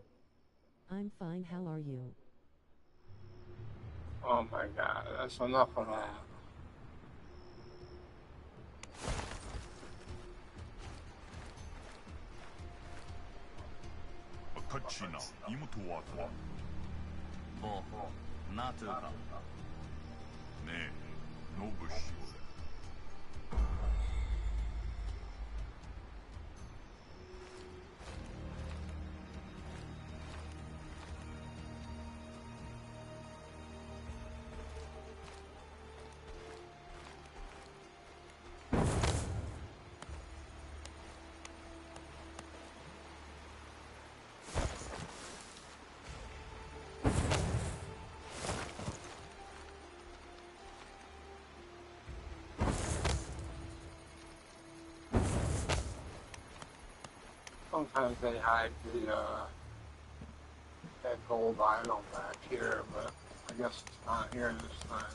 I'm fine, how are you? Oh my god, that's enough of that. Kachina, imutuata. Bo, natuka. Ne, nobushi. Sometimes they hide that gold idol back here, but I guess it's not here this time.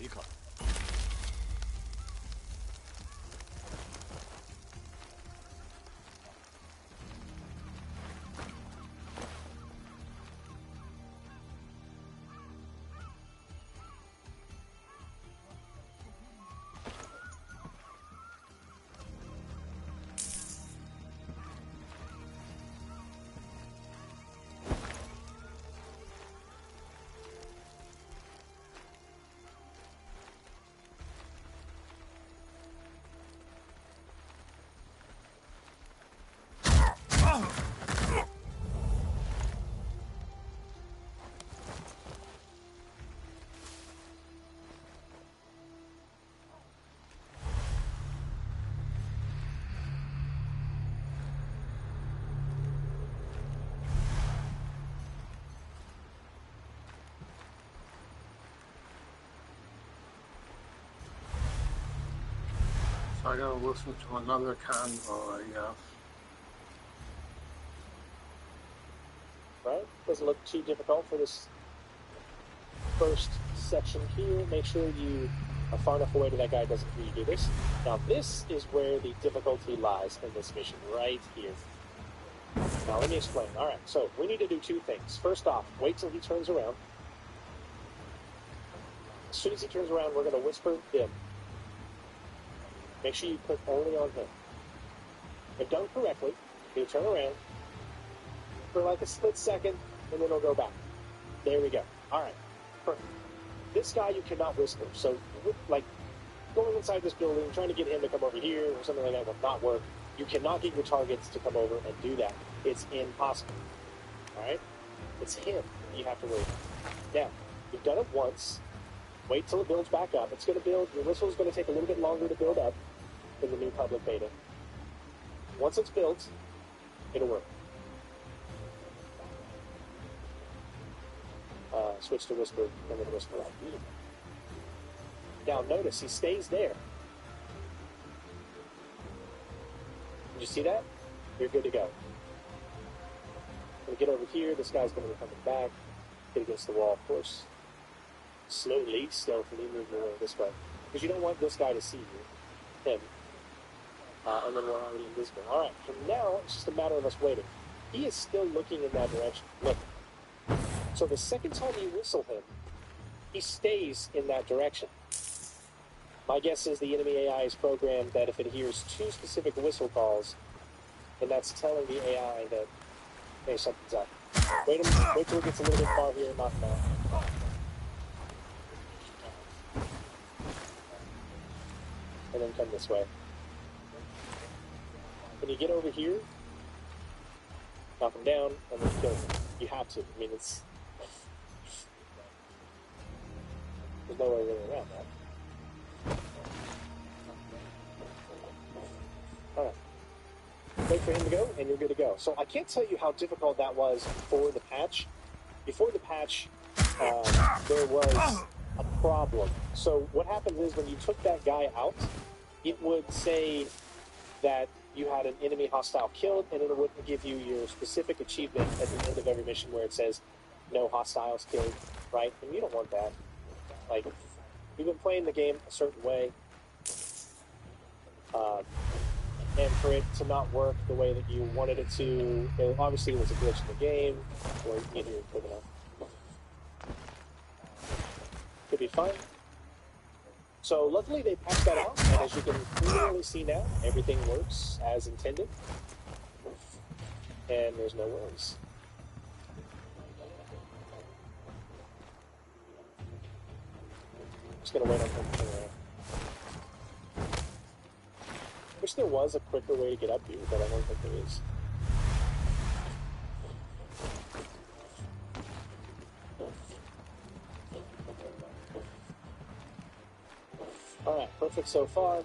理解。So I gotta listen to another convo, I guess. Right? Doesn't look too difficult for this first section here. Make sure you are far enough away that that guy doesn't hear you do this. Now this is where the difficulty lies in this mission, right here. Now let me explain. Alright, so we need to do two things. First off, wait till he turns around. As soon as he turns around, we're going to whisper him. Make sure you click only on him. If done correctly, he'll turn around for like a split second, and then he'll go back. There we go. Alright, perfect. This guy you cannot whisper, so like going inside this building, trying to get him to come over here or something like that will not work. You cannot get your targets to come over and do that. It's impossible. Alright? It's him you have to worry about. Now, you've done it once. Wait till it builds back up. It's going to build. Your whistle's going to take a little bit longer to build up than the new public beta. Once it's built, it'll work. Switch to whisper, and then whisper out. Now notice, he stays there. Did you see that? You're good to go. When we get over here, this guy's going to be coming back. Hit against the wall, of course. slowly, stealthily moving away this way. Because you don't want this guy to see you. Him. And then we're already invisible. Alright, from now, it's just a matter of us waiting. He is still looking in that direction. Look. So the second time you whistle him, he stays in that direction. My guess is the enemy AI is programmed that if it hears 2 specific whistle calls, then that's telling the AI that, hey, something's up. Wait till it gets a little bit far here and knock him out. And then come this way. When you get over here, knock him down, and then kill him. You have to. I mean, it's... There's no way really around that. Alright. Wait for him to go, and you're good to go. So I can't tell you how difficult that was before the patch. Before the patch, there was a problem. So what happens is when you took that guy out, it would say that you had an enemy hostile killed, and it wouldn't give you your specific achievement at the end of every mission where it says, no hostiles killed, right? And you don't want that. Like, you've been playing the game a certain way, and for it to not work the way that you wanted it to, obviously it was a glitch in the game, or either you're putting up. Could be fine. So luckily they patched that out, and as you can clearly see now, everything works as intended, and there's no worries. Just gonna wait on him to turn around. Wish there was a quicker way to get up here, but I don't think there is. Alright, perfect so far.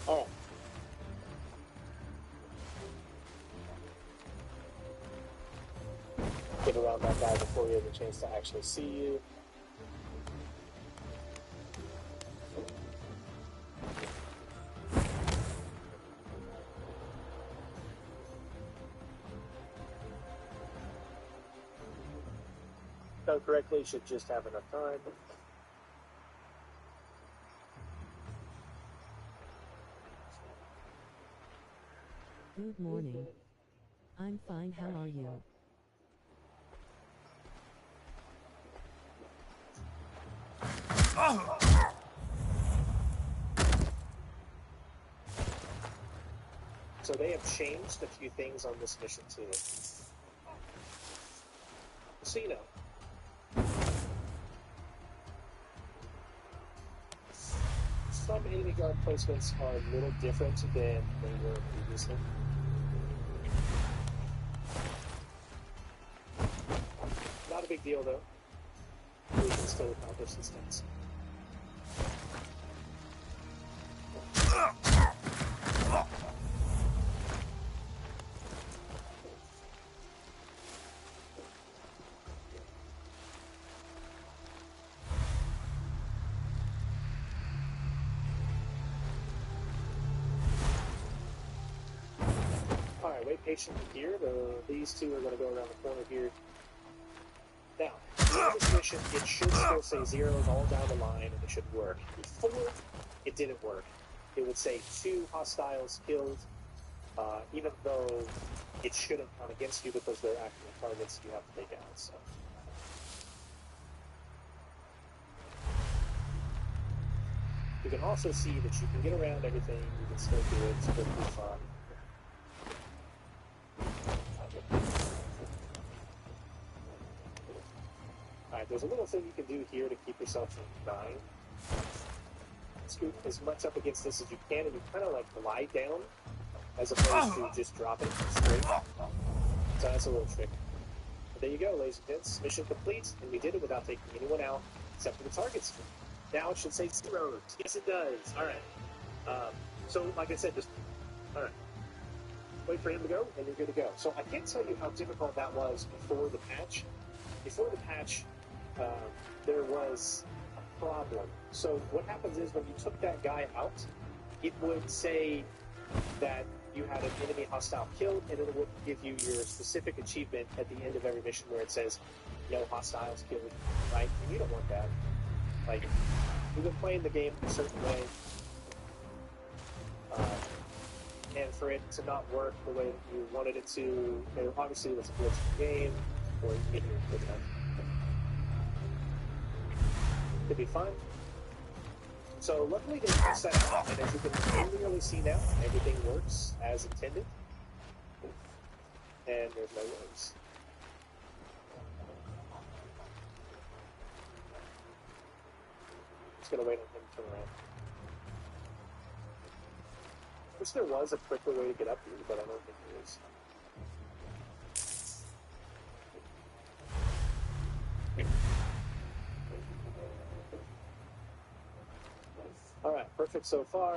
Alright. Get around that guy before he has a chance to actually see you. Done correctly, should just have enough time. Good morning. I'm fine, how are you? So they have changed a few things on this mission too. So you know. Some enemy guard placements are a little different than they were previously. Not a big deal though. We can still accomplish this task. Alright, wait patiently here. These two are going to go around the corner here. Now, in this mission, it should still say zeros all down the line, and it should work. Before, it didn't work. It would say 2 hostiles killed, even though it shouldn't count against you because they're actual targets you have to take out. So. You can also see that you can get around everything, you can still do it, it's perfectly fun. Alright, there's a little thing you can do here to keep yourself from dying. Scoot as much up against this as you can, and you kind of like glide down, as opposed to just dropping straight. So that's a little trick. But there you go, ladies and gents. Mission complete, and we did it without taking anyone out, except for the targets. Now it should say zeros. Yes, it does. Alright. So, like I said, just... Alright. wait for him to go, and you're good to go. So I can't tell you how difficult that was before the patch. Before the patch, there was a problem. So what happens is when you took that guy out, it would say that you had an enemy hostile killed, and it would give you your specific achievement at the end of every mission where it says, no hostiles killed, right? And you don't want that. Like, you've been playing the game a certain way, and for it to not work the way that you wanted it to, obviously it's a glitch in the game, or you get your good enough. Could be fun. So luckily they fixed that out, and as you can clearly see now, everything works as intended, and there's no worries. Just gonna wait on him to turn around. Wish there was a quicker way to get up here, but I don't think there is. Alright, perfect so far.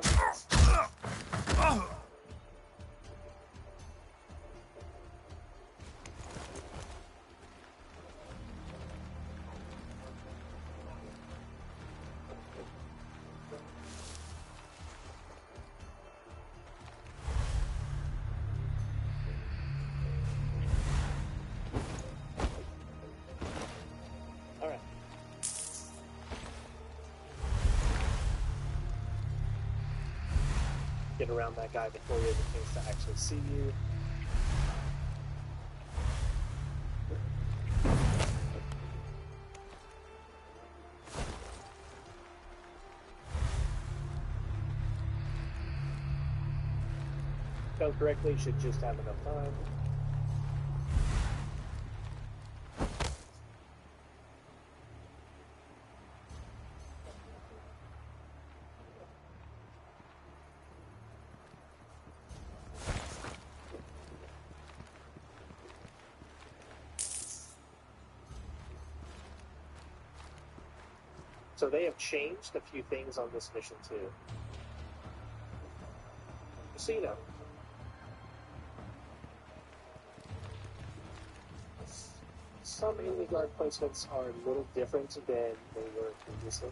Get around that guy before he has a chance to actually see you. If done correctly, should just have enough time. So they have changed a few things on this mission too. Just so you know. Some enemy guard placements are a little different than they were previously.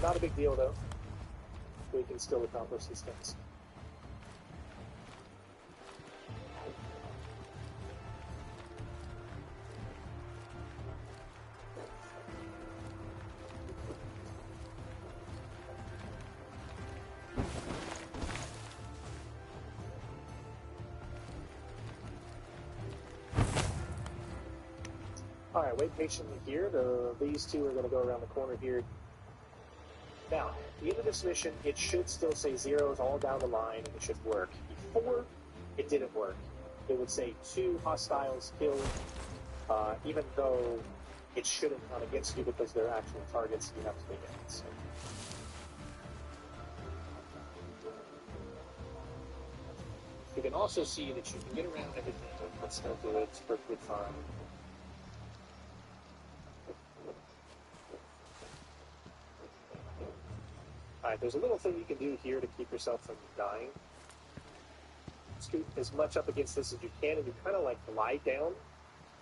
Not a big deal though. We can still accomplish these things. Alright, wait patiently here. These two are going to go around the corner here. Now, at the end of this mission, it should still say zeros all down the line, and it should work. Before, it didn't work. It would say 2 hostiles killed, even though it shouldn't count against you because they're actual targets you have to take out. So. You can also see that you can get around everything, but still do it. It's perfectly fine. Alright, there's a little thing you can do here to keep yourself from dying. Scoot as much up against this as you can, and you kind of like glide down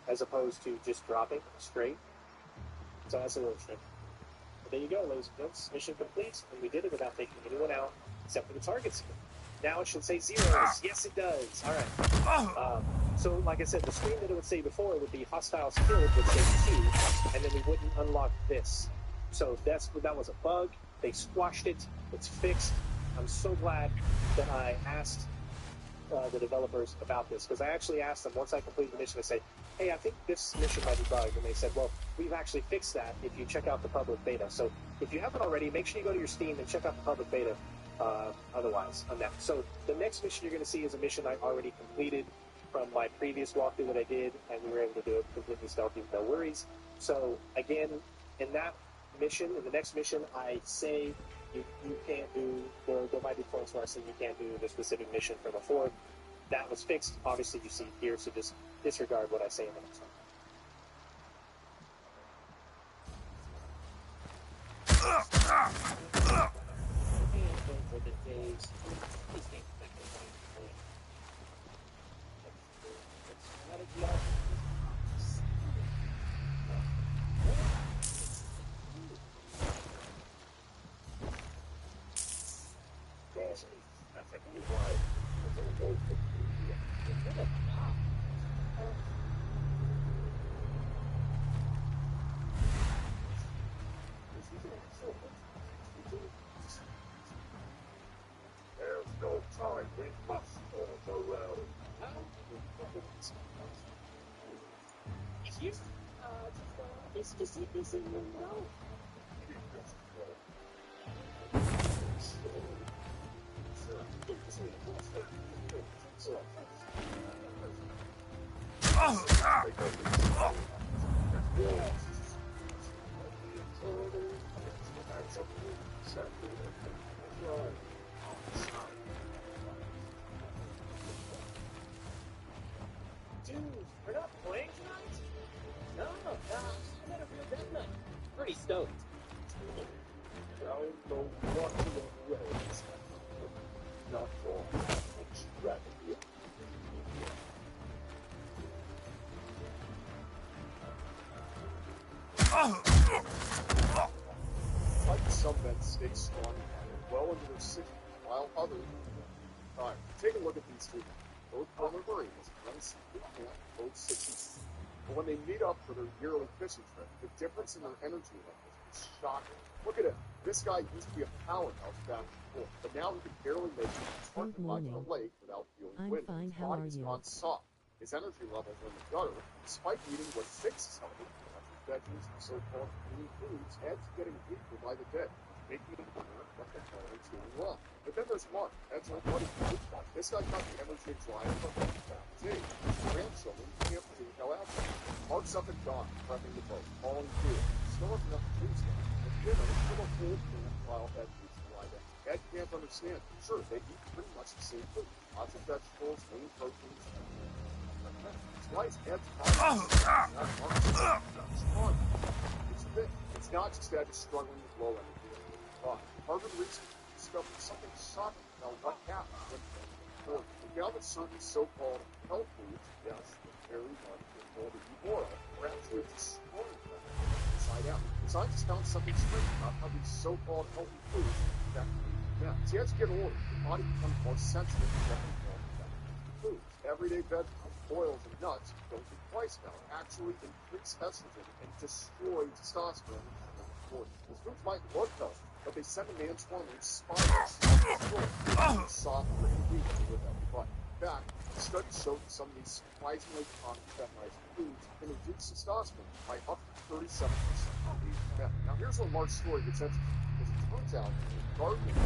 as opposed to just dropping straight. So that's a little trick. But there you go, ladies and gents. Mission complete, and we did it without taking anyone out except for the targets. Now it should say zeros. Yes, it does. Alright. So, like I said, the screen that it would say before would be hostiles killed would say 2, and then we wouldn't unlock this. So that was a bug. They squashed it. It's fixed. I'm so glad that I asked the developers about this, because I actually asked them once I completed the mission. I said, hey, I think this mission might be bugged. And they said, well, we've actually fixed that if you check out the public beta. So if you haven't already, make sure you go to your Steam and check out the public beta otherwise on that. So the next mission you're going to see is a mission I already completed from my previous walkthrough that I did, and we were able to do it completely stealthy with no worries. So again, in that mission, in the next mission, I say you can't do, there might be points where I say you can't do the specific mission from before. That was fixed. Obviously, you see it here, so just disregard what I say in the next one. days. These things back in There's no time, we must hold the road. It's you. It's to see this in the know. Dude, we're not playing tonight? No, I had a real death night. Pretty stoked. Down the watering ways. Not for extravagant. Like some men stay strong and well into their 60s, while others die. Take a look at these two. Both former Marines, one secret camp, both 60s. But when they meet up for their yearly fishing trip, the difference in their energy levels is shocking. Look at him. This guy used to be a powerhouse back before, but now he can barely make it to the parking lot of the lake without feeling wind. His body's gone soft. His energy levels are in the gutter, despite eating what fixes healthy veggies and so-called clean foods, Ed's getting weaker by the day, making him wonder what the hell is doing wrong. But then there's Mark, Ed's old buddy. This guy got the energy and drive from his age. His grandchildren can't believe how active. Mark's up at dawn, prepping the boat, hauling fuel. Still has enough to do stuff. At dinner, still a full can while Ed needs to lie down. Ed can't understand. Sure, they eat pretty much the same food. Lots of vegetables, lean proteins. Why is Ed's It's not just Ed is struggling with low energy. Harvard researchers discovered something shocking about what happens when people found that certain so-called health foods, yes, very much called the oil, are actually destroying them inside out. Scientists found something strange about how these so-called healthy foods affect them. See, as you get older, your body becomes more sensitive to different forms of foods. Everyday vegetables, oils, and nuts don't do twice now. Actually increase estrogen and destroy testosterone. These foods might look healthy, but they send a man's hormones spirals soft and weak with every bite. In fact, studies showed that some of these surprisingly common feminized foods can reduce testosterone by up to 37%. Now, here's where Mark's story gets interesting, because it turns out in gardening,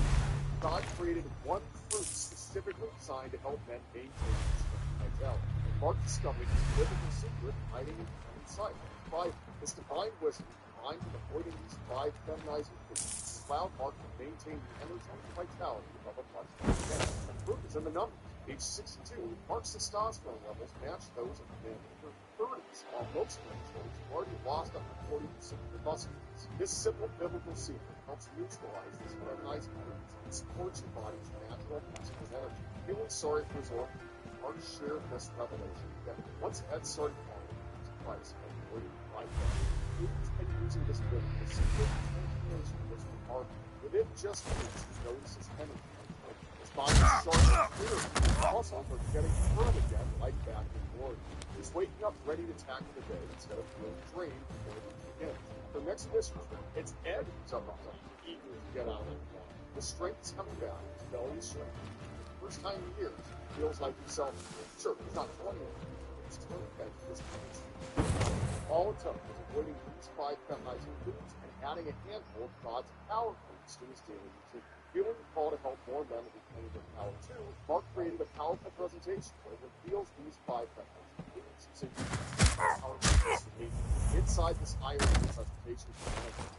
God created one fruit specifically designed to help men maintain vitality. And Mark discovered his biblical secret hiding in plain sight. By his divine wisdom, combined with avoiding these 5 feminizing foods, allowed Mark to maintain the energy and vitality of a much man. The fruit is in the numbers. Age 62, Mark's testosterone levels match those of men in their 30s, while most men's have already lost up to 40% of their muscle mass. This simple biblical secret helps neutralize these feminized foods and supports your body's natural masculine energy. Feeling sorry for his orphan, Mark shared this revelation that once Ed started calling his price of avoiding life foods and using this biblical secret, transformation was remarkable. Within just weeks, he noticed his energy. His body was sharp and clear. Muscles are getting firm again, like back in glory. He's waking up ready to tackle the day instead of feeling drained before it begins. For the next mission, it's Ed who's up on top, eager to get out of the water. The strength is coming back, his belly is shrinking. For the first time in years, he feels like himself. Sure, he's not 20 anymore, but he's still Ed is all it took was avoiding these 5 feminizing foods and adding a handful of God's power foods to his daily routine. Feeling the call to help more men reclaim their power too, Mark created a powerful presentation where it reveals these 5 feminizing foods. So you can powerful transformation. Inside this iron presentation from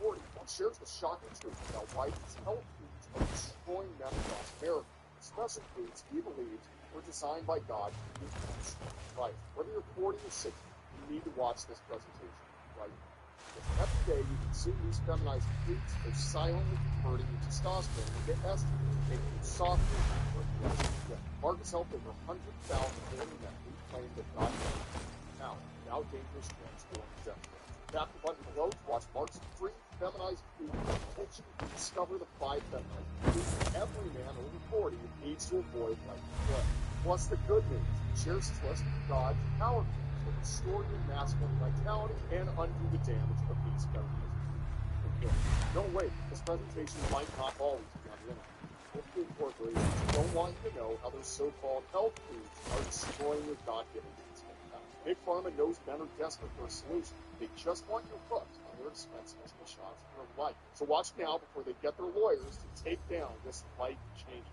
1940, he shares the shocking truth about why these health foods are destroying men across America. Special foods, he believes, were designed by God to use life. Whether you're 40 or 60, you need to watch this presentation right now. Every day you consume these feminized foods, they're silently converting your testosterone into estrogen, making you softer and more aggressive. Mark has helped over 100,000 women men reclaim their God-given power without dangerous drugs or injections. Tap the button below to watch Mark's free feminized food kitchen and discover the 5 feminized foods every man over 40 needs to avoid like the plague. Plus the good news, shares his list of God's power to restore your masculine vitality and undo the damage of these feminized foods. Don't wait, this presentation might not always be on the internet. If food corporations don't want you to know how their so-called health foods are destroying your God-given masculine power. Big Pharma knows men are desperate for a solution. They just want you hooked on their expensive shots for life. So watch now before they get their lawyers to take down this life-changing.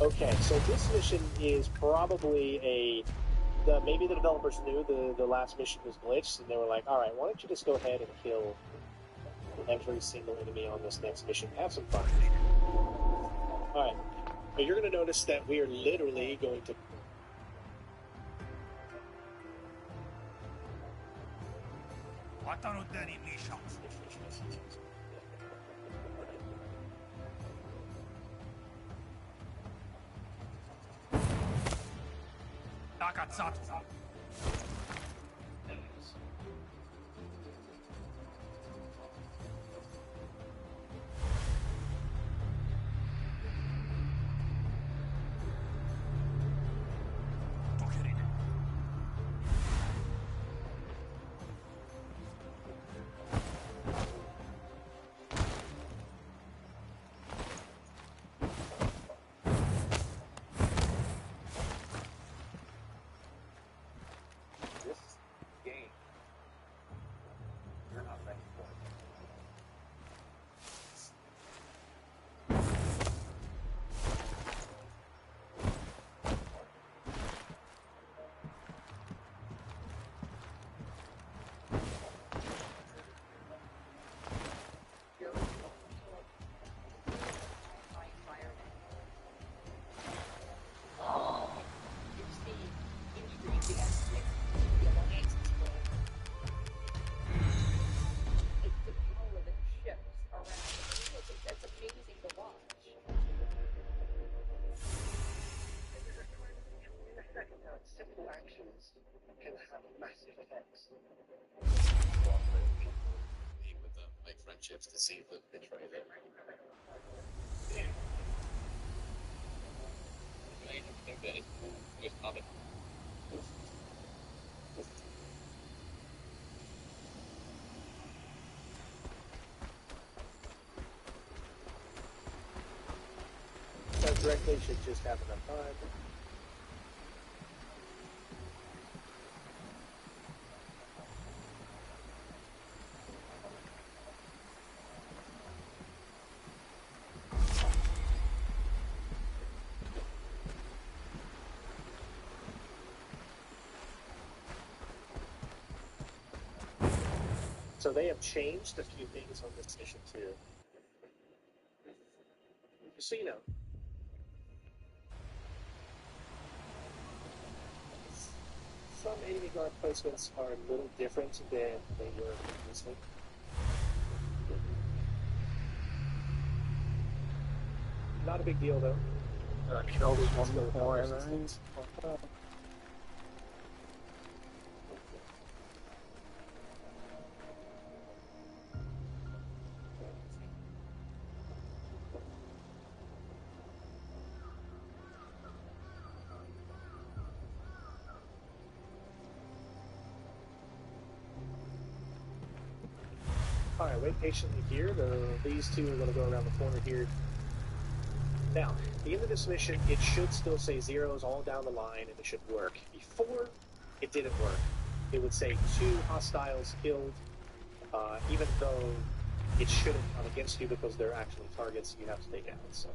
Okay, so this mission is probably maybe the developers knew the last mission was glitched, and they were like, alright, why don't you just go ahead and kill every single enemy on this next mission. Have some fun. Alright, but you're going to notice that we are literally going to... Simple actions can have massive effects. With my friendships to see the betray them. I think that it's common. That directly should just have enough time. So they have changed a few things on this mission too. Just so you know. Some enemy guard placements are a little different than they were previously. Not a big deal though. Killed one more enemies. Alright, wait patiently here. These two are going to go around the corner here. Now, at the end of this mission, it should still say zeros all down the line, and it should work. Before, it didn't work. It would say 2 hostiles killed, even though it shouldn't count against you because they're actually targets you have to take out. So.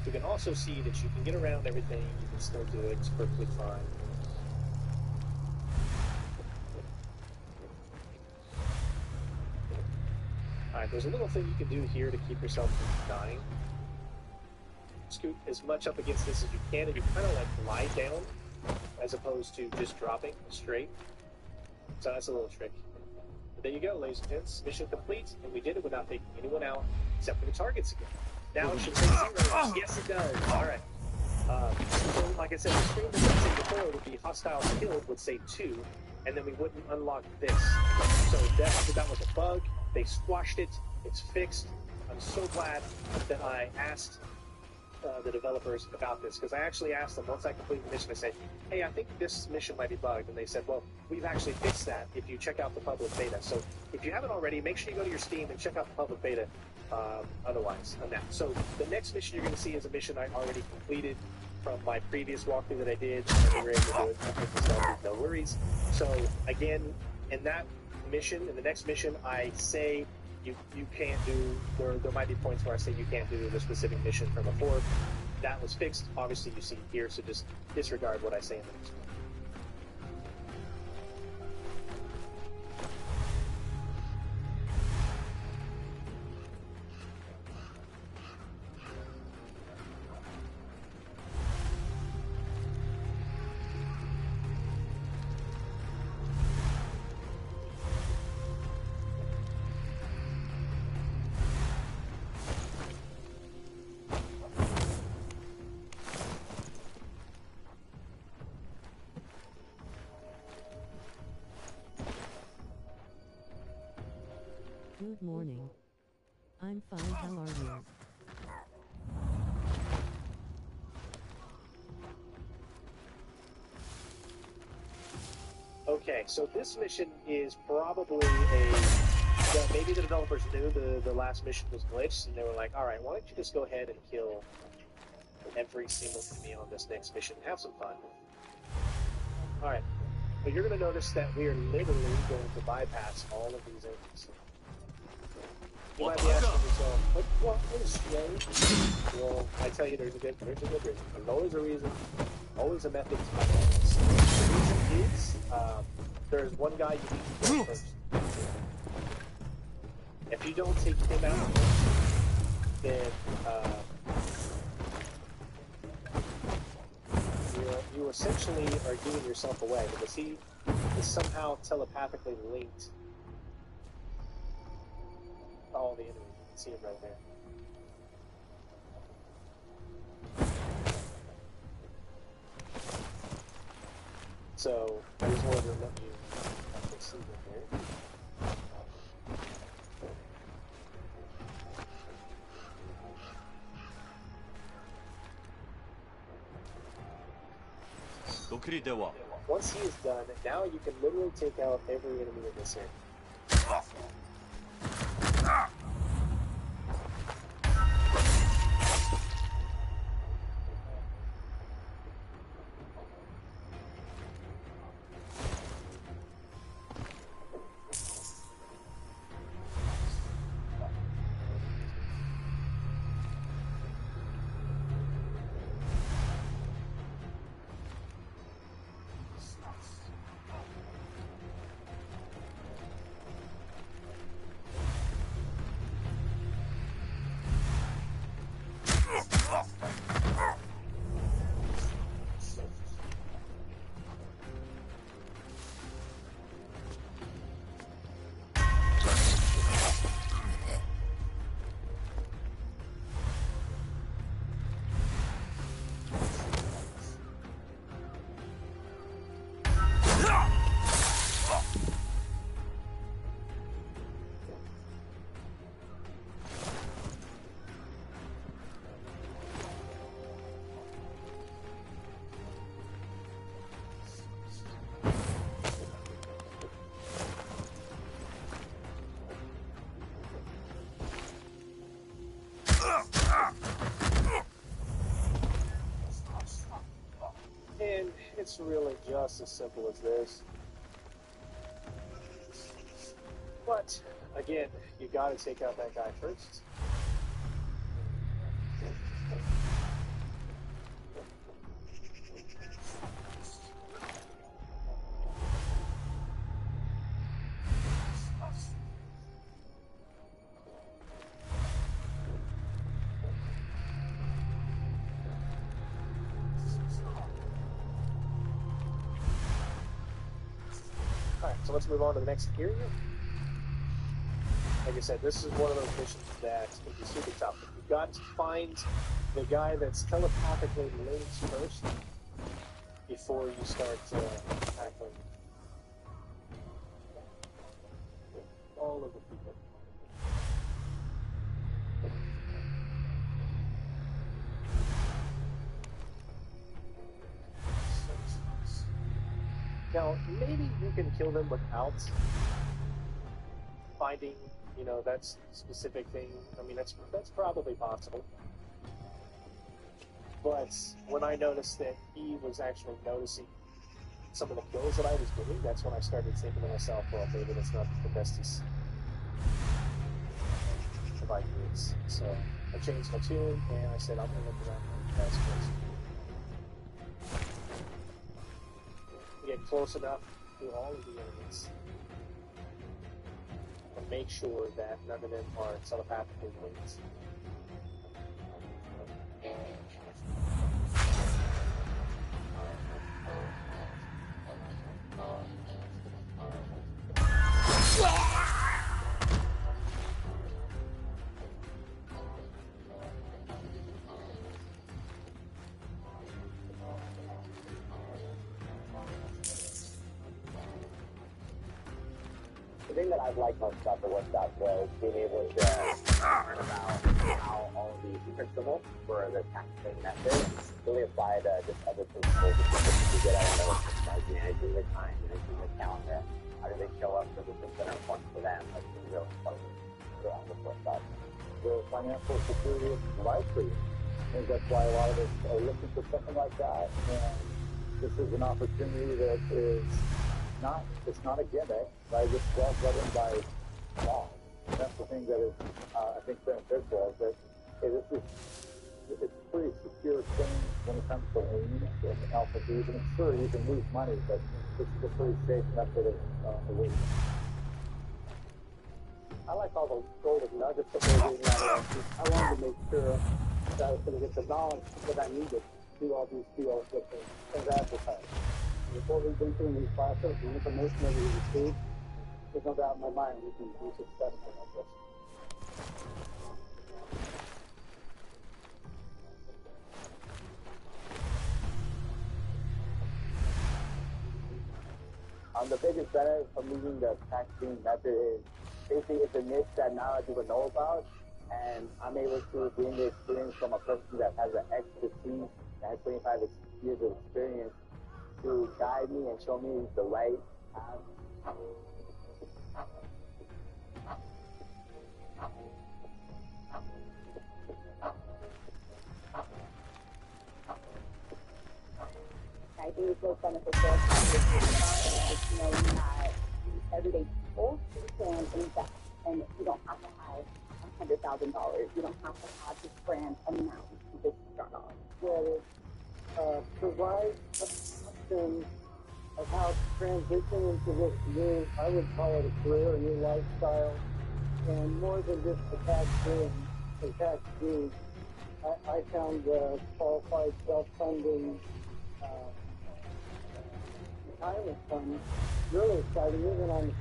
You can also see that you can get around everything, you can still do it, it's perfectly fine. Alright, there's a little thing you can do here to keep yourself from dying. Scoot as much up against this as you can, and you kind of like lie down as opposed to just dropping straight. So that's a little trick. But there you go, ladies and gents. Mission complete, and we did it without taking anyone out except for the targets again. Now it should say zeros. Yes, it does. Alright. So, like I said, the screen that I said before would be hostiles killed would say 2, and then we wouldn't unlock this. So that was a bug. They squashed it. It's fixed. I'm so glad that I asked the developers about this, because I actually asked them once I completed the mission. I said, hey, I think this mission might be bugged, and they said, well, we've actually fixed that if you check out the public beta. So if you haven't already, make sure you go to your Steam and check out the public beta otherwise on that. So the next mission you're going to see is a mission I already completed from my previous walkthrough that I did, and we were able to do it with no worries. So again, in that mission, in the next mission, I say you can't do, there might be points where I say you can't do the specific mission from before. That was fixed. Obviously, you see here, so just disregard what I say in the next one. Good morning. I'm fine, how are you? Okay, so this mission is probably maybe the developers knew the last mission was glitched, and they were like, alright, why don't you just go ahead and kill every single enemy on this next mission and have some fun. Alright, but you're going to notice that we are literally going to bypass all of these enemies. You might be asking yourself, what is strange? Well, I tell you, there's a good reason. There's always a reason, always a method to my madness. The reason is, there's one guy you need to kill first. If you don't take him out, then you essentially are giving yourself away, because he is somehow telepathically linked to all the enemies. You can see him right there. So, I just wanted to let you actually see them here. Once he is done, now you can literally take out every enemy in this area. And it's really just as simple as this. But, again, you gotta take out that guy first. Alright, so let's move on to the next area. Like I said, this is one of those missions that can be super tough. You've got to find the guy that's telepathically linked first before you start tackling all of the people. Now, maybe you can kill them without finding, you know, that specific thing. I mean, that's probably possible. But when I noticed that he was actually noticing some of the kills that I was doing, that's when I started thinking to myself, well, maybe that's not the bestest of ideas. So I changed my tune, and I said, I'm going to look around the task force. Get close enough to all of the enemies and make sure that none of them are telepathically linked. The thing that I've liked most about the workshop was being able to learn about how all of the principles for the taxing method really apply to just other principles to get out of like managing their time, managing their calendar. How do they show up for the things that are important for them? Like the real important throughout the workshop. The financial security is life for you. I think that's why a lot of us are looking for something like that. And this is an opportunity that is it's not a gimmick, right? It's well governed by law. And that's the thing that is, I think, beneficial, is that it's a pretty secure thing when it comes to liens and alpha fees. And sure, you can lose money, but this is a pretty safe method of avoiding it. I like all the golden nuggets that they're reading out of. I wanted to make sure that I was going to get the knowledge that I needed to do all these deals with things advertised. Before we've been through these classes, the information that we received, there's no doubt in my mind we can be successful at this. The biggest benefit of using the taxing method is basically it's a niche that not a lot of people know about, and I'm able to gain the experience from a person that has an expertise, that has 25 years of experience, to guide me and show me the right path. I think it's so beneficial because, you know, you have everyday people who can invest, and you don't have to have $100,000. You don't have to have this grand amount to just start off. Well, it provides a option of how to transition into this new, I would call it a career, a new lifestyle, and more than just the tax free. I found the qualified self-funding retirement fund really exciting, even on the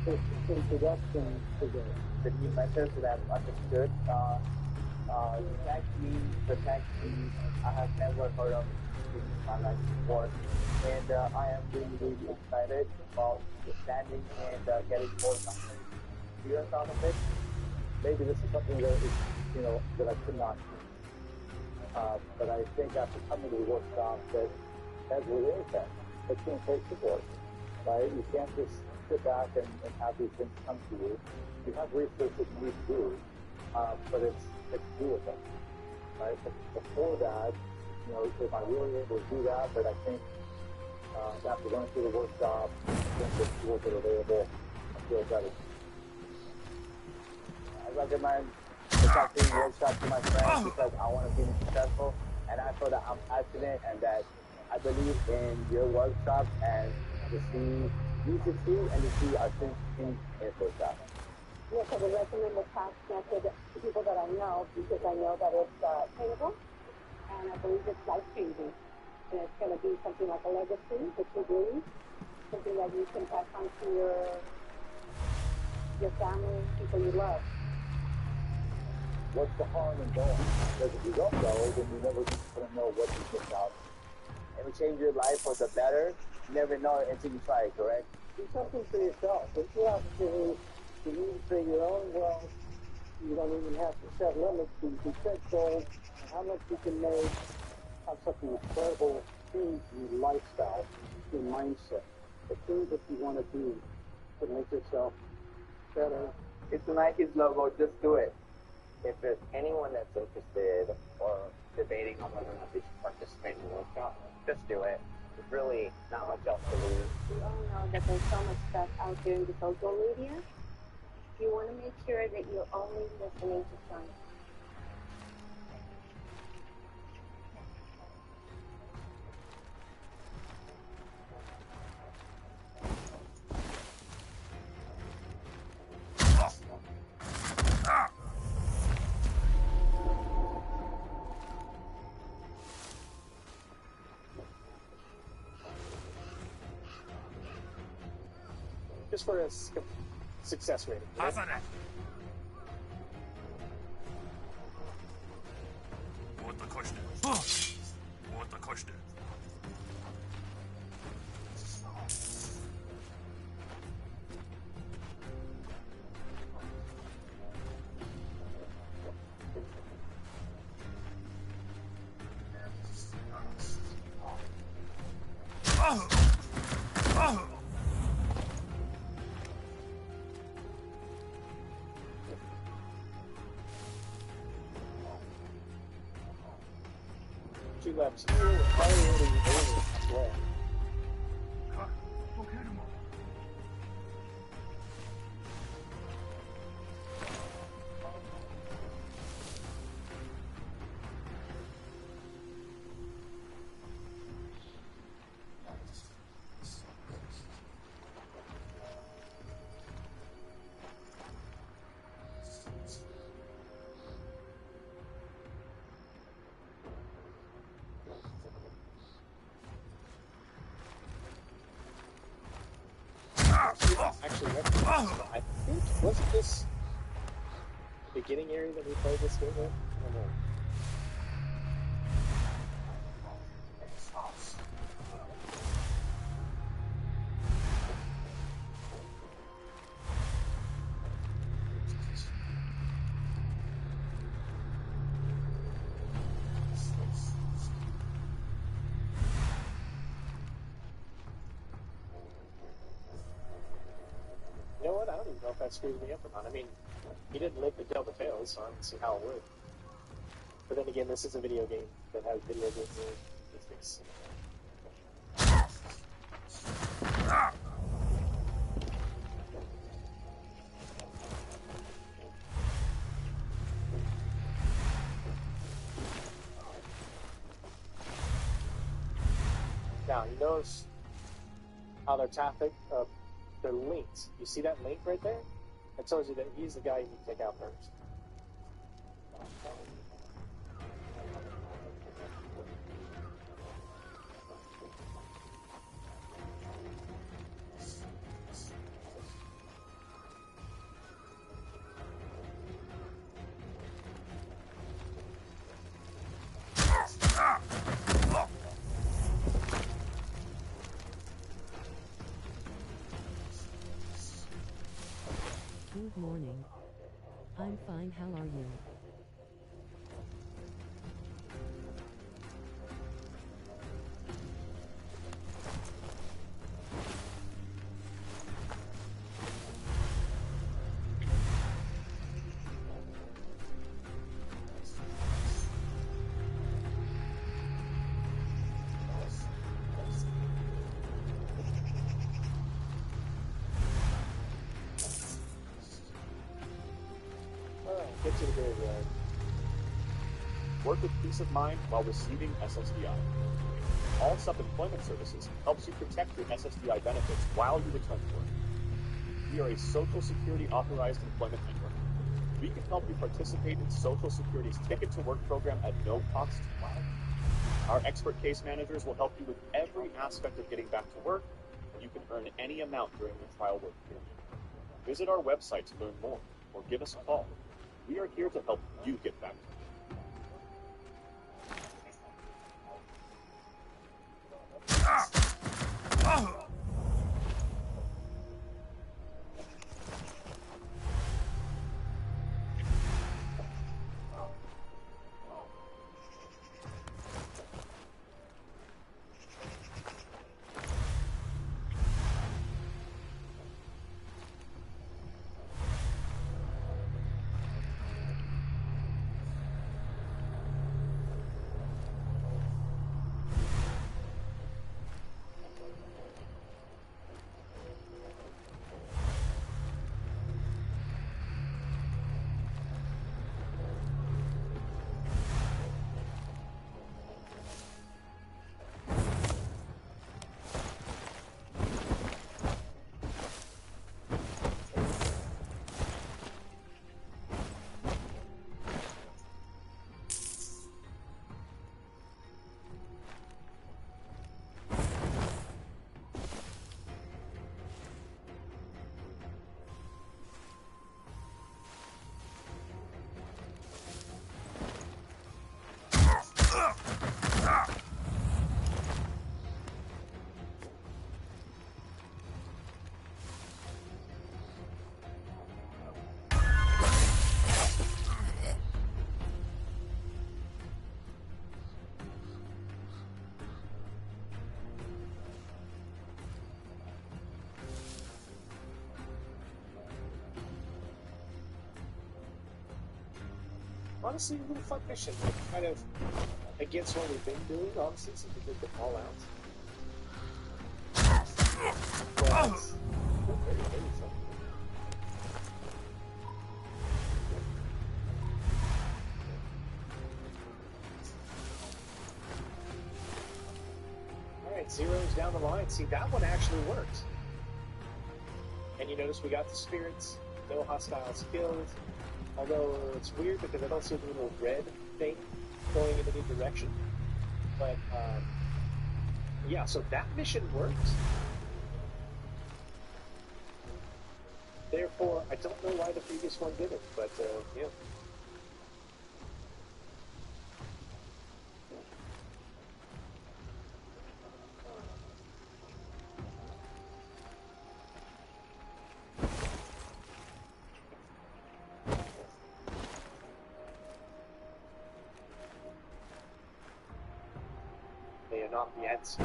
first introduction to this. The new methods that I've understood, the tax fee, I have never heard of in my life before, and I am really excited about understanding and getting more experience out of it. Maybe this is something that is, you know, that I could not do. But I think after coming to the workshop that as with anything, it's going to take support, right? You can't just sit back and have these things come to you. You have research that you need to do, but it's what to do with them. Right? But before that, you know, if I really able to do that, but I think after going through the workshop, going through the tools that are available, I feel better. I recommend the tattooing workshop to my friends because I want to be successful, and I feel that I'm passionate and that I believe in your workshop and to see you succeed and to see our students succeed in this workshop. Yes, I would recommend the task method to people that I know because I know that it's attainable and I believe it's life-changing. And it's going to be something like a legacy that you believe, something that you can pass on to your family, people you love. What's the harm in going? Because if you don't know, then you never going to know what you missed out. It will change your life for the better. You never know it until you try it, correct? Do something for yourself. If you have to create your own wealth, you don't even have to set limits. You can set goals and how much you can make, have something incredible change your lifestyle, your mindset, the things that you want to do to make yourself better. It's the Nike's logo, just do it. If there's anyone that's interested or debating on whether or not they should participate in the workshop, just do it. There's really not much else to lose. We all know that there's so much stuff out there in the social media. You want to make sure that you're only listening to science. Just for a success rating. Right? What the question? What the question? Two laps here, we're already over halfway. Actually, I think, wasn't this the beginning area that we played this game with? I don't know. You know what? I don't even know if that screws me up or not. I mean, he didn't live to tell the tale, so I don't see how it would. But then again, this is a video game that has video game rules. Now, you notice how their traffic, they're linked. You see that link right there? That tells you that he's the guy you need to take out first. Good morning. I'm fine, how are you? get to the graveyard. Work with peace of mind while receiving SSDI. All Self-Employment Services helps you protect your SSDI benefits while you return to work. We are a Social Security authorized employment network. We can help you participate in Social Security's Ticket to Work program at no cost. Our expert case managers will help you with every aspect of getting back to work, and you can earn any amount during your trial work period. Visit our website to learn more, or give us a call. We are here to help you get back to work. Honestly, a really fun mission. Kind of against what we've been doing, honestly, since we did the Fallout. But very, very fun. Alright, zeros down the line. See, that one actually worked. And you notice we got the spirits, no hostiles killed. Although it's weird because I don't see the little red thing going in any direction. But, yeah, so that mission worked. Therefore, I don't know why the previous one didn't, but, yeah. Not yet. It's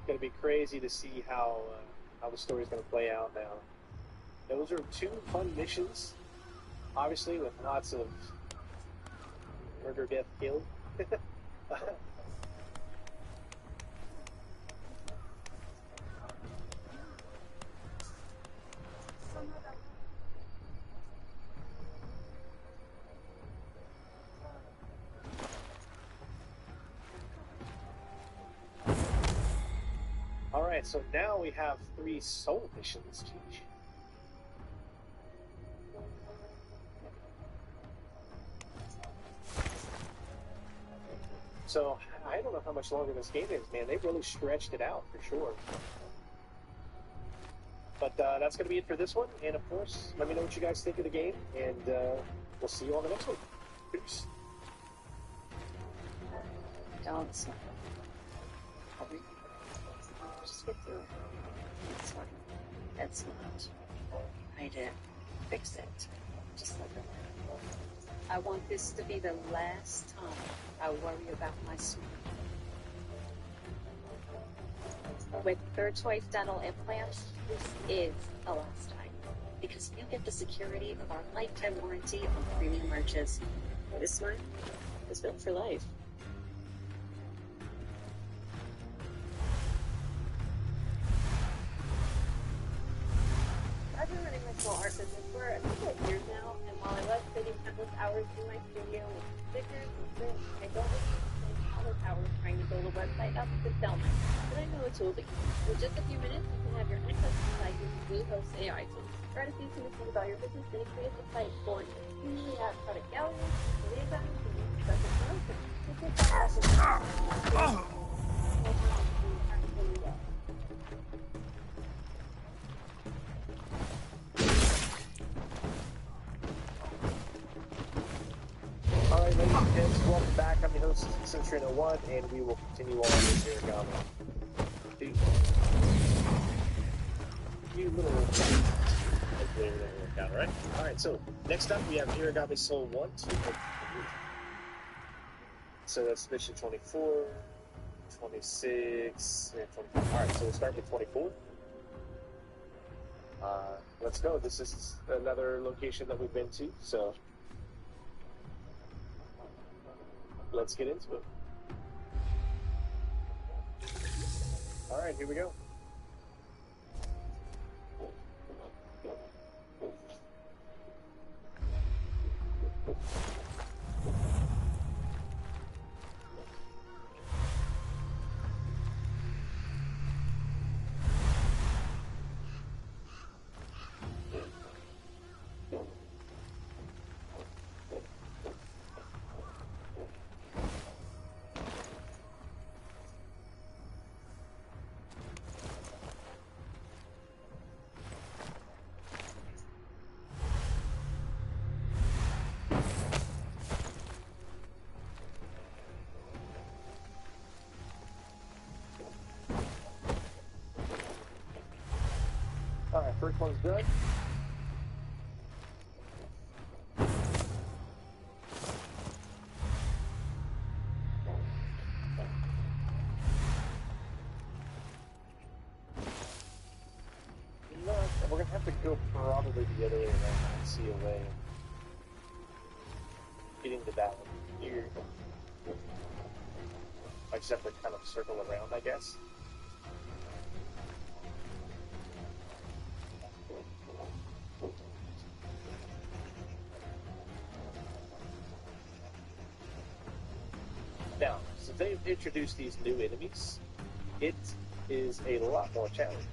gonna be crazy to see how the story's gonna play out now. Those are two fun missions, obviously with lots of murder, death, kill. Alright, so now we have 3 soul missions each. So, I don't know how much longer this game is, man. They've really stretched it out, for sure. But that's going to be it for this one. And, of course, let me know what you guys think of the game. And we'll see you on the next one. Peace. Don't smile. Just get through it. It's fine. It's not. I did. Fix it. Just like that. I want this to be the last time I worry about my smile. With Third Choice Dental Implants, this is the last time. Because you get the security of our lifetime warranty on premium arches. This smile is built for life. I've been running my small hours in my studio with stickers and print. I don't really spend countless hours trying to build a website up to sell myself, but I know a tool to use. With just a few minutes, you can have your own custom site using Bluehost's AI tools. Try to see some of the things about your business and create the site for you. Usually add product galleries, liaisons, and special promotions. This is Alright, ladies and gents, welcome back. I'm your host, Centurion 01, and we will continue on with Aragami. You little hopefully everything will work out, right? Alright, so next up we have Aragami Soul 1, 2, and 3. So that's mission 24, 26, and 25. Alright, so we'll start with 24. Let's go. This is another location that we've been to, so let's get into it. Alright, here we go. Alright, first one's done. We're gonna have to go probably the other way around and see a way of getting to that one here. I just have to kind of circle around, I guess. Now, since they've introduced these new enemies, it is a lot more challenging.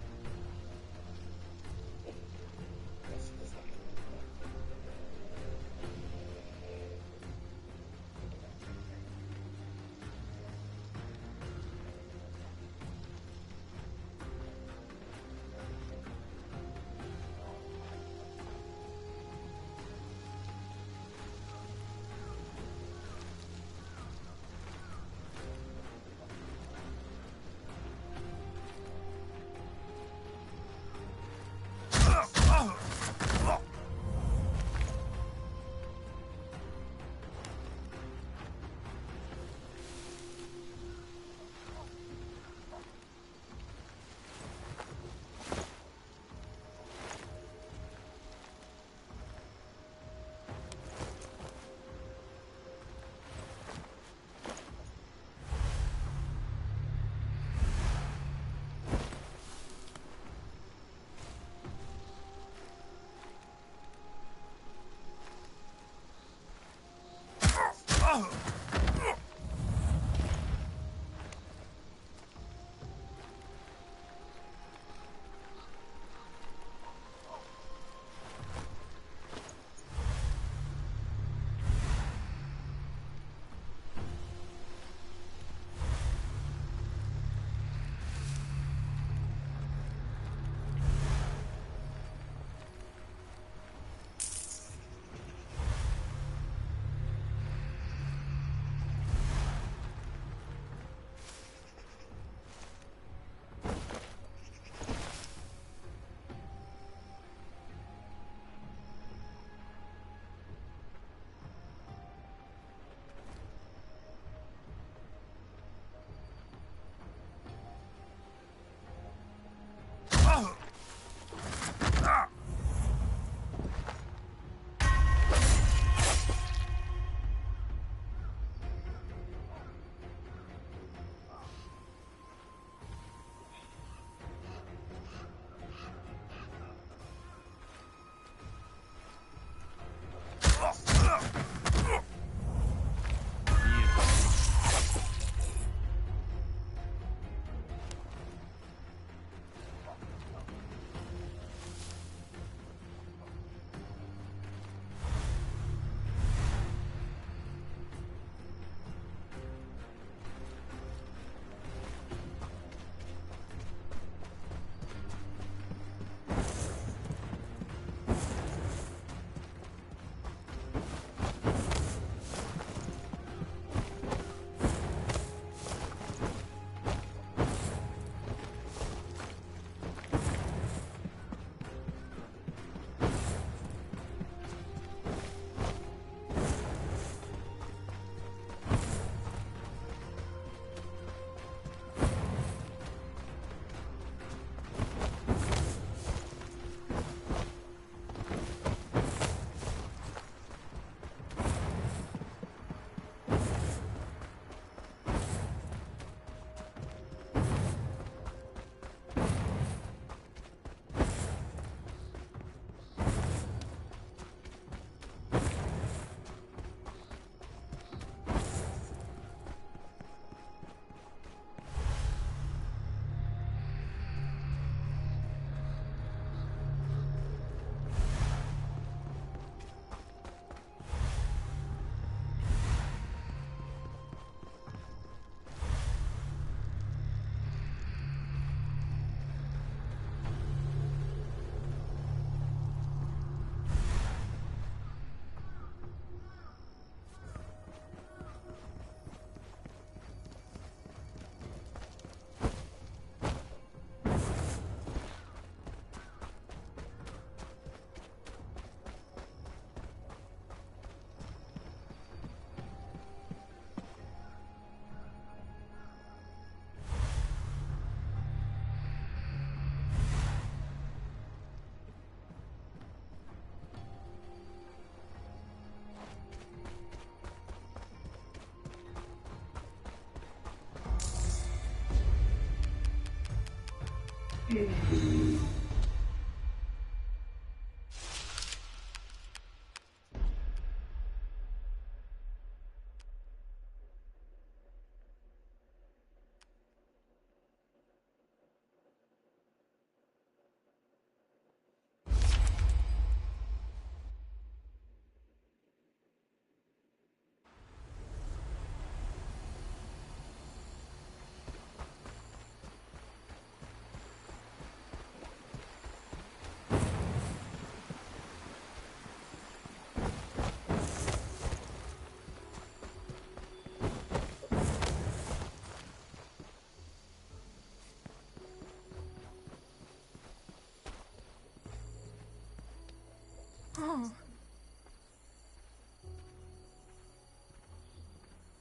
Oh.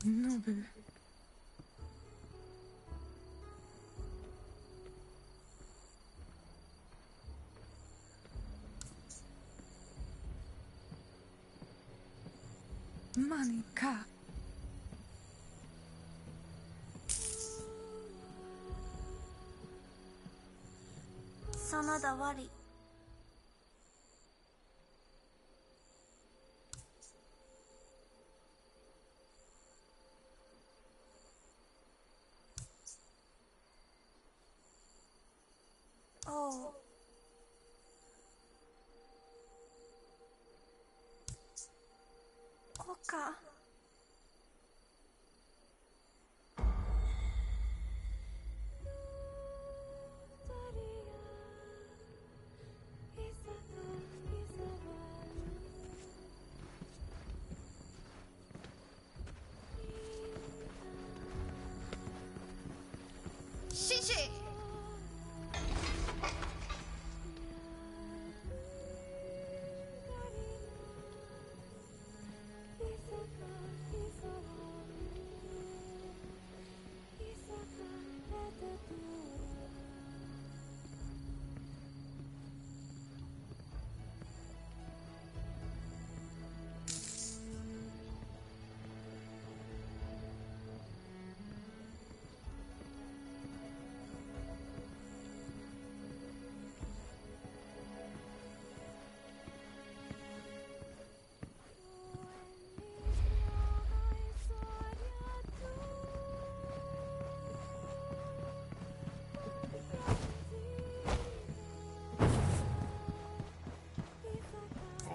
Nobu. Money ka. 真田悪い。おう。おか。シシ。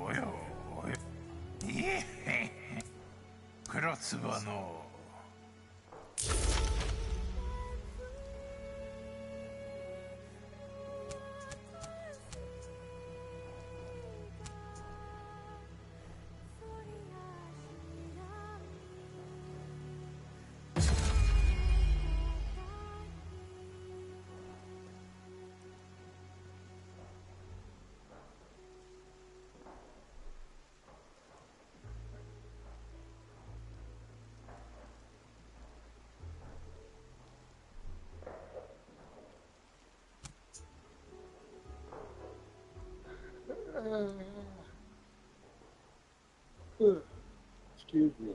およおよ。いえへへ。黒つばの。Excuse me.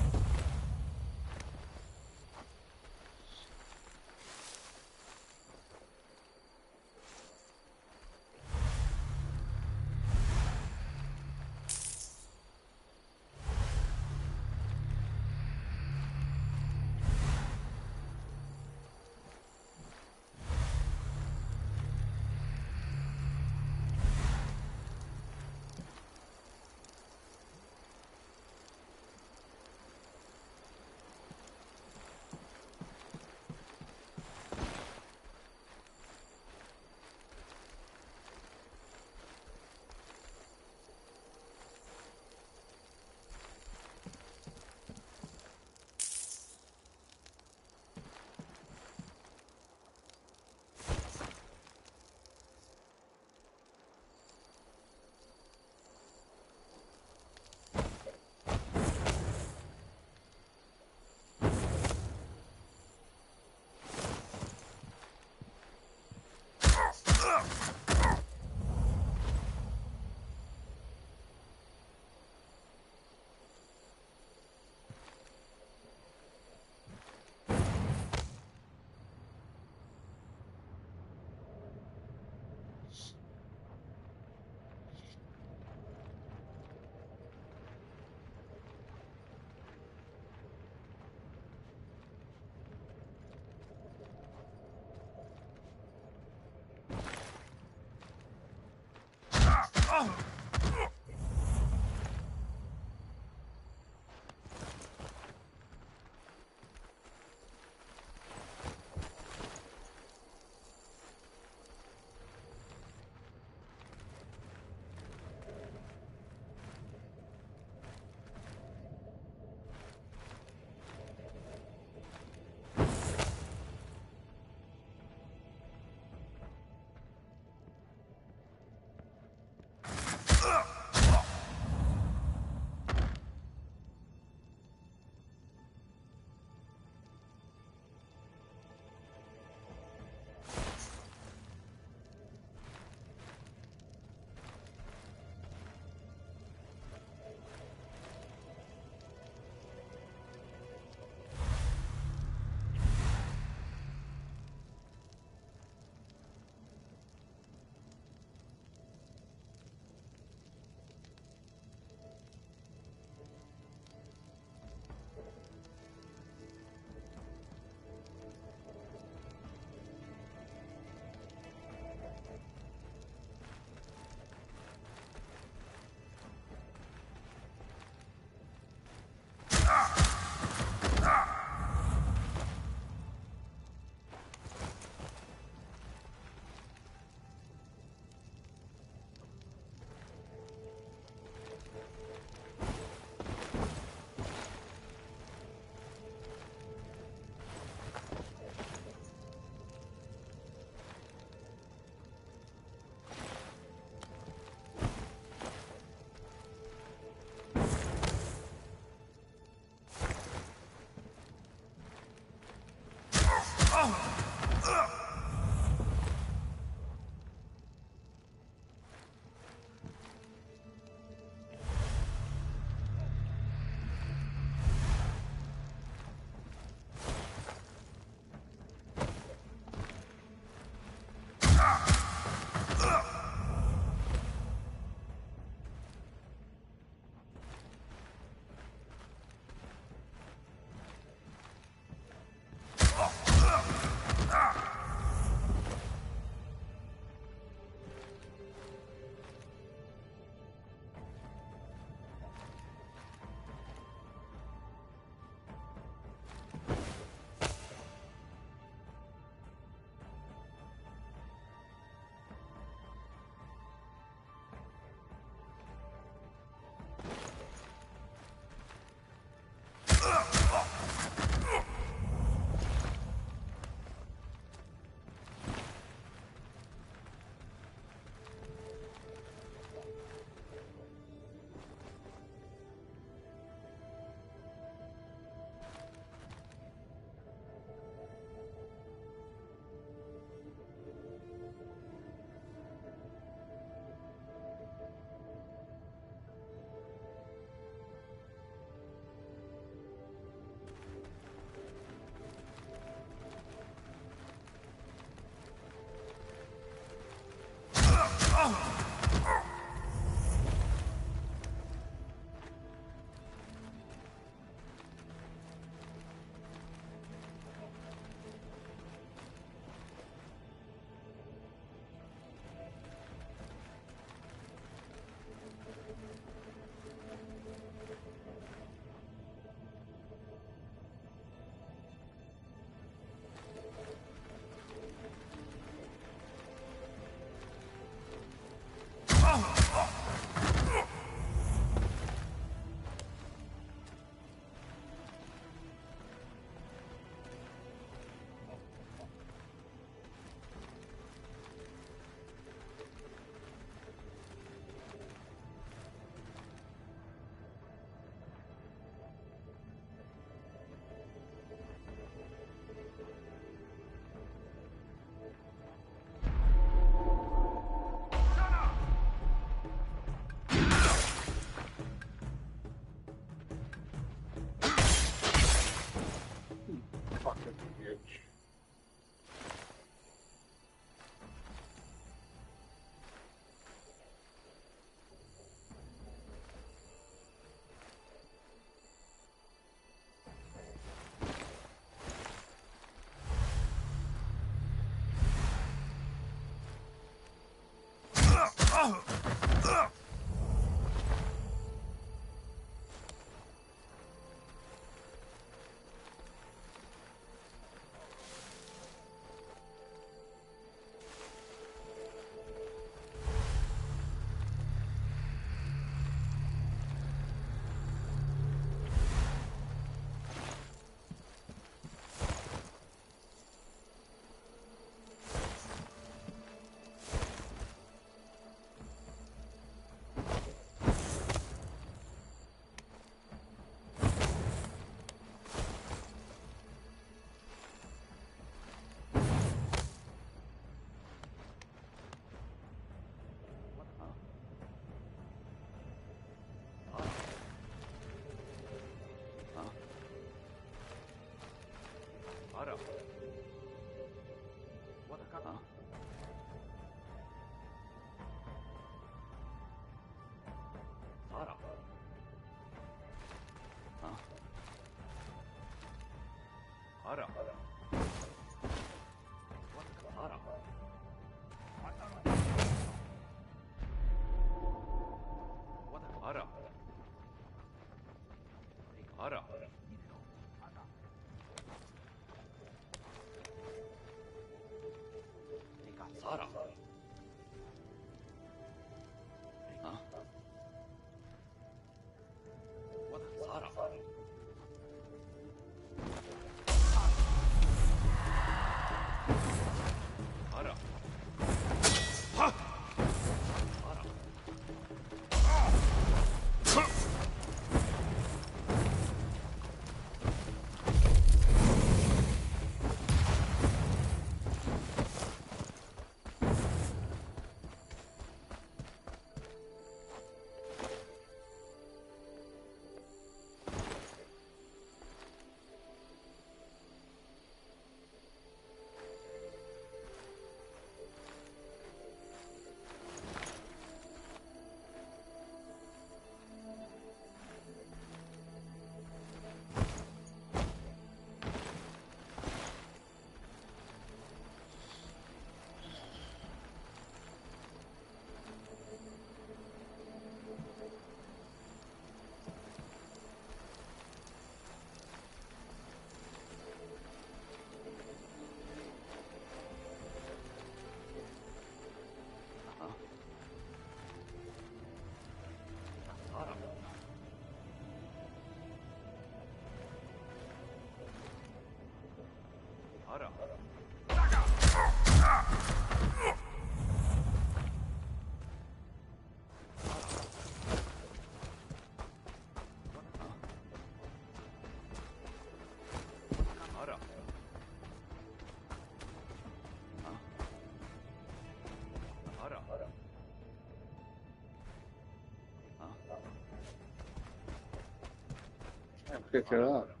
Pick it up.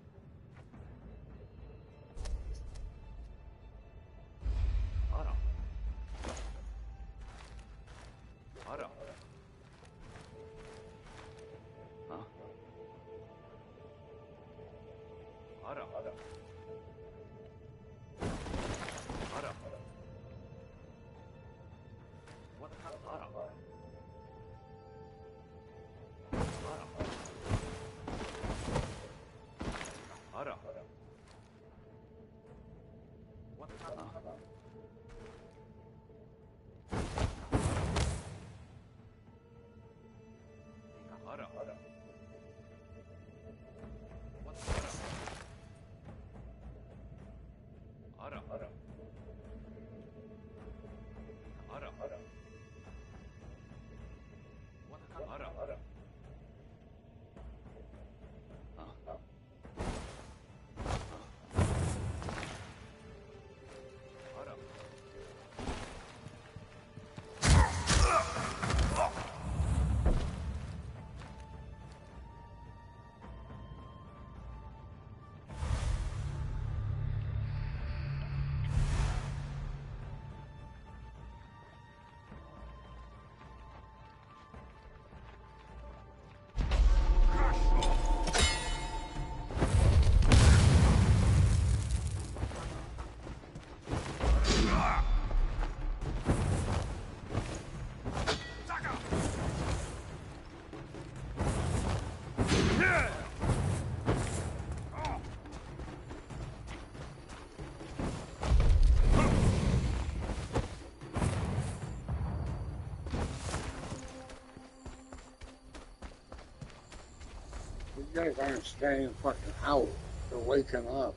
guys aren't staying fucking out. They're waking up.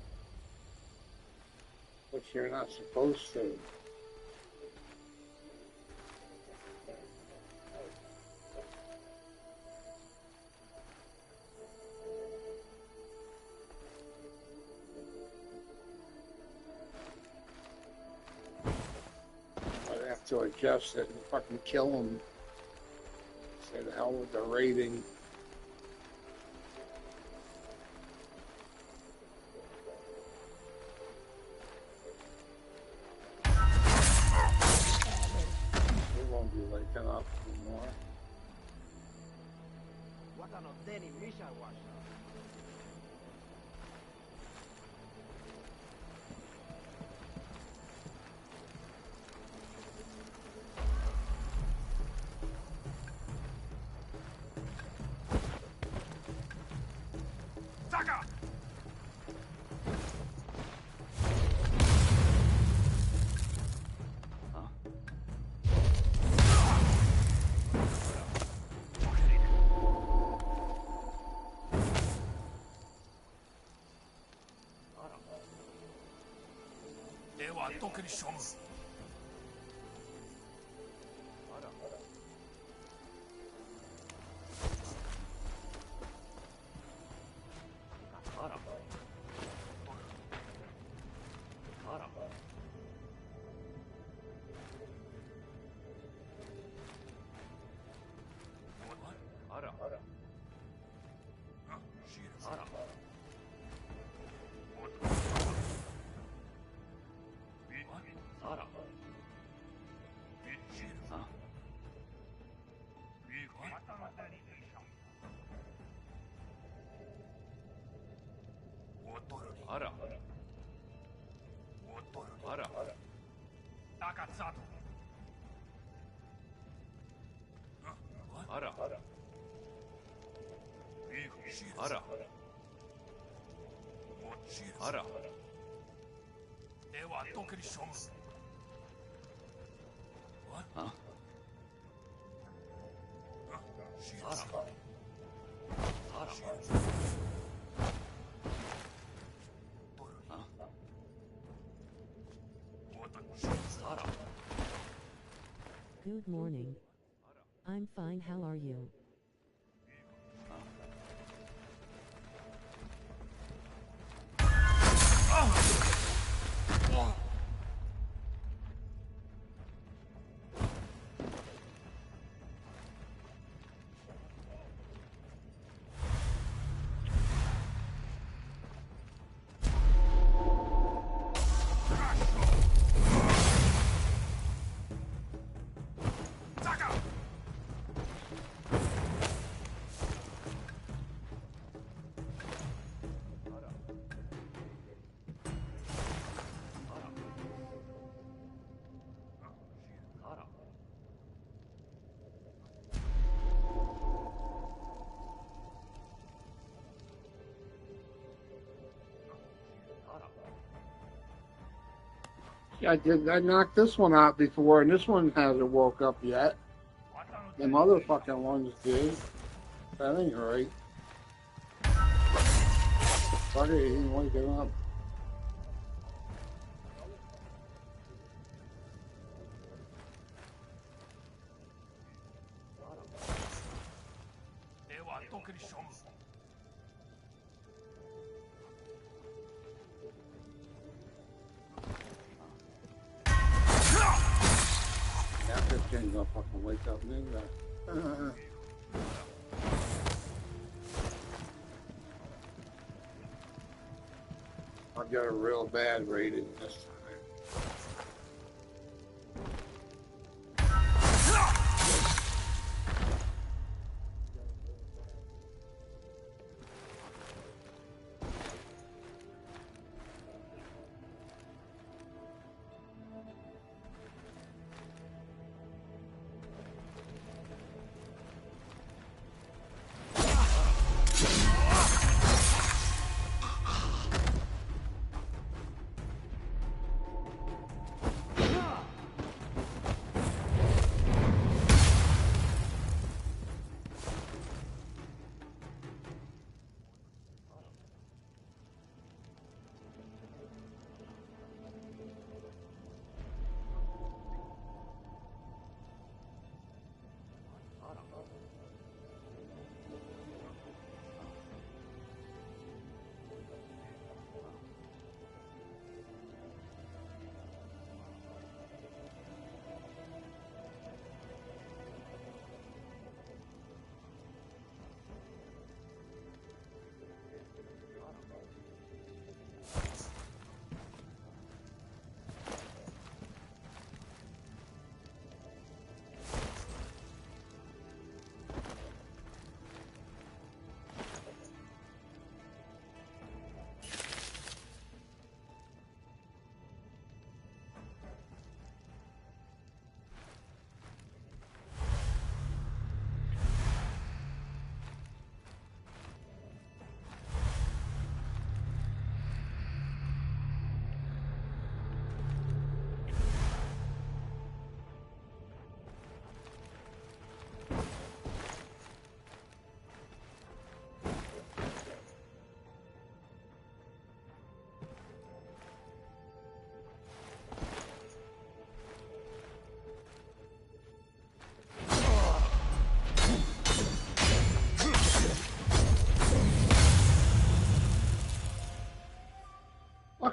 Which you're not supposed to. I'd have to adjust it and fucking kill them. Say the hell with the rating. Be waking up anymore. Good morning. I'm fine, how are you? I knocked this one out before, and this one hasn't woke up yet. The motherfucking ones did. That ain't right. Fuck it, he ain't waking up. This ain't gonna fucking wake up neither. I'll get a real bad rating this time.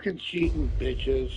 fucking cheating bitches.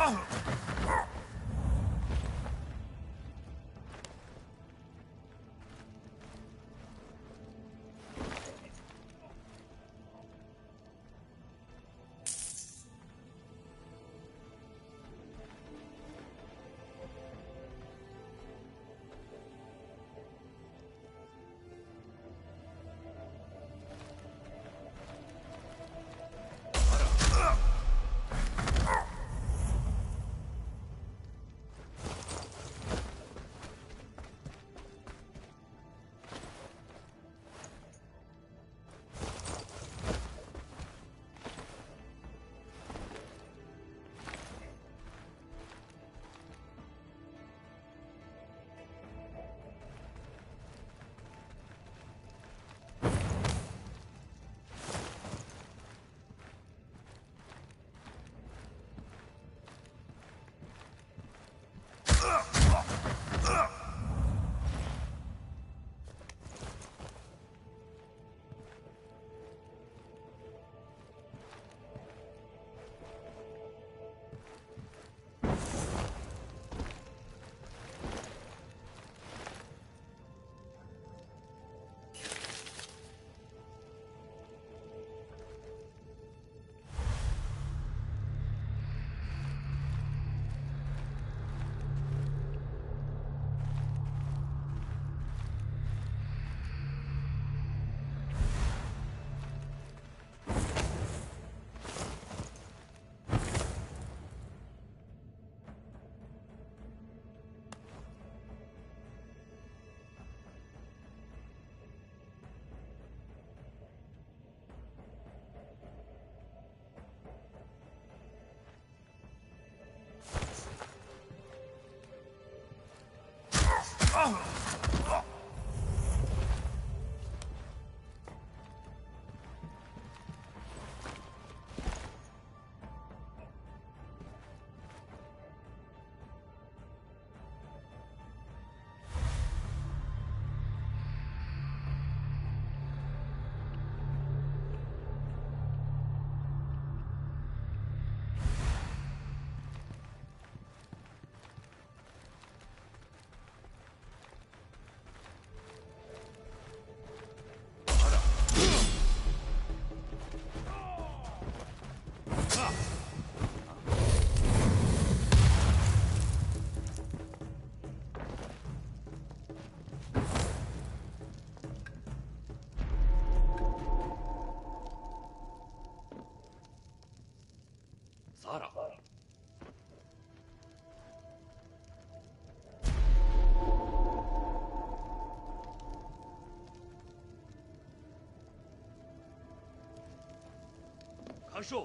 干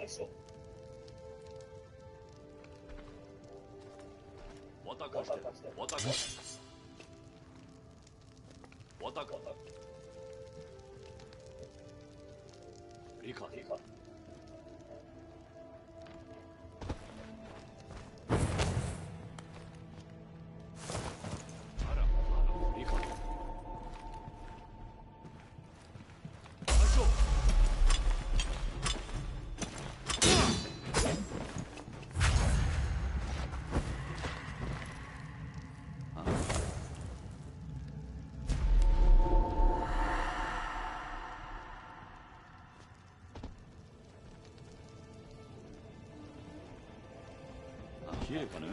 涉！渡かして、渡かして、渡か。理解。綺麗かね。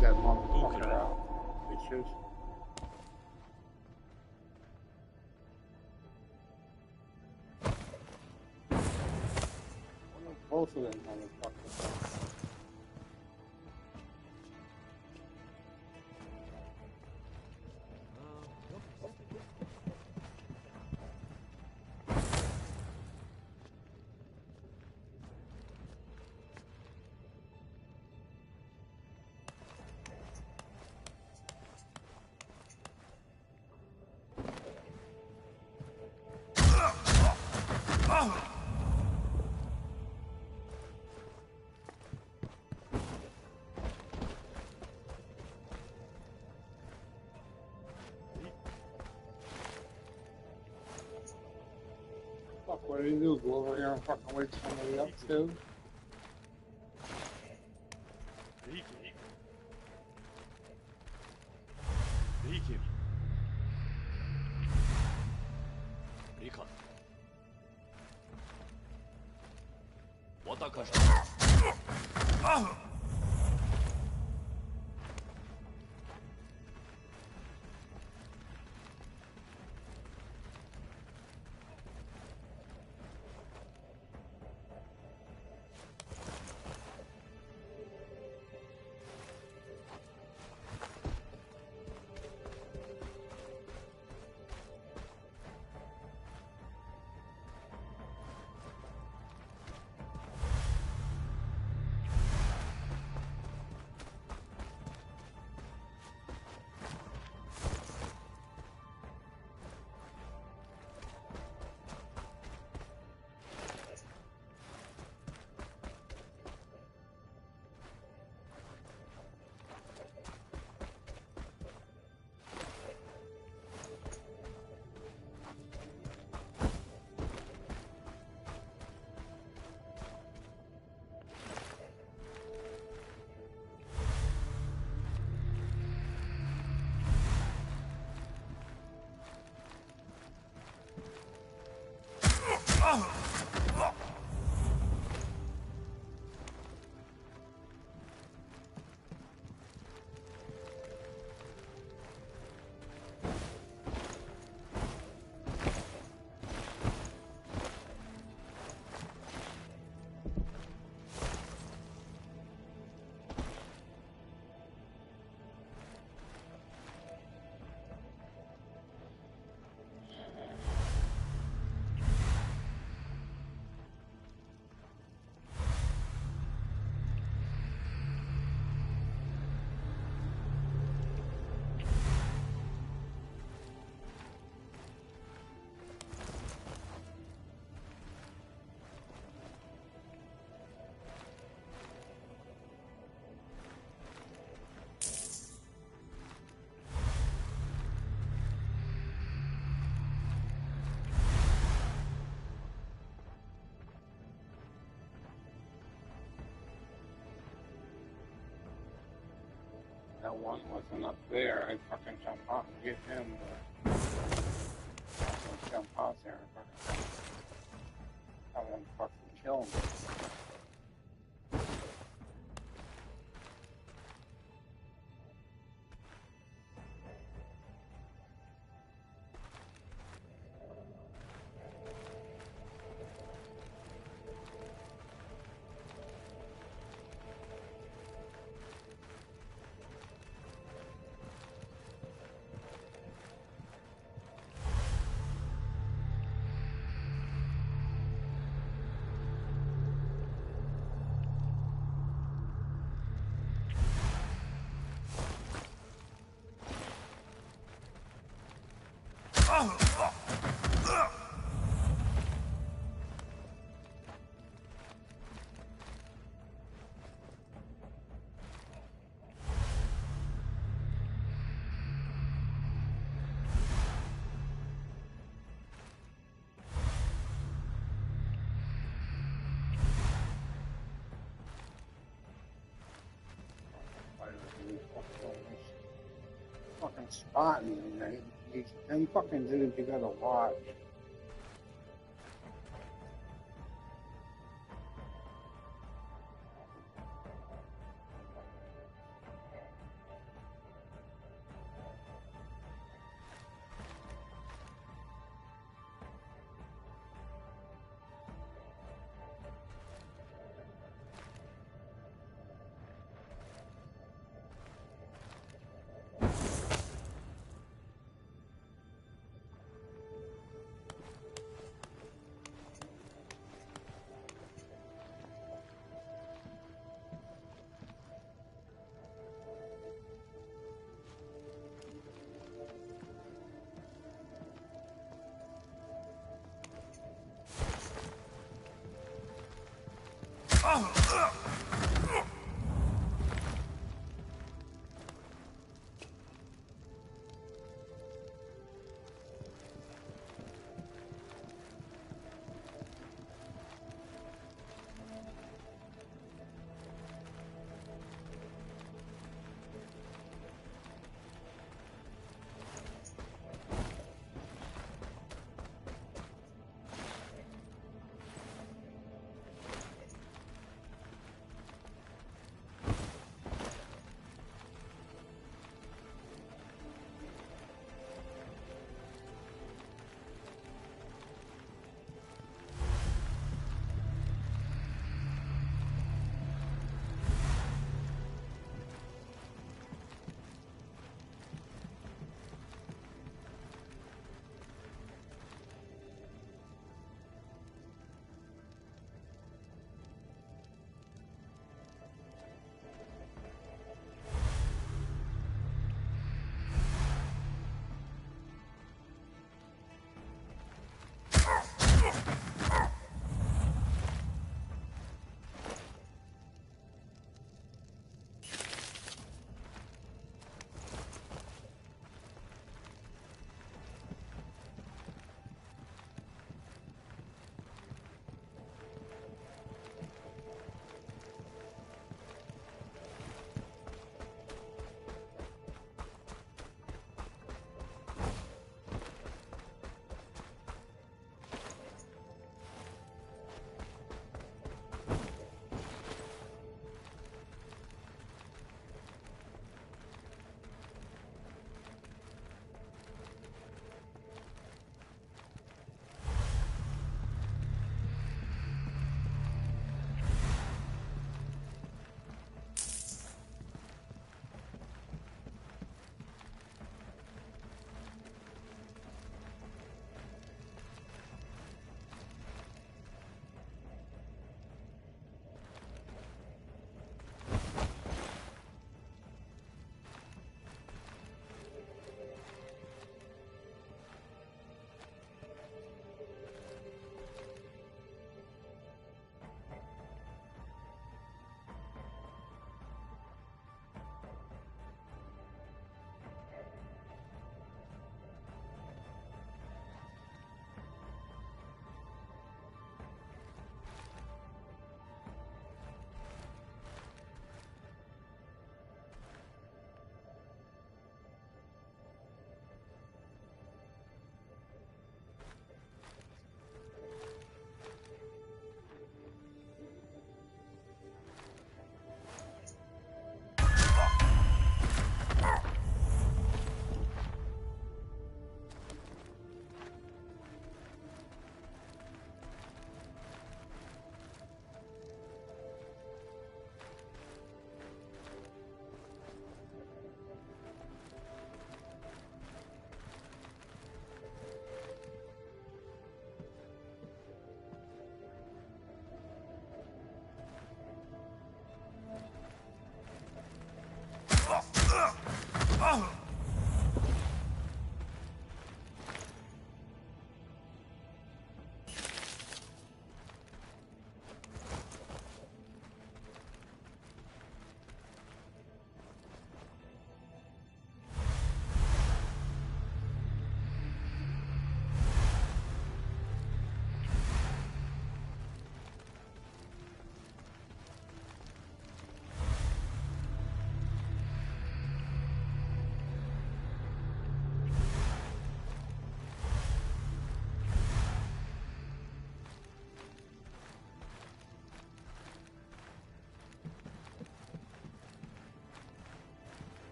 That motherfucker out. Bitches. Both of them motherfuckers. What do you do? Go over here and fucking wake somebody up too? That one wasn't up there. I fucking jump out and get him. But I also jump out there and fucking have him fucking kill me. Fucking spotting me. Them fucking dudes you gotta watch.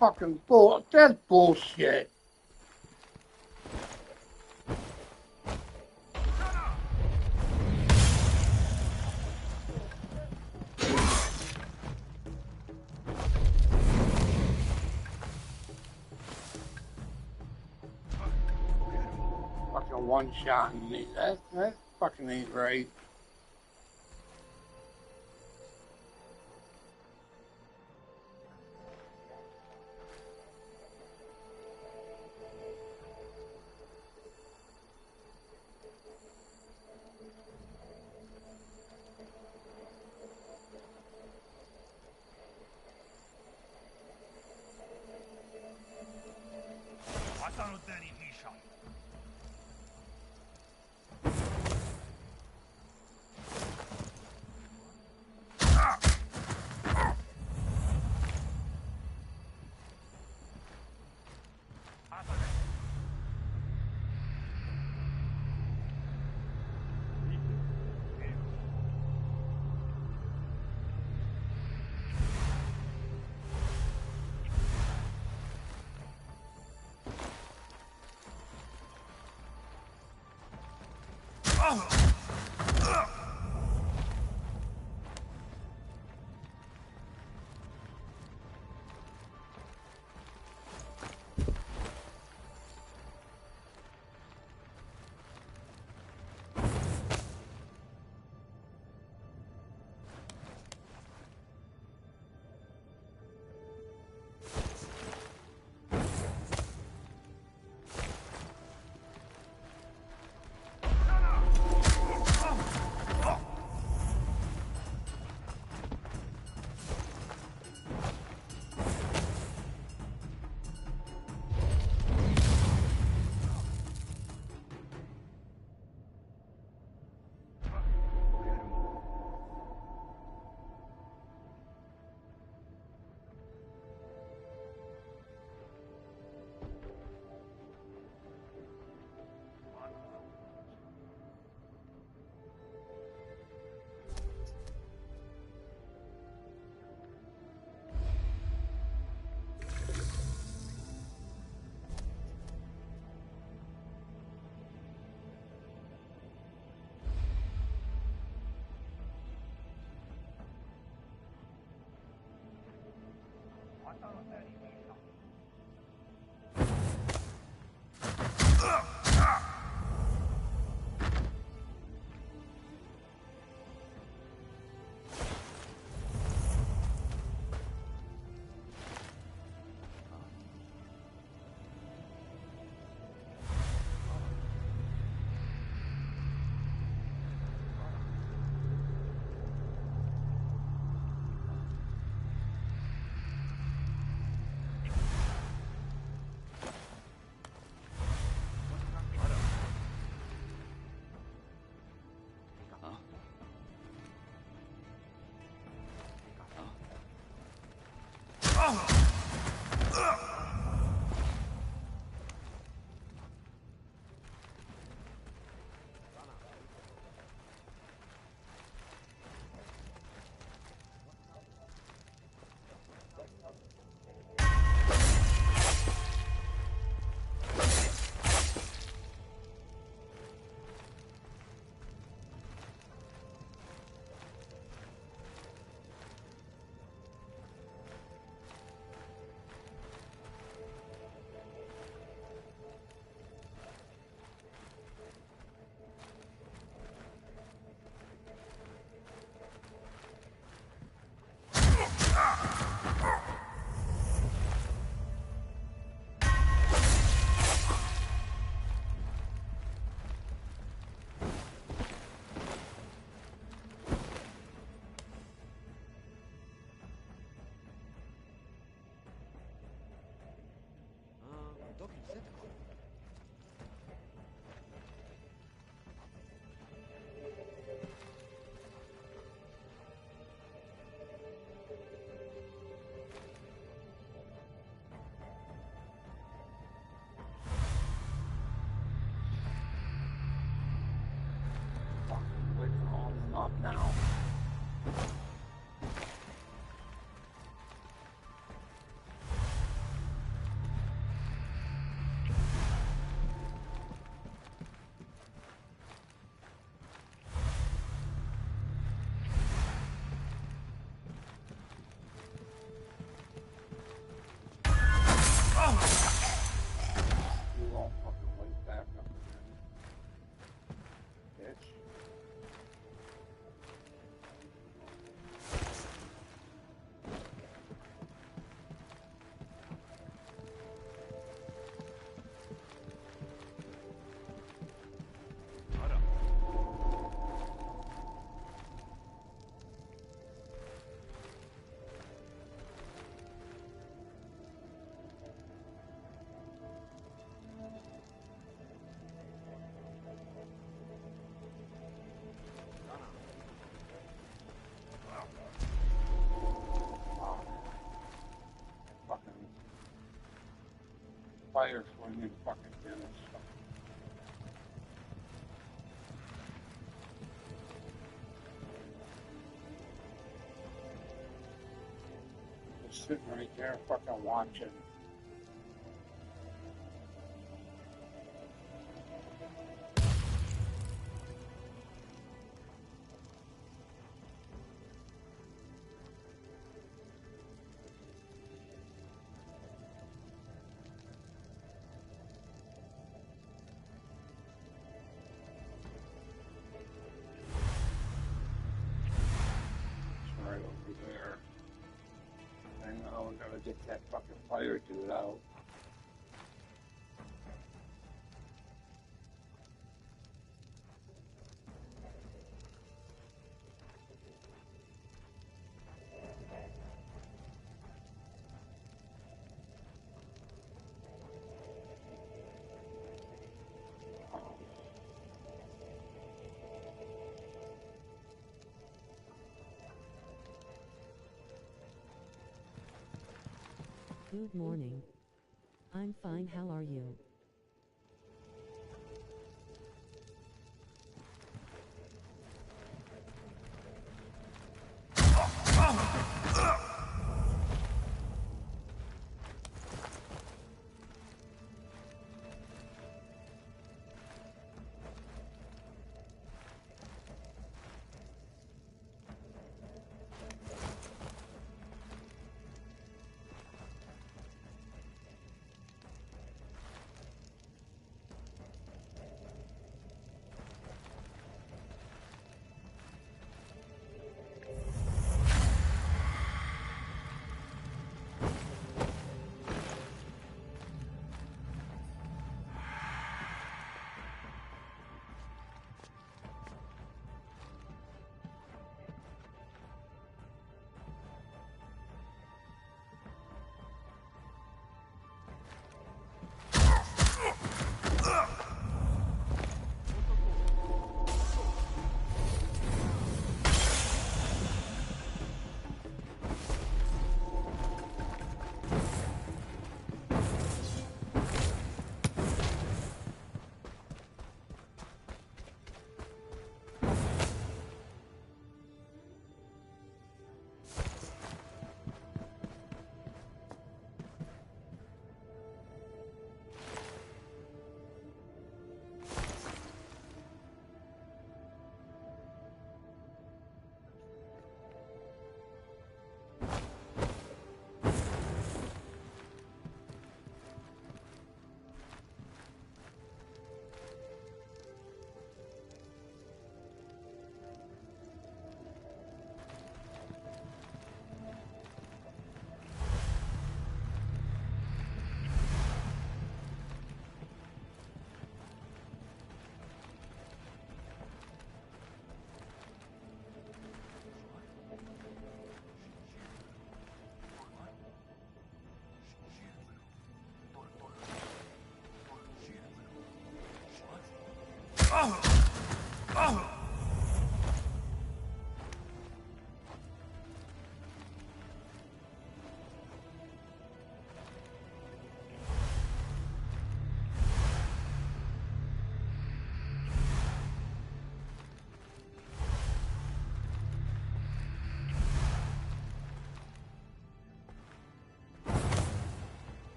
Fucking bull. That's bullshit. Fucking one shot in me. That fucking ain't right. fire when you fucking finish. Just sitting right there fucking watching. Right over there. I know, we gotta get that fucking fire dude out. Good morning. I'm fine, how are you?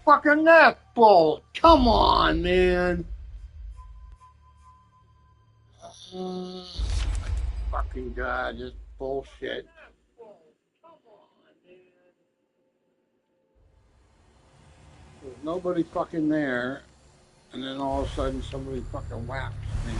Fucking that bull. Come on, man. Fucking God, this bullshit. There's nobody fucking there, and then all of a sudden somebody fucking whaps me.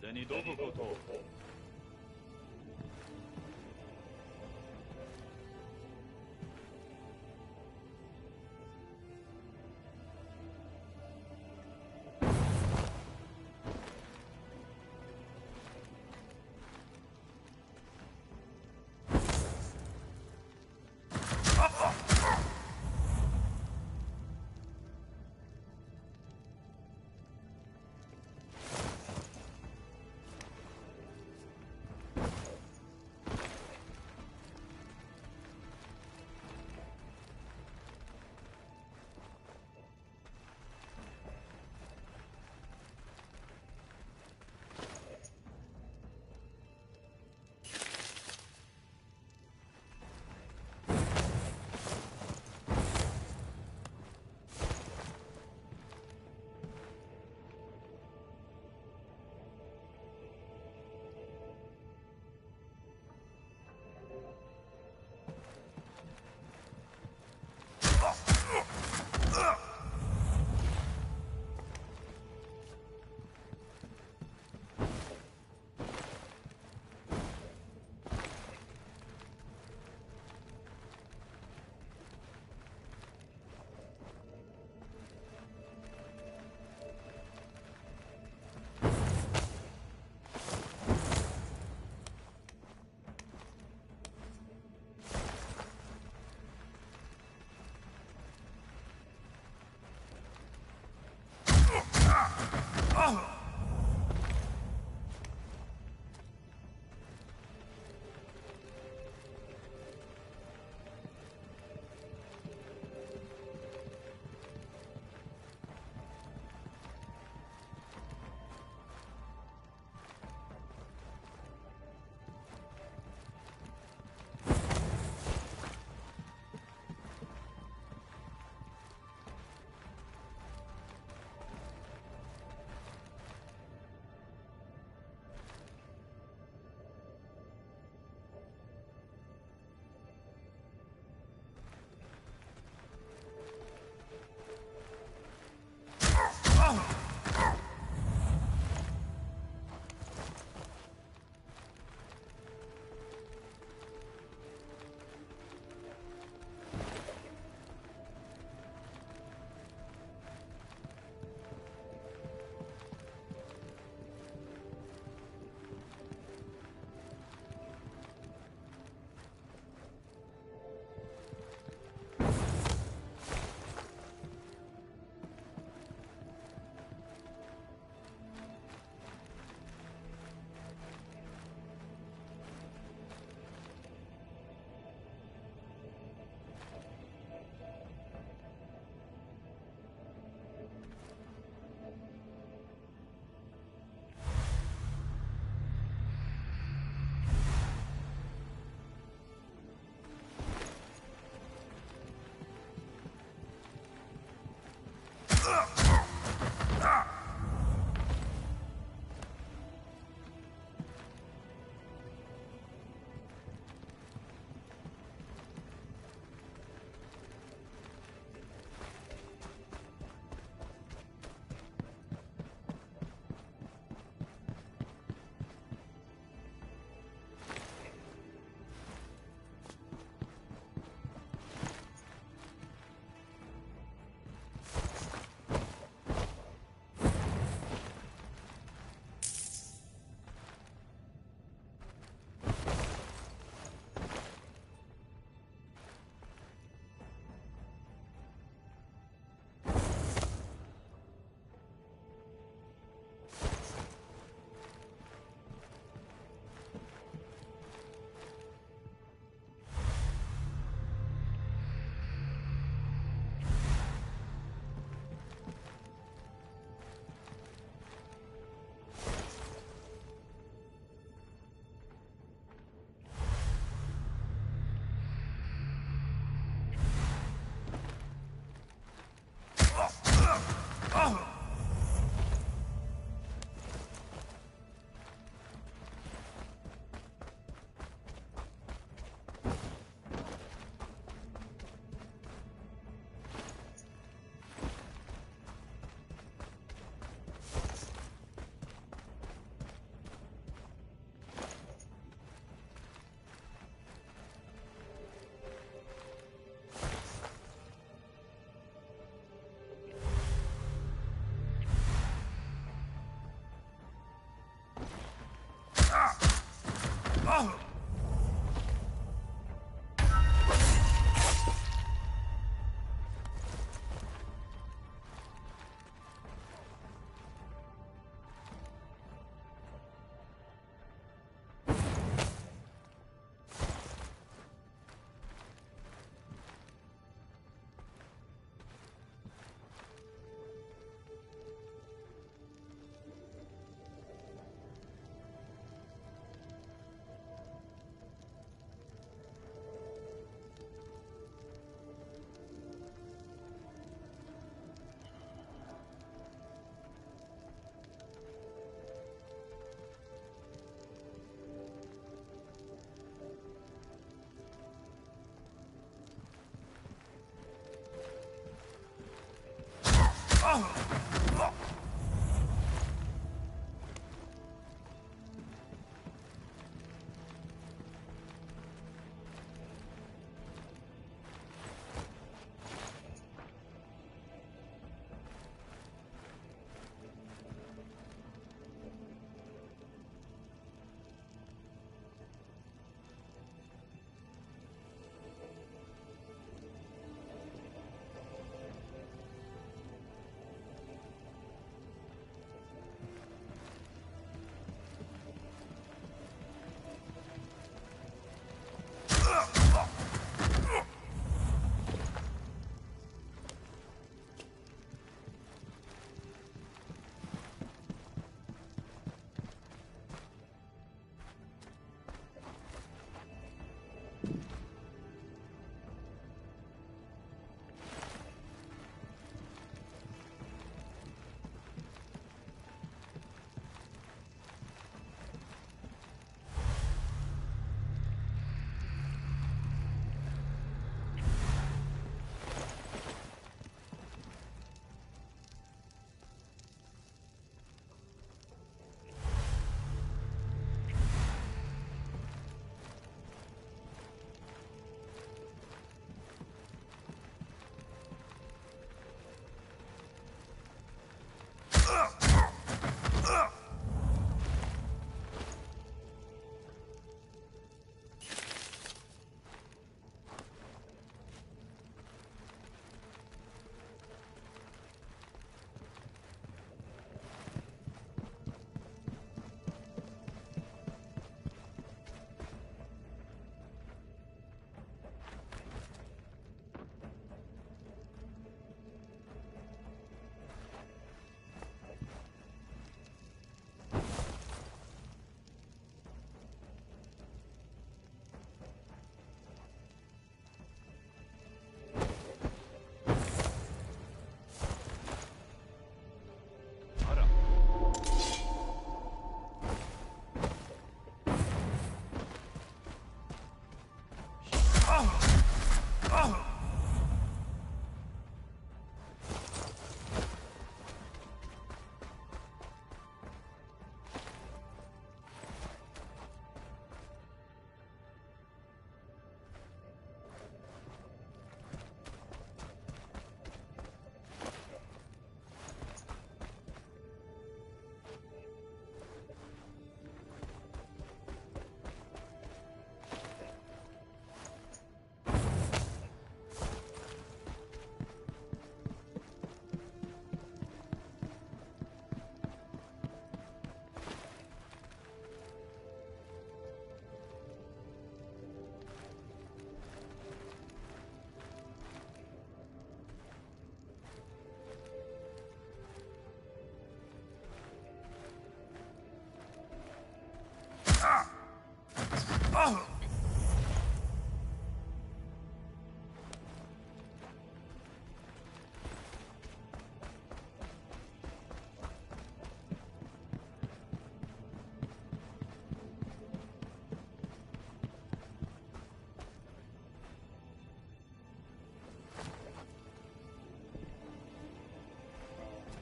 でにどこことを。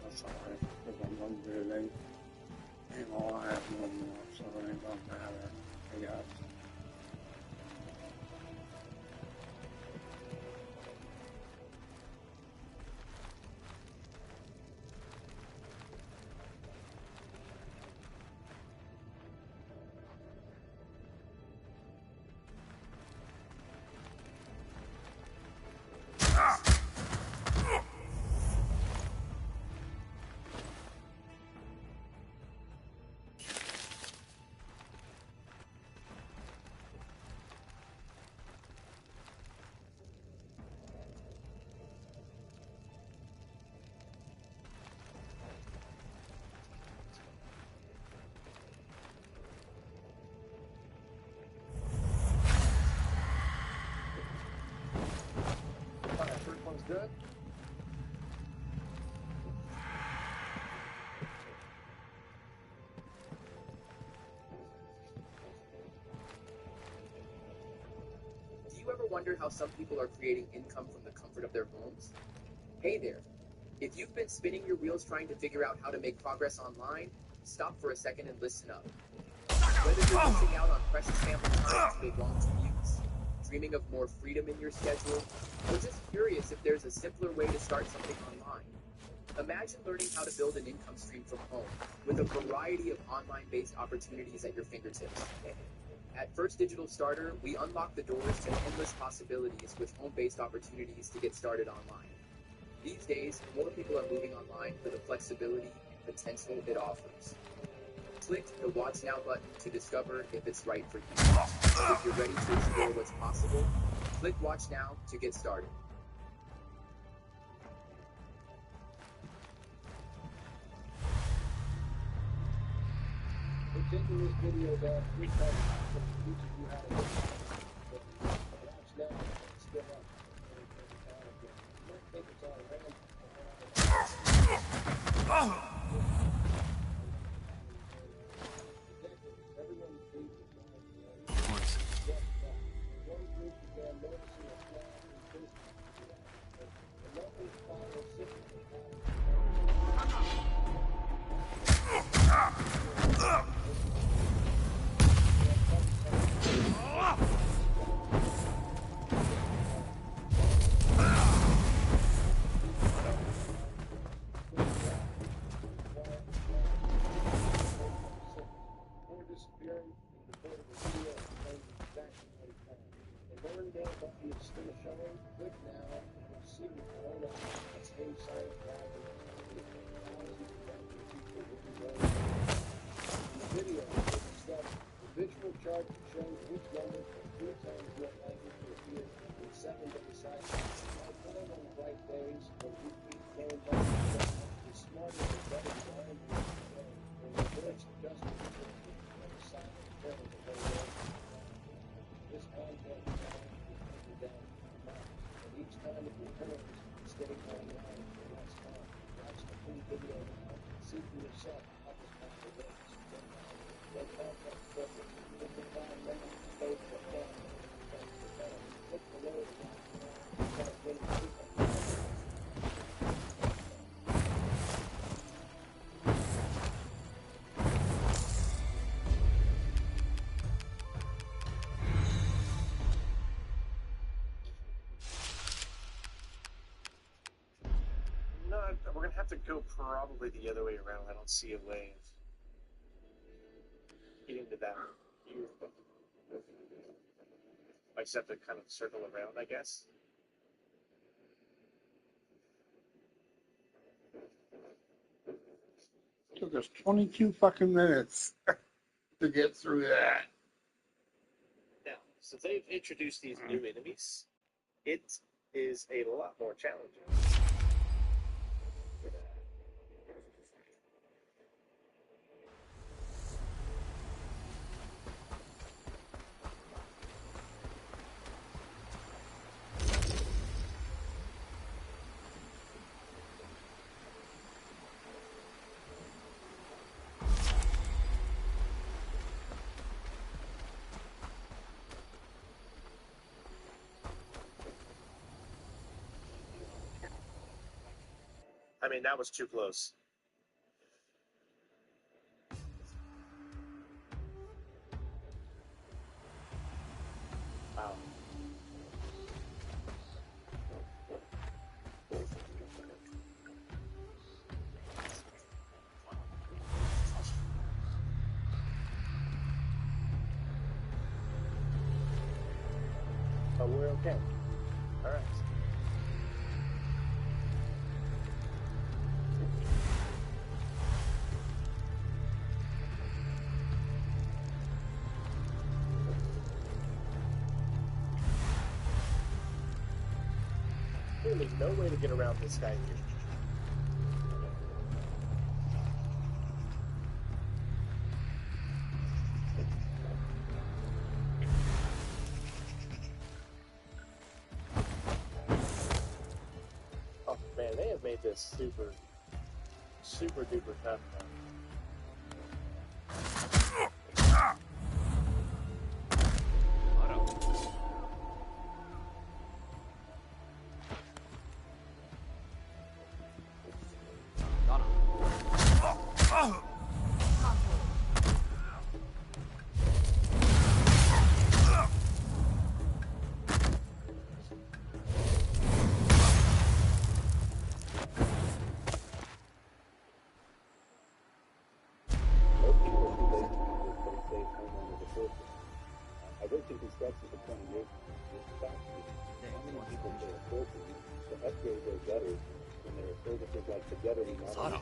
That's alright, because I'm running really late. And all I have no more, so it ain't gonna matter, I guess. you ever wonder how some people are creating income from the comfort of their homes? Hey there. If you've been spinning your wheels trying to figure out how to make progress online, stop for a second and listen up. Whether you're missing out on precious family time due to long commutes, dreaming of more freedom in your schedule, or just curious if there's a simpler way to start something online, imagine learning how to build an income stream from home with a variety of online-based opportunities at your fingertips. At First Digital Starter, we unlock the doors to endless possibilities with home-based opportunities to get started online. These days, more people are moving online for the flexibility and potential it offers. Click the Watch Now button to discover if it's right for you. And if you're ready to explore what's possible, click Watch Now to get started. We're taking this video down 3 times to teach you how to do it. But Watch Now is still up. I don't think it's all random. We're gonna have to go probably the other way around. I don't see a way of getting to that here. I just have to kind of circle around, I guess. Took us 22 fucking minutes to get through that. Now, since they've introduced these new enemies, it is a lot more challenging. I mean, that was too close. Wow. But we're okay. All right. There's no way to get around this guy here. Oh man, they have made this super, super duper tough now. fortune. I worked in construction for 20 years. How many people pay a fortune to upgrade their gutters when there are services like the gutter remodeling?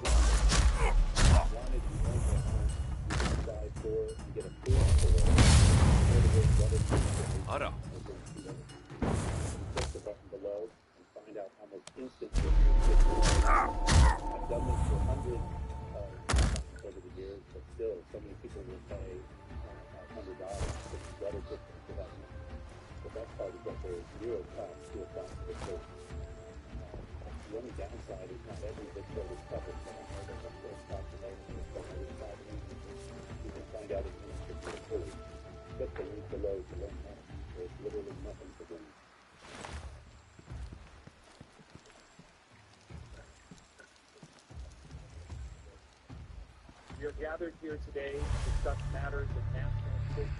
Wanted to own their home, you can apply for and get approved for affordable gutter systems. Click the button below and find out how much instant I've done this for hundreds of times over the years, but still, so many people will pay $100 for the gutter system for that money. The best part is that there is zero cost to apply for the service. The only downside is not every zip code is covered, but I know that the first cost of everything is from other side. You can find out if you want to get fully. Click the link below to learn more. There's literally nothing to learn. We are gathered here today to discuss matters of national importance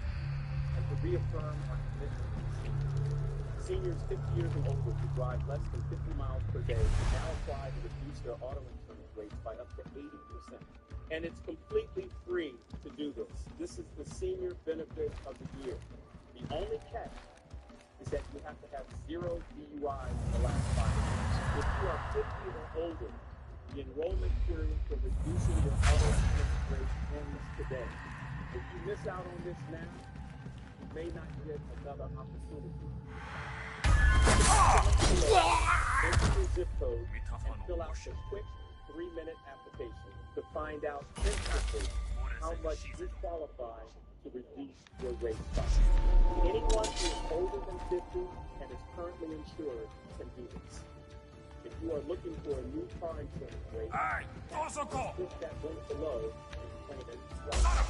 and to reaffirm our commitment to seniors. Seniors 50 years and older who drive less than 50 miles per day can now apply to reduce their auto insurance rates by up to 80%. And it's completely free to do this. This is the senior benefit of the year. The only catch is that you have to have 0 DUIs in the last 5 years. If you are 50 or older, the enrollment period for reducing your auto insurance rate ends today. If you miss out on this now, you may not get another opportunity. Enter your zip code and fill out the quick 3-minute application to find out instantly how much you qualify to reduce your rate by. Anyone who is older than 50 and is currently insured can do this. If you are looking for a new car insurance rate, click that link below and claim it right now.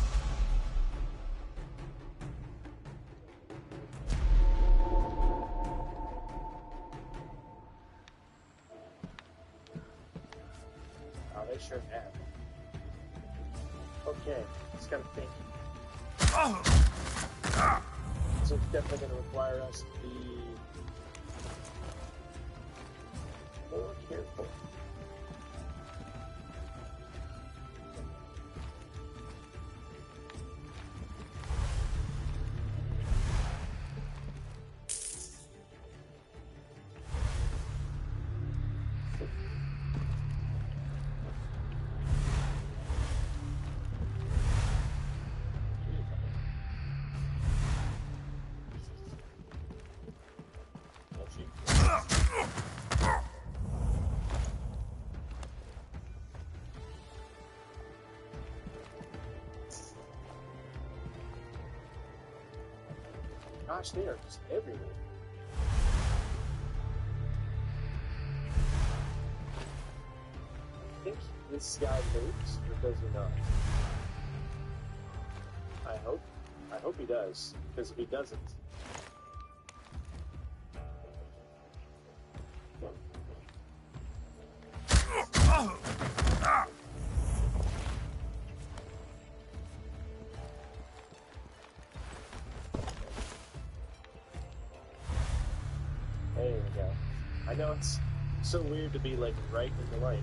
Oh, they sure have. Okay, just gotta think. So it's definitely going to require us to be more careful. Gosh, they are just everywhere. I think this guy moves, or does he not? I hope he does, because if he doesn't, there we go. I know it's so weird to be like right in the light.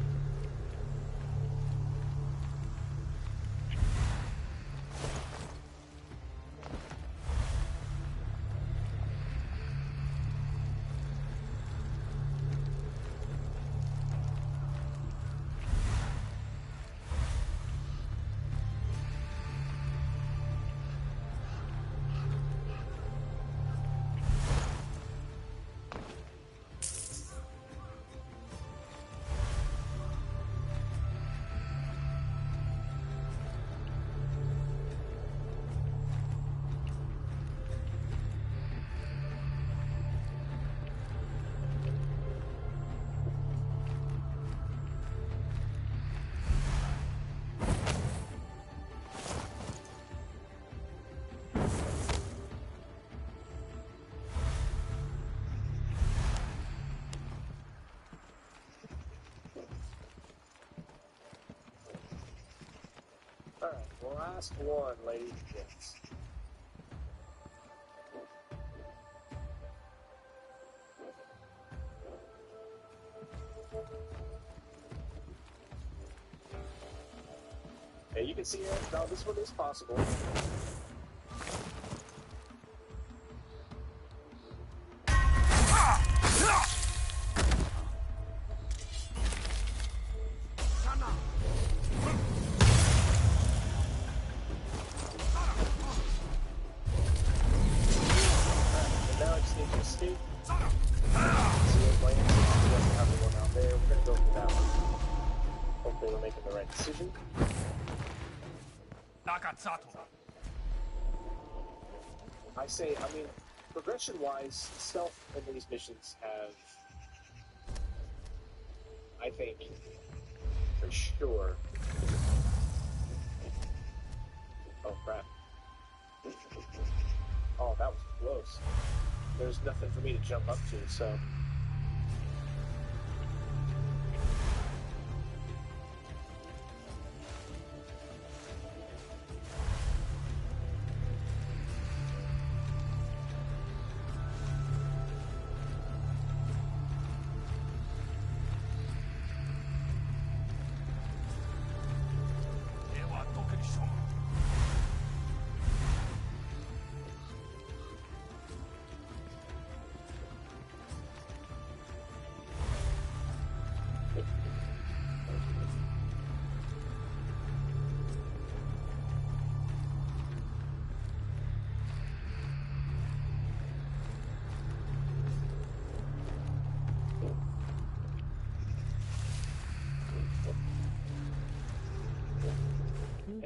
Alright, last one, ladies and gents. Hey, you can see it. Now this one is possible. decision. I mean, progression-wise, stealth in these missions have, I think, for sure. Oh, crap. Oh, that was close. There's nothing for me to jump up to, so...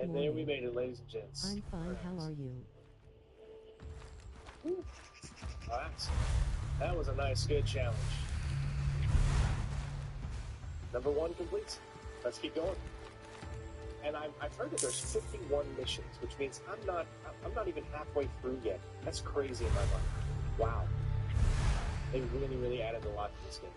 And there we made it, ladies and gents. I'm fine, how are you? That was a nice, good challenge. Number 1 complete. Let's keep going. And I've heard that there's 51 missions, which means I'm not even halfway through yet. That's crazy in my mind. Wow. They really, really added a lot to this game.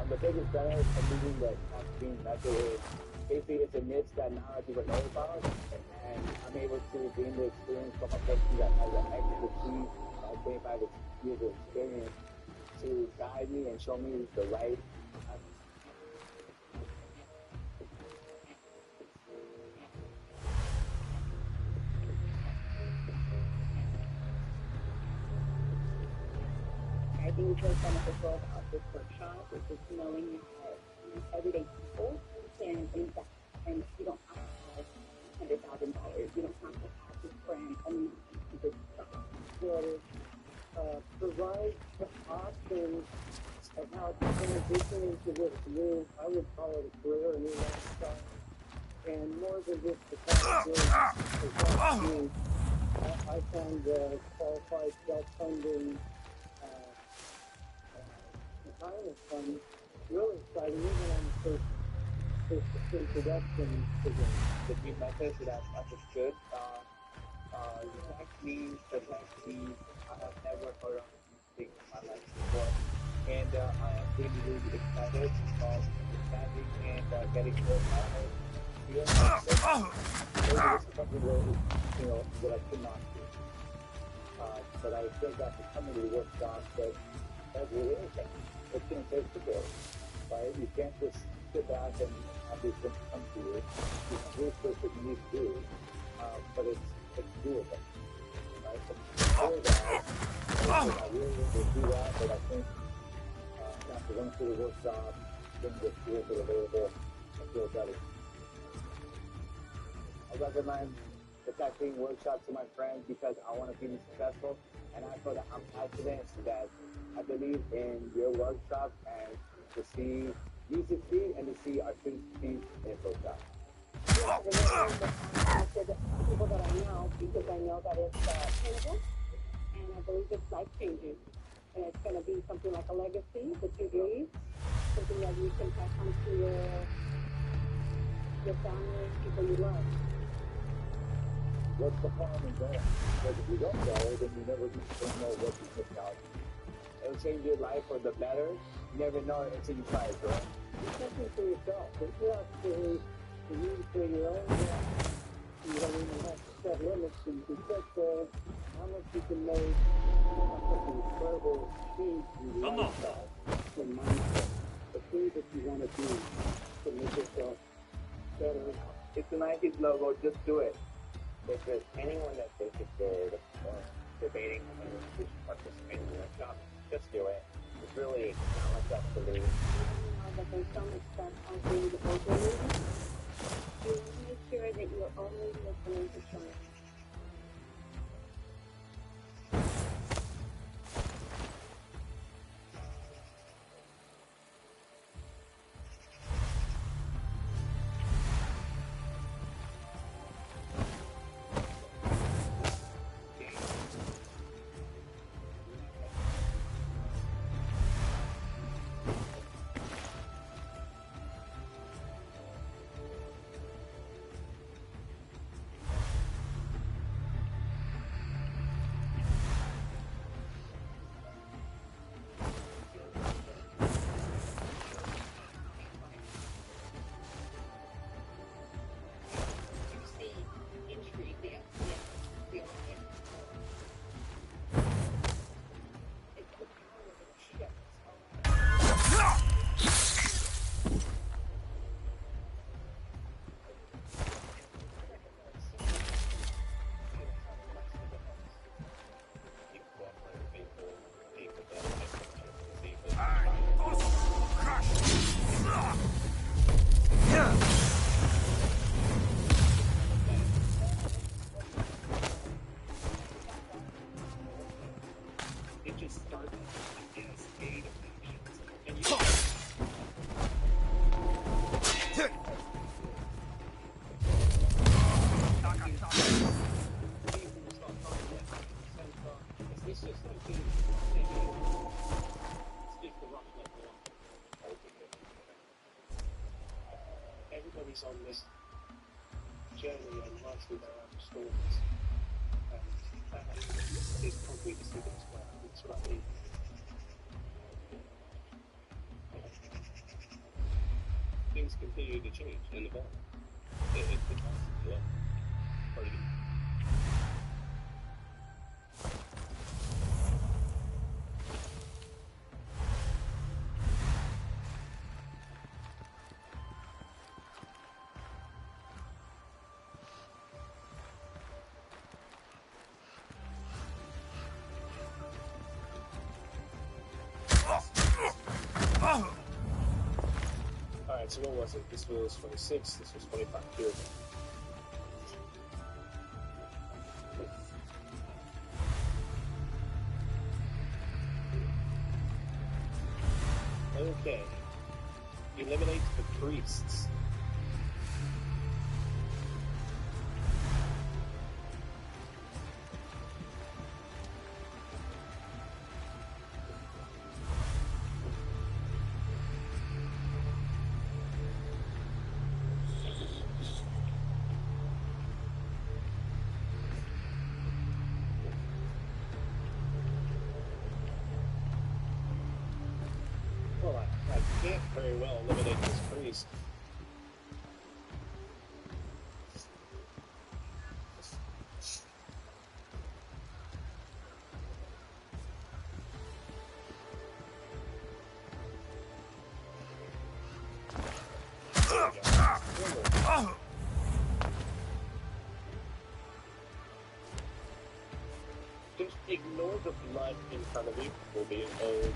The biggest benefit of using the on-screen method is basically it's a niche that not a lot of people know about, and I'm able to gain the experience from a person that has an expertise, 25 years of experience, to guide me and show me the right. I think it's beneficial about this workshop is just knowing that everyday people can invest, and you don't have to have $100,000. You don't have to have this brand and this stuff. Will provide options of how to transition into this new, I would call it a career, a new lifestyle, and more than just the kind of doing. I found qualified self-funding retirement fund really exciting, even on the first introduction to the new methods that I've understood. Actually, I have never heard of these things in my life before. And I am really, really excited about expanding and getting more knowledge. This is something that I could not do. But I think that the community workshops that every anything, it's going to take the bill, right? You can't just sit back and have these things come to you. You can research what you need to do, but it's doable, right? before that, I really wanted to do that, but I think after going through the workshop, getting the tools that are available, I feel better. I recommend the tattooing workshop to my friends because I want to be successful, and I feel that I'm confident that I believe in your workshop and to see you succeed and to see our students succeed in workshop. Yeah, the recommend that contacted people that I know because I know that it's tangible and I believe it's life changing. And it's going to be something like a legacy that you leave, something that you can pass on to your family, people you love. What's the harm in going? Because if you don't go, then you never don't know what you missed out. It'll change your life for the better. You never know it until you try it, bro. Do something for yourself. If you have to use for your own life, you don't even have to set limits. So you can set how much you can make, such an incredible change in your lifestyle, your mindset, the things that you want to do to make yourself better. It's the Nike's logo. Just do it. If there's anyone that's interested or debating whether you should participate in the workshop, just do it. It's really not much else to lose. You know that there's so much stuff out there that we're doing. You want to make sure that you're only listening to someone. Everybody's on this journey and writes with their own stories. And that is probably the biggest one. It's right. Things continue to change and evolve. It's the constant, yeah. Part of it. Alright, so what was it? This was 26, this was 25 here. Okay. Eliminate the priests. Well, I can't very well eliminate this priest. ignore the blood in front of you. Will be okay.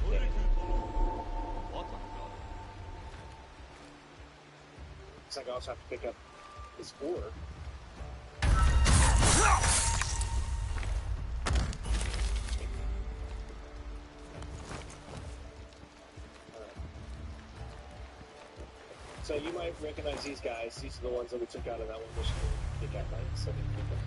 Looks like I also have to pick up this ore. So you might recognize these guys. These are the ones that we took out of that one mission. They got like 7 people.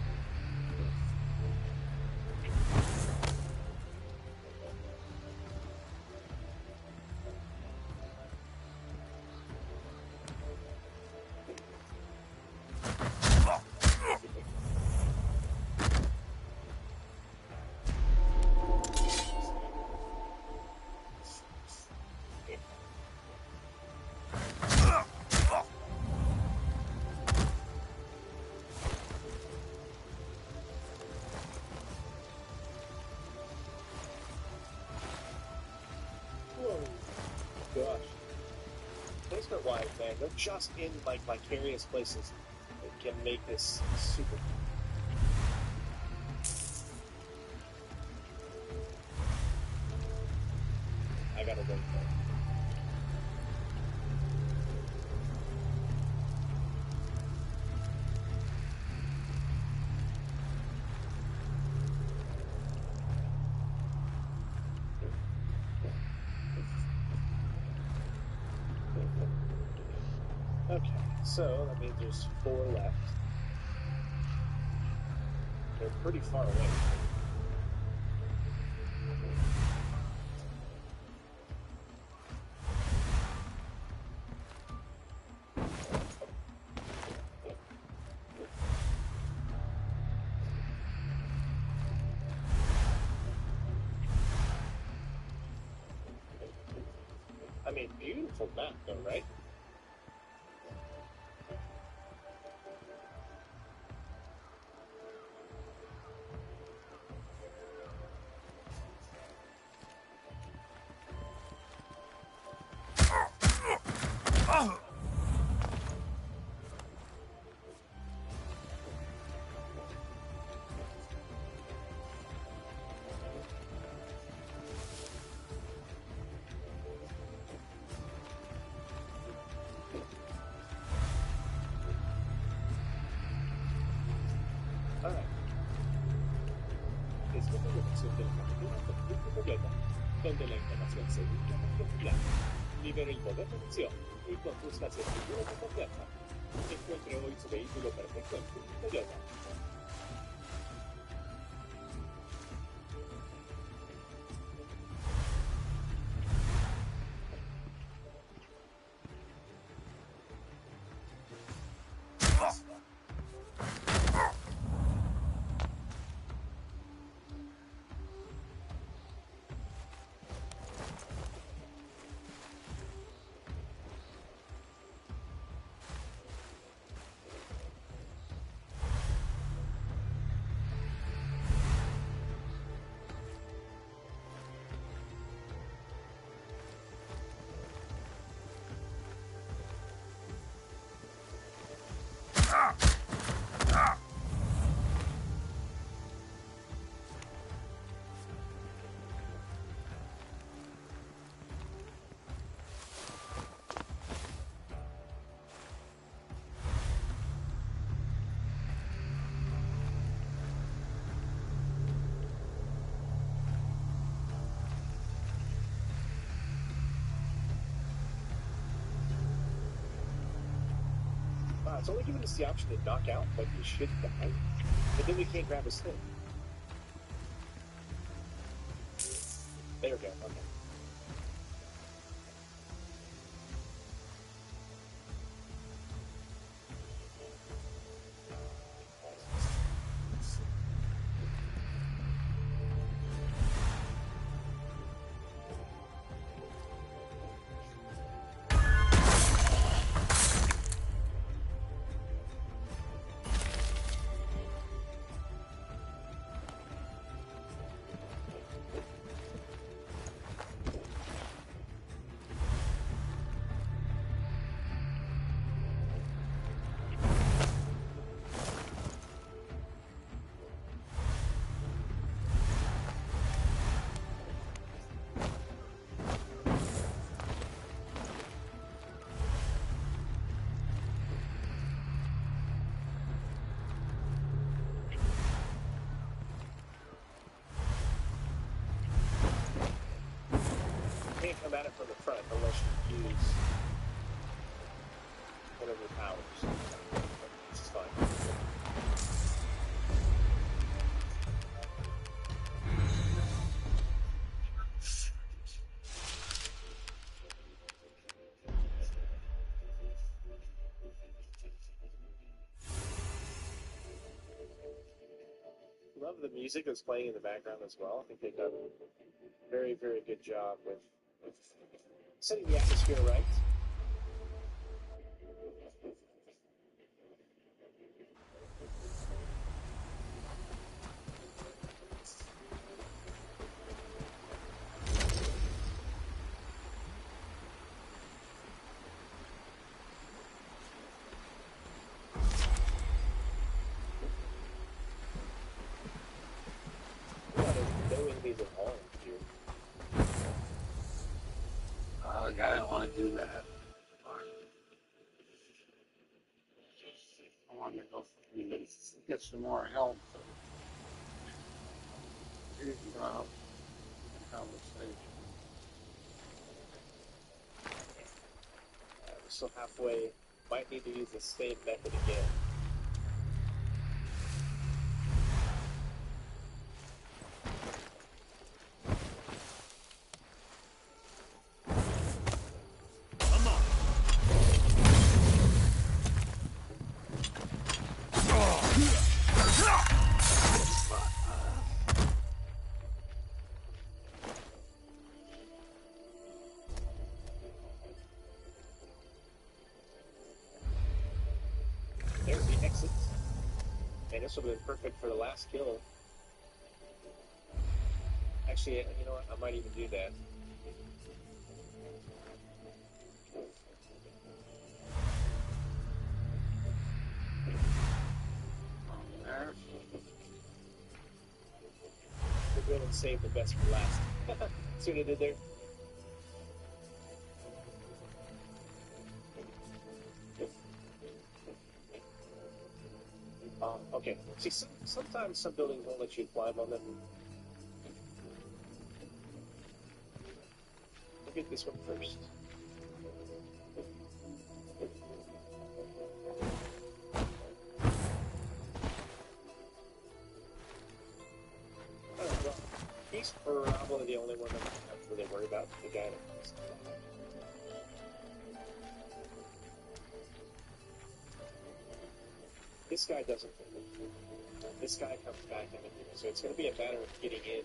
Gosh. Placement wise, man, they're just in like vicarious places that can make this super. I gotta wait there. Okay, so that means there's 4 left. They're pretty far away. I mean, beautiful map though, right? Donde la información segura es clara. Libere el poder de acción y conduzca hacia el futuro con confianza. Encuentre hoy su vehículo perfecto en Toyota. It's only giving us the option to knock out, but he should die. But then we can't grab his thing. There we go, okay. at it from the front unless you use one of your powers, which is fine. Love the music that's playing in the background as well. I think they've done a very, very good job with setting the atmosphere right. I don't want to do that. I want to go get some more help. Here's Rob. Conversation. We're still halfway. Might need to use the same method again. There's the exit. And this would have been perfect for the last kill. Actually, you know what? I might even do that. There. We'll go and save the best for last. See what I did there? Okay. See, sometimes some buildings won't let you climb on them. We'll get this one first. Well, he's probably the only one that I have to really worry about. The guy that this guy doesn't. This guy comes back in, so it's going to be a matter of getting in.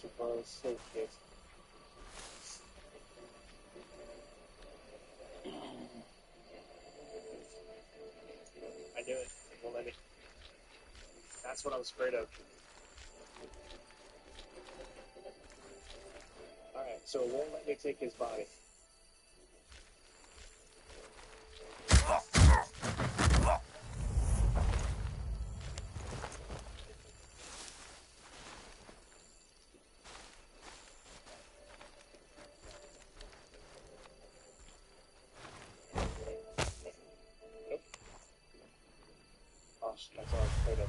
Too close, so good. I knew it. It won't let me. That's what I was afraid of. Alright, so it won't let me take his body. That's all I was afraid of.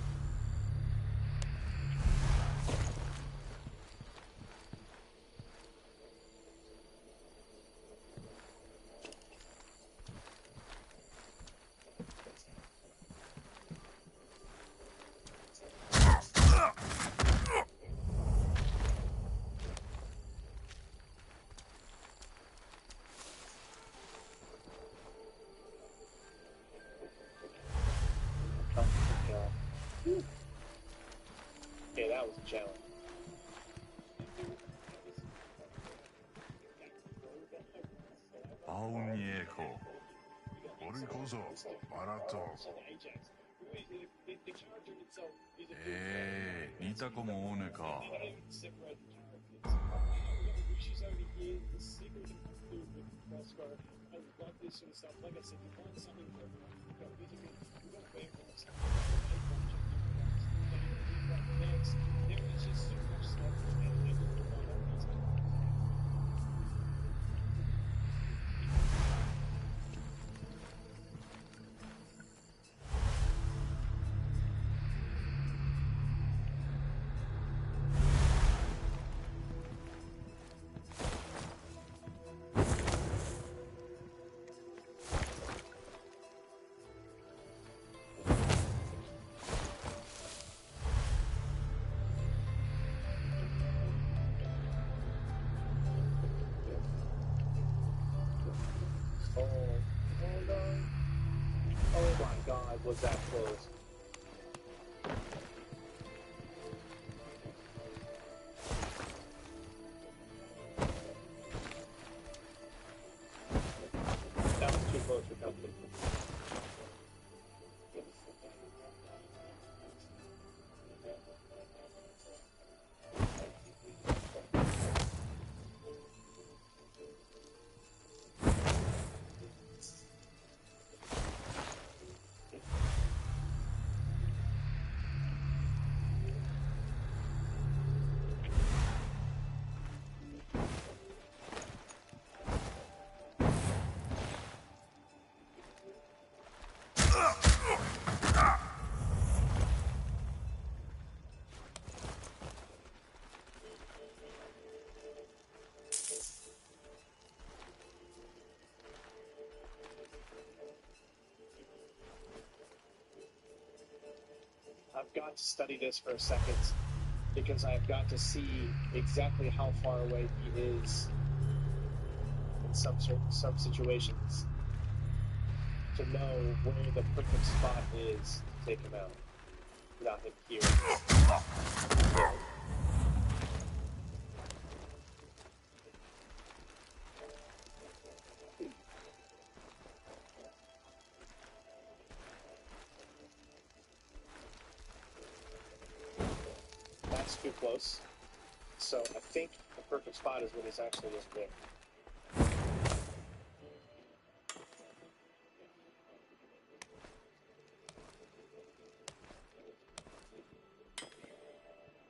was a challenge. バウンエコ俺こそマラト似た子もおねか Oh my god, was that close? That was too close for comfort. I've got to study this for a second because I've got to see exactly how far away he is in some situations to know where the perfect spot is to take him out without him hearing. That's too close. So I think the perfect spot is when he's actually just there.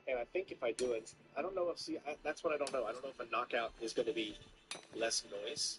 And I think if I do it, I don't know if, that's what I don't know. I don't know if a knockout is going to be less noise.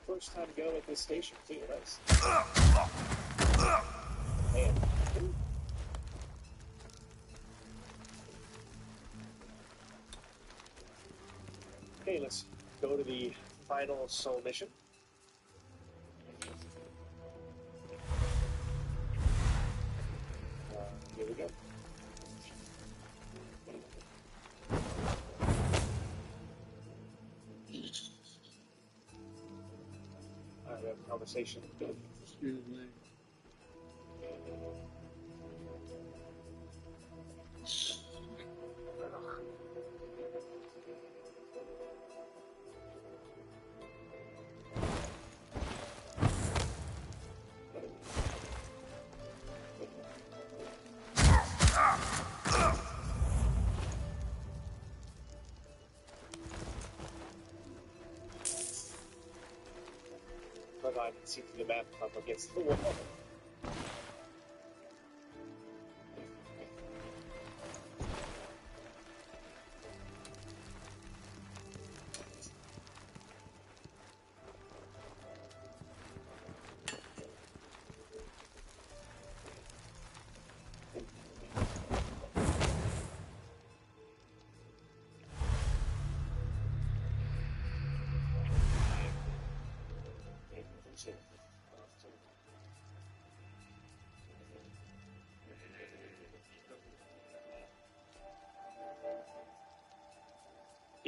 First time go at this station too, nice. Man. Okay, let's go to the final soul mission. Here we go. We have a conversation. Excuse me. But I can see through the map up against the wall.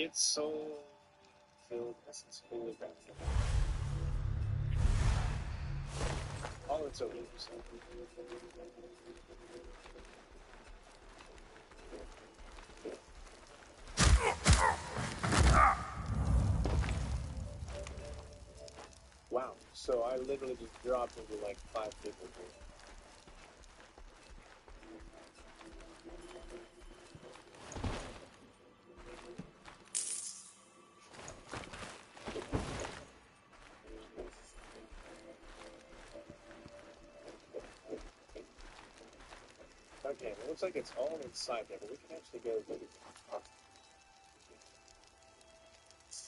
It's so filled. This is fully wrapped. All it's over. So. Wow, so I literally just dropped into like 5 people here. Okay, it looks like it's all inside there, but we can actually go through.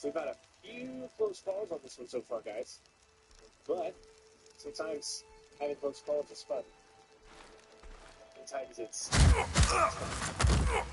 We've had a few close calls on this one so far, guys. But sometimes having close calls is fun. Sometimes it's fun.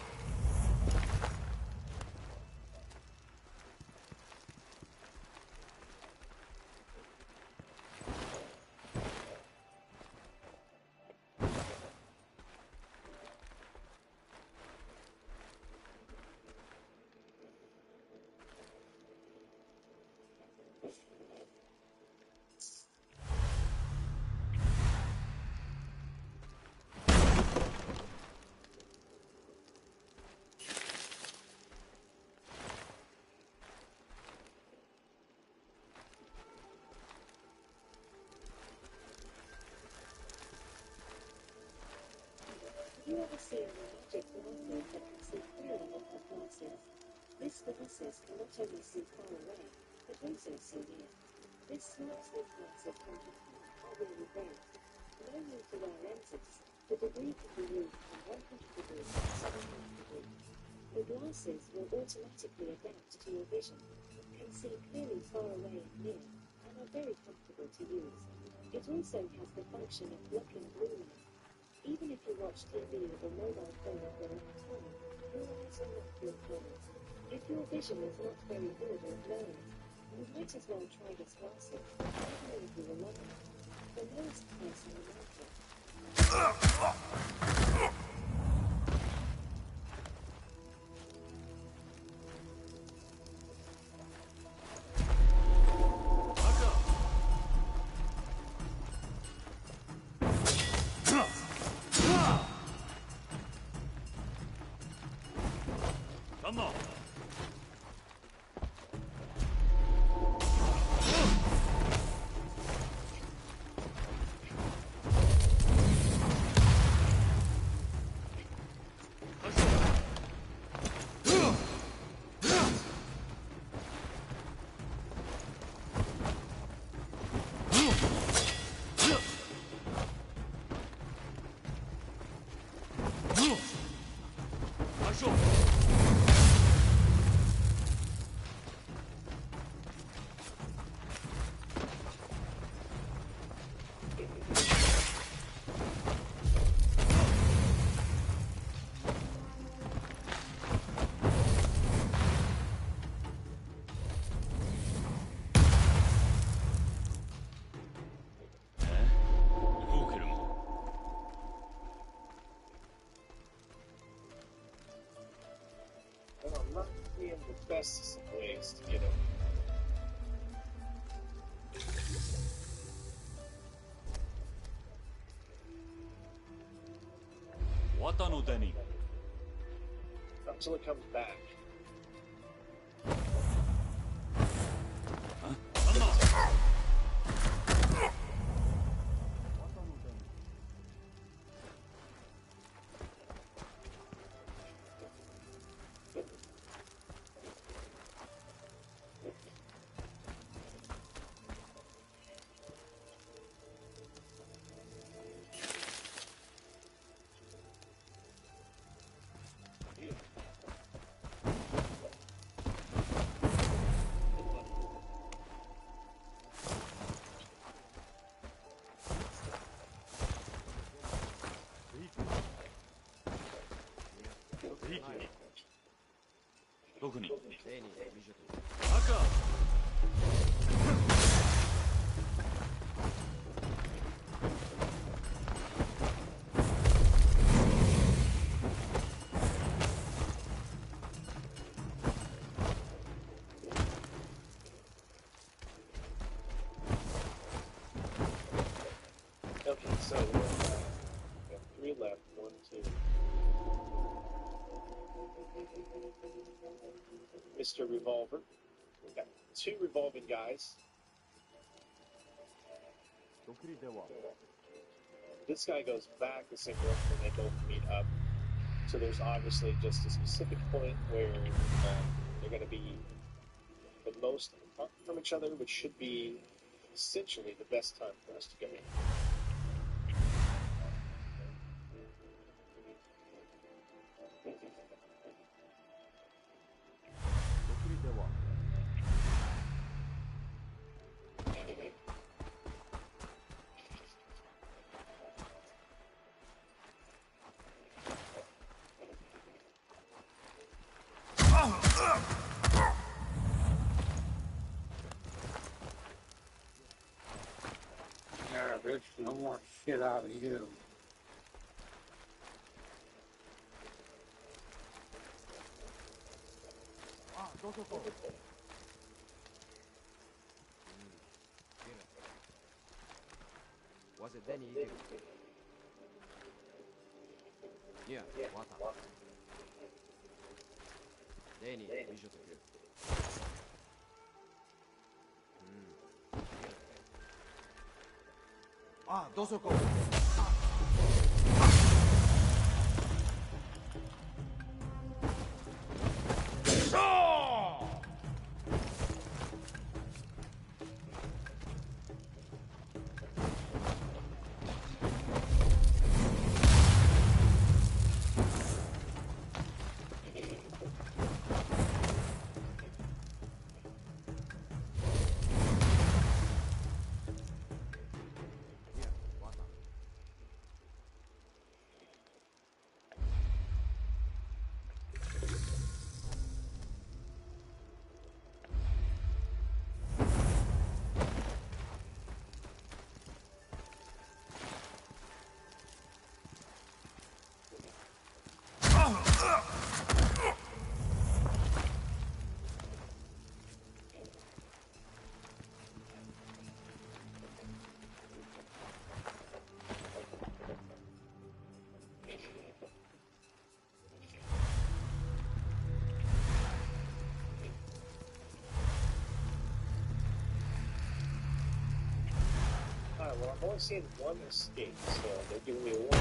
Have you ever seen a magic lantern that can see clearly in her glasses? This glasses can not only see far away, but also see near. This smartphone glasses can be are really great. No need to wear lenses. The degree can be used from 100 degrees to 700 degrees. The glasses will automatically adapt to your vision, can see clearly far away and near, and are very comfortable to use. It also has the function of blocking blue light. Even if you watch TV or mobile phone for a long time, your eyes are not your closed. If your vision is not very good or blurry, you might as well try this glasses, even if you will love it. The lowest price in the market. Come on. The best ways to get it. Until it comes back. So we got 3 left. 1, 2. Mr. Revolver. We've got 2 revolving guys. This guy goes back the same direction and they both meet up. So there's obviously just a specific point where they're going to be the most apart from each other, which should be essentially the best time for us to go in. Yeah, bitch, no more shit out of you. Was it then you did? Yeah, what up? Then you did. Ah, どうぞこう。Well, I've only seen one escape, so they're giving me a warning.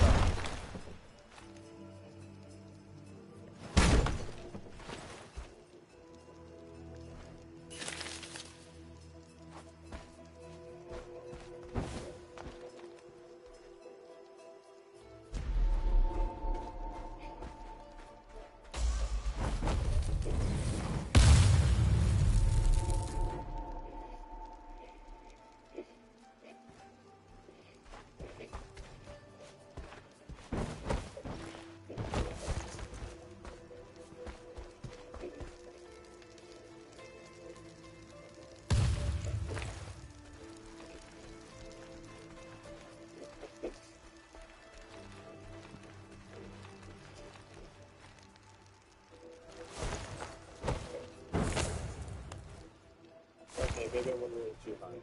Okay, maybe I went a little too high.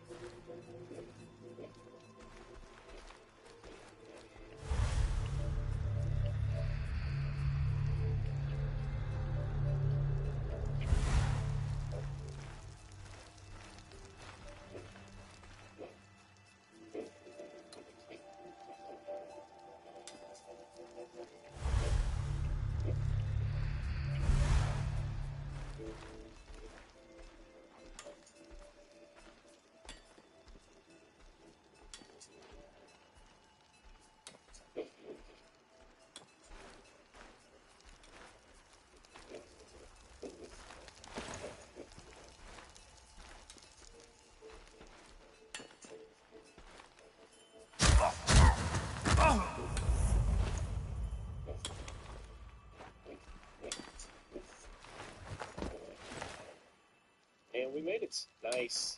And we made it. Nice.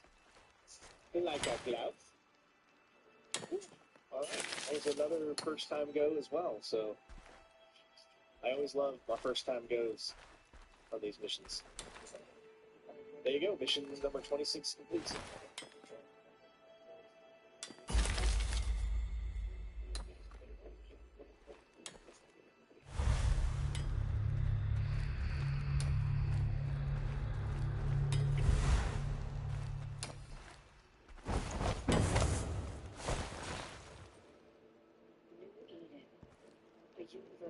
Like our glove. Alright, that was another first time go as well, so I always love my first time goes on these missions. There you go, mission number 26 complete.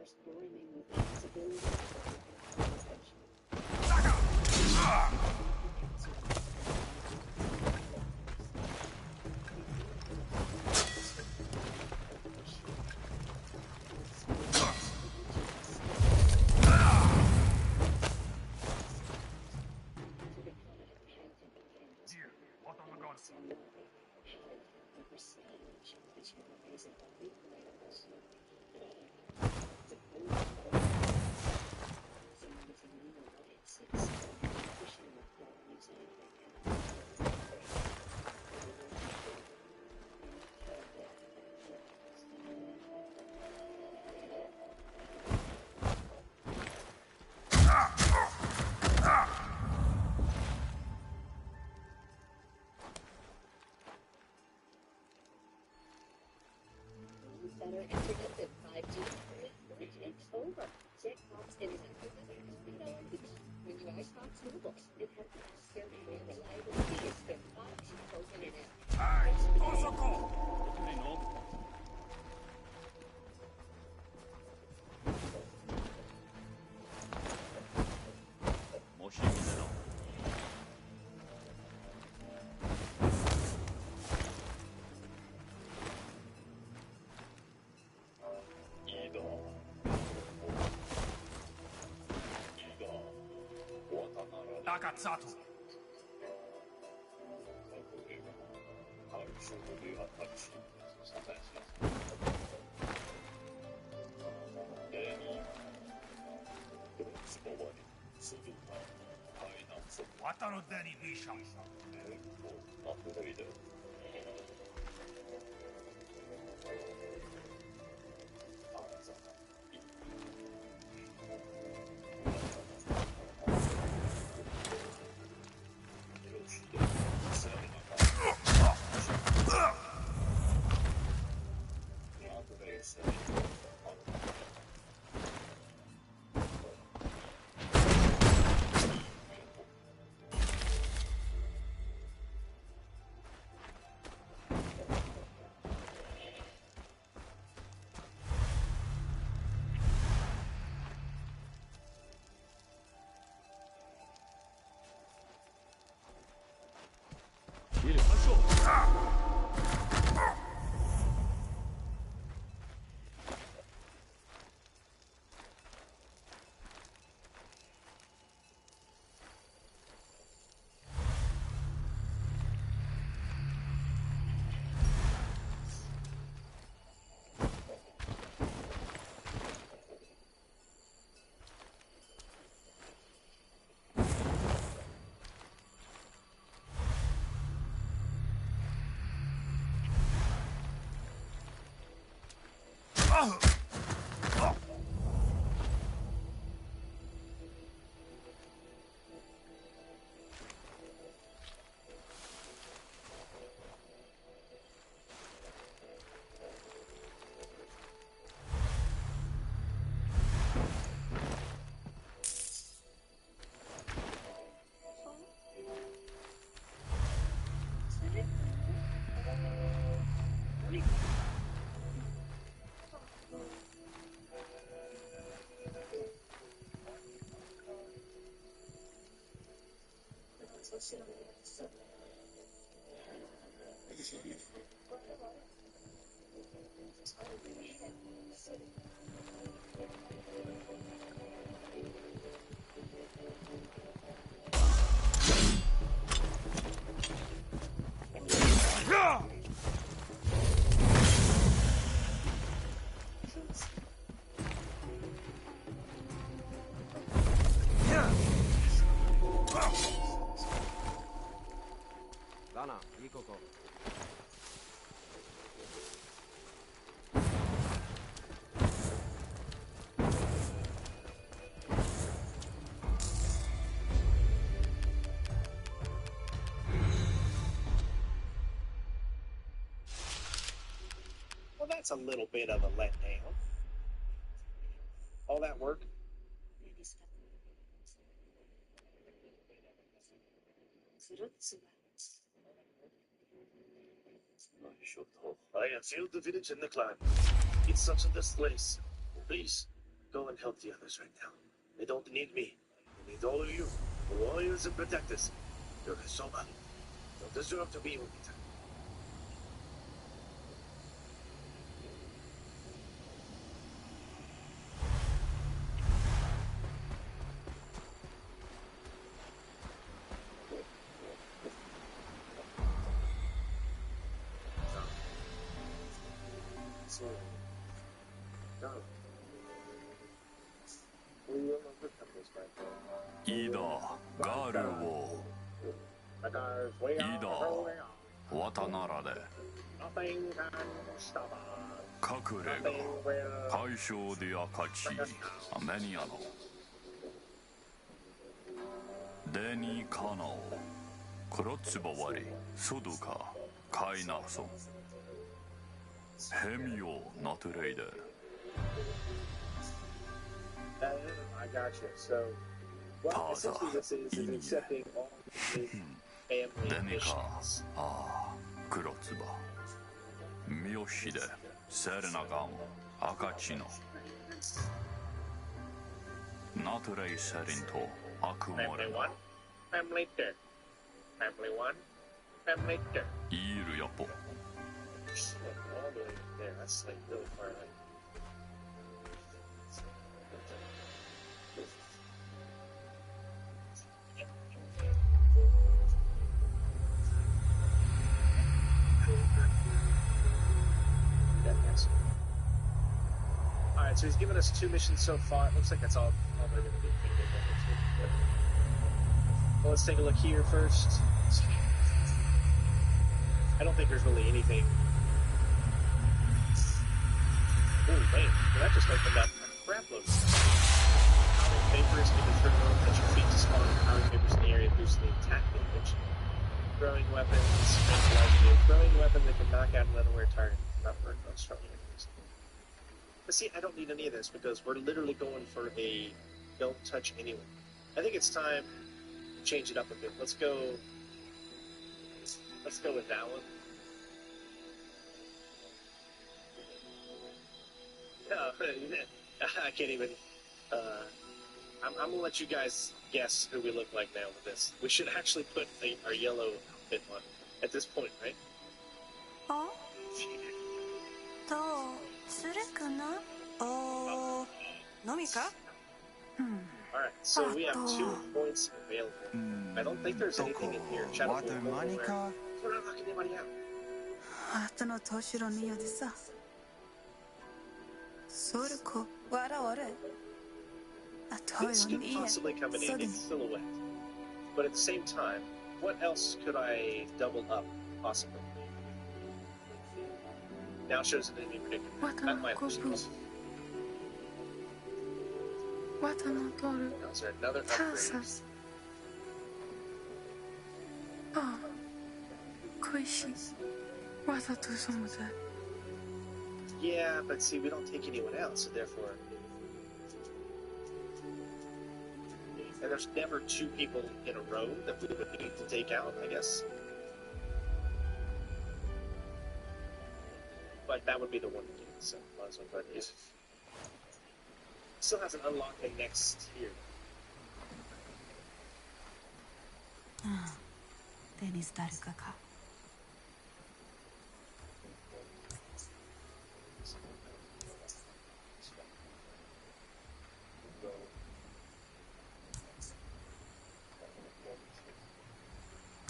universe brimming with possibilities. Better internet than 5G. It's over. Jackpot's internet with the best speed on the when you Xbox Mobile, it has faster and more reliable speeds than 5G home internet. Ragazzato. Wataru Deni Misha. Dana, iここ。Well, that's a little bit of a letdown. All that work. I have failed the village and the clan. It's such a disgrace. Please, Go and help the others right now. They don't need me. They need all of you. The warriors and protectors. You're Hisoba. You deserve to be with me. Ida, Garu wo. Ida, Watanara de. Nothing can stop us. Kakure ga, Kaishou de Akachi, Ameniano. Deni Kanao, Kurotsubawari, Suduka, Kainaso. Hemio Natureide. I got you. So, well, essentially this is accepting all his family missions. Kurotsuba. Miyoshide, Serenagamo, Akachino. Naturei Serinto, Family Akumore. 1, Family 2. Family 1, Family 2. Iru Yapo. All the way there. That's like really far away. Alright, so he's given us 2 missions so far. It looks like that's all they're going to be. Well, let's take a look here first. I don't think there's really anything. Oh, man, that just opened up a crap load of stuff. Powering vapors can be thrown at your feet to spawn powering vapors in the area, boosting the attack damage. Throwing weapons, throwing weapon that can knock out an unaware target. Not burn most strong enemies. But see, I don't need any of this because we're literally going for a don't touch anyone. I think it's time to change it up a bit. Let's go with that one. No, I can't even. I'm gonna let you guys guess who we look like now with this. We should actually put our yellow outfit on at this point, right? Oh? どうするかな? Oh, 飲みか? Alright, so we have 2 points available. I don't think there's anything in here. Shadow We're not knocking anybody out. あとの年ろによでさ。それこ、わらわれ。This could possibly come in a silhouette. But at the same time, what else could I double up, possibly? Now shows an enemy predicament. That might be useful. Is there another upgrade? Oh, 恋しい。わざと嘘もぜ。Yeah, but see, we don't take anyone else, so therefore... And there's never 2 people in a row that we would need to take out, I guess. But that would be the one to do, so might as well try to use it. Still hasn't unlocked the next tier. デニス誰かか。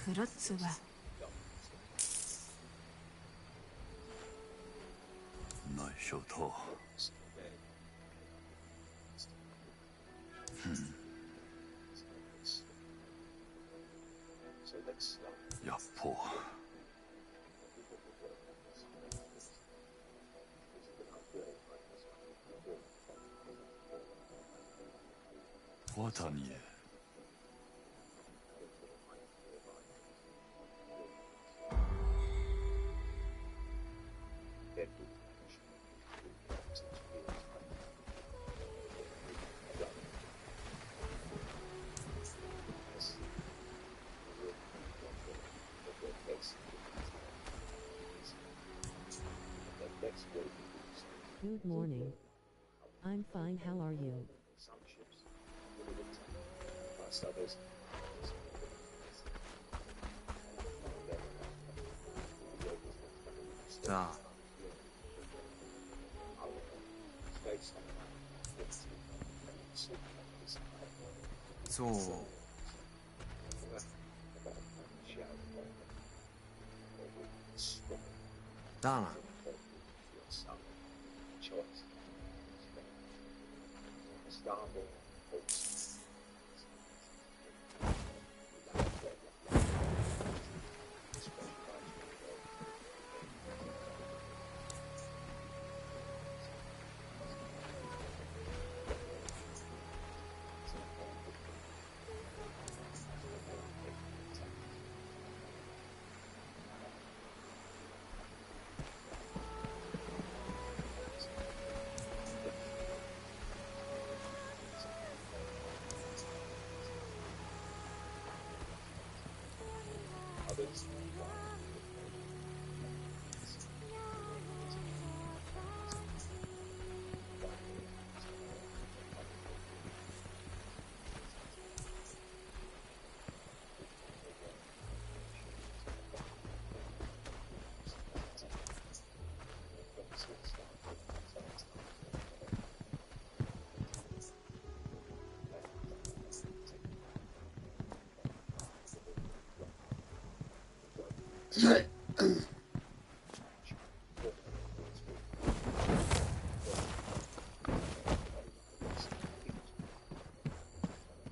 黒つば。内緒と。やっぽ。ワタニエ。Good morning. I'm fine, how are you? Some ships really good time. Whilst others Da. So. Dana.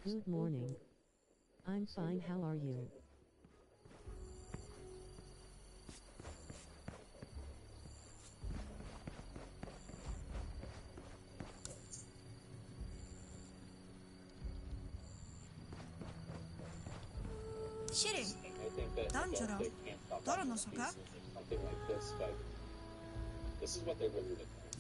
Good morning. I'm fine, how are you? Shiri, I think that Danjuro, they can't stop Doro no watching soka? pieces or something like this, but this is what they really look like.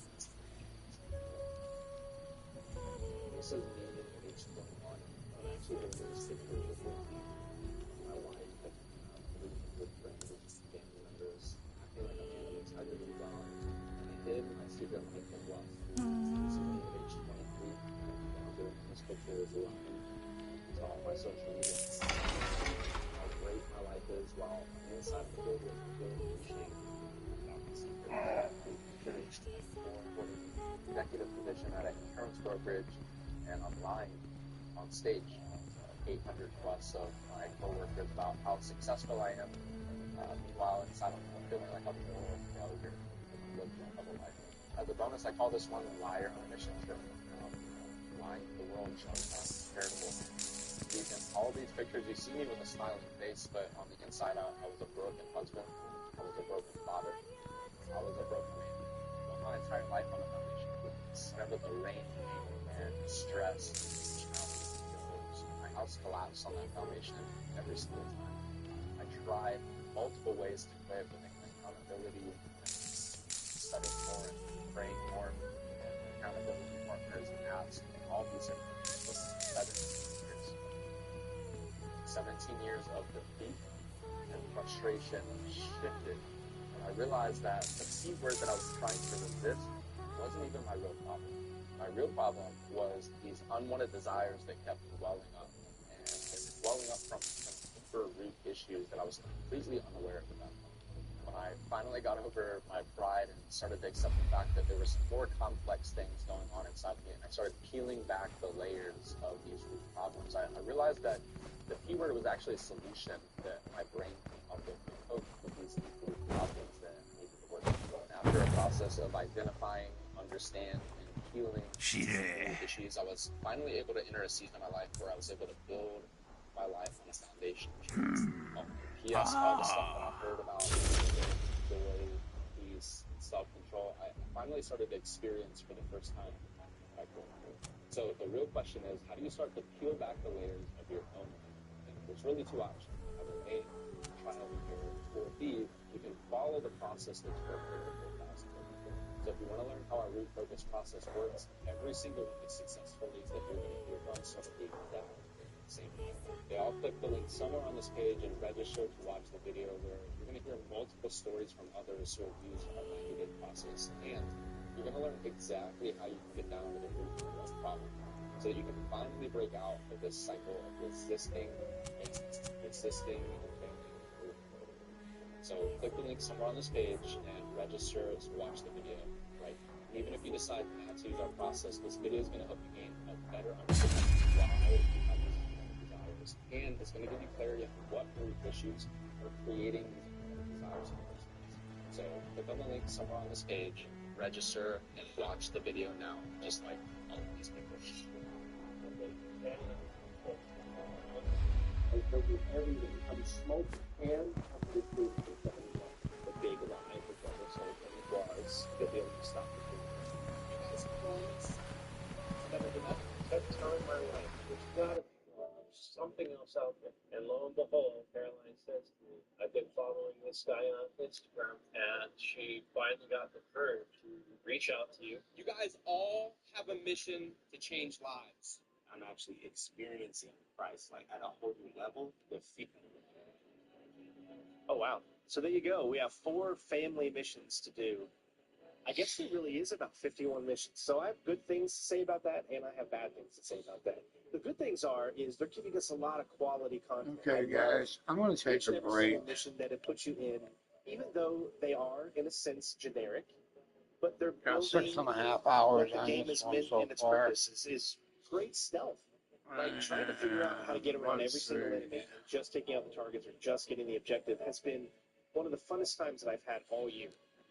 This is me at age 21. I'm actually doing this pictures with my wife and with friends, family members. I feel like I'm really excited to be gone. And I hid my secret life in wealth. This is me at age 23. I'm doing this picture is lying to all my social media. How great my life is while inside the building with guilt and shame. About my secret. I finished for an executive position at an insurance brokerage, and I'm lying on stage to 800 plus of my coworkers about how successful I am. Meanwhile, inside I'm feeling like I'm a moral failure. I'm living a double life. As a bonus, I call this one the liar on a mission trip. Lying to the world, showing how charitable. In all these pictures, you see me with a smiling face, but on the inside out, I was a broken husband. I was a broken father. I was a broken man. I built my entire life on the foundation of goodness. Whenever the rain came and stress, my house collapsed on that foundation every single time. I tried multiple ways to quit, but my accountability, studying more, and praying more, and accountability partners and apps, and all these things took 17 years of defeat and frustration shifted. And I realized that the C word that I was trying to resist wasn't even my real problem. My real problem was these unwanted desires that kept welling up. And they were welling up from some deeper root issues that I was completely unaware of at that point. When I finally got over my pride and started to accept the fact that there were some more complex things going on inside me, and I started peeling back the layers of these root problems, I realized that the P word was actually a solution that my brain came up with to cope with these root problems that needed to work. And after a process of identifying, understand, and healing root issues, I was finally able to enter a season of my life where I was able to build my life on a foundation of truth. P.S. All the stuff that I've heard about joy, peace, self-control, I finally started to experience for the first time in my career. So the real question is, how do you start to peel back the layers of your own life? And there's really two options. Either A, trial and error, or B, you can follow the process that's worked for 4,000 people. So if you want to learn how our root focus process works, every single one of the successful leads that you're going to hear from started the exact same way. They all click the link somewhere on this page and register to watch the video where you're going to hear multiple stories from others who have used our 90-day process. And You're going to learn exactly how you can get down to the root of this problem, so that you can finally break out of this cycle of resisting and failing. So click the link somewhere on this page and register to watch the video, right? And even if you decide not to use our process, this video is going to help you gain a better understanding of why you have these desires, and it's going to give you clarity on what root issues are creating these desires in the first place. So click on the link somewhere on this page, register, and watch the video now, just like all of these people. Everything. I'm smoking and I'm the big lie the devil told them was that they would stop the food. You guys promise? Never been up. Every time in my life, there's gotta be something else out there. And lo and behold, Caroline says to me, I've been following this guy on Instagram, and she finally got the courage to reach out to you. You guys all have a mission to change lives. I'm actually experiencing Christ like at a whole new level. Oh wow! So there you go. We have 4 family missions to do. I guess there really is about 51 missions. So I have good things to say about that, and I have bad things to say about that. The good things is they're giving us a lot of quality content. Okay, guys, I'm going to take a break. Mission that it puts you in, even though they are in a sense generic, but they're Got building 6.5 hours the on game this is one meant so and its far. purpose is great stealth. Like trying to figure out how to get around every single enemy and just taking out the targets or just getting the objective has been one of the funnest times that I've had all year.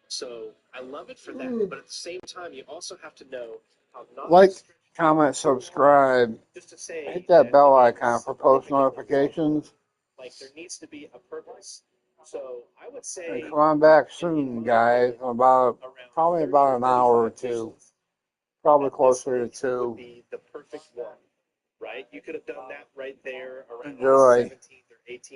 So I love it for that, but at the same time, you also have to know how not Like, to comment, subscribe. just to say Hit that bell icon for post notifications. like there needs to be a purpose. So I would And say come on back soon, guys. Probably about an hour or two. Probably closer to 2. would be the perfect one, right? You could have done that right there around Enjoy. the 17th or 18th.